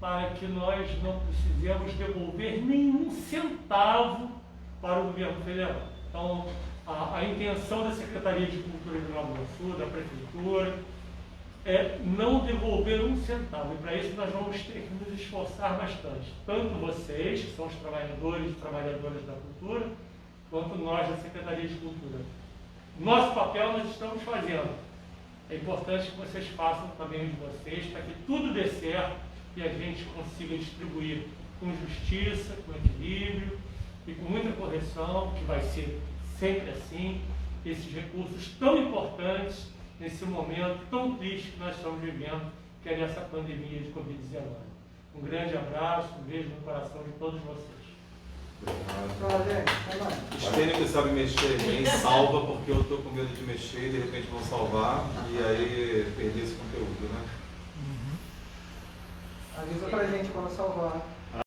para que nós não precisemos devolver nenhum centavo para o governo federal. Então, a intenção da Secretaria de Cultura de Nova Iguaçu, da Prefeitura, é não devolver um centavo. E para isso nós vamos ter que nos esforçar bastante. Tanto vocês, que são os trabalhadores e trabalhadoras da cultura, quanto nós da Secretaria de Cultura. Nosso papel nós estamos fazendo. É importante que vocês façam também o de vocês, para que tudo dê certo e a gente consiga distribuir com justiça, com equilíbrio e com muita correção, que vai ser sempre assim, esses recursos tão importantes nesse momento tão triste que nós estamos vivendo, que é nessa pandemia de Covid-19. Um grande abraço, um beijo no coração de todos vocês. Tchau, gente. Estênio que sabe mexer bem, salva, porque eu estou com medo de mexer e de repente vão salvar e aí perder esse conteúdo, né? Avisa pra gente quando salvar.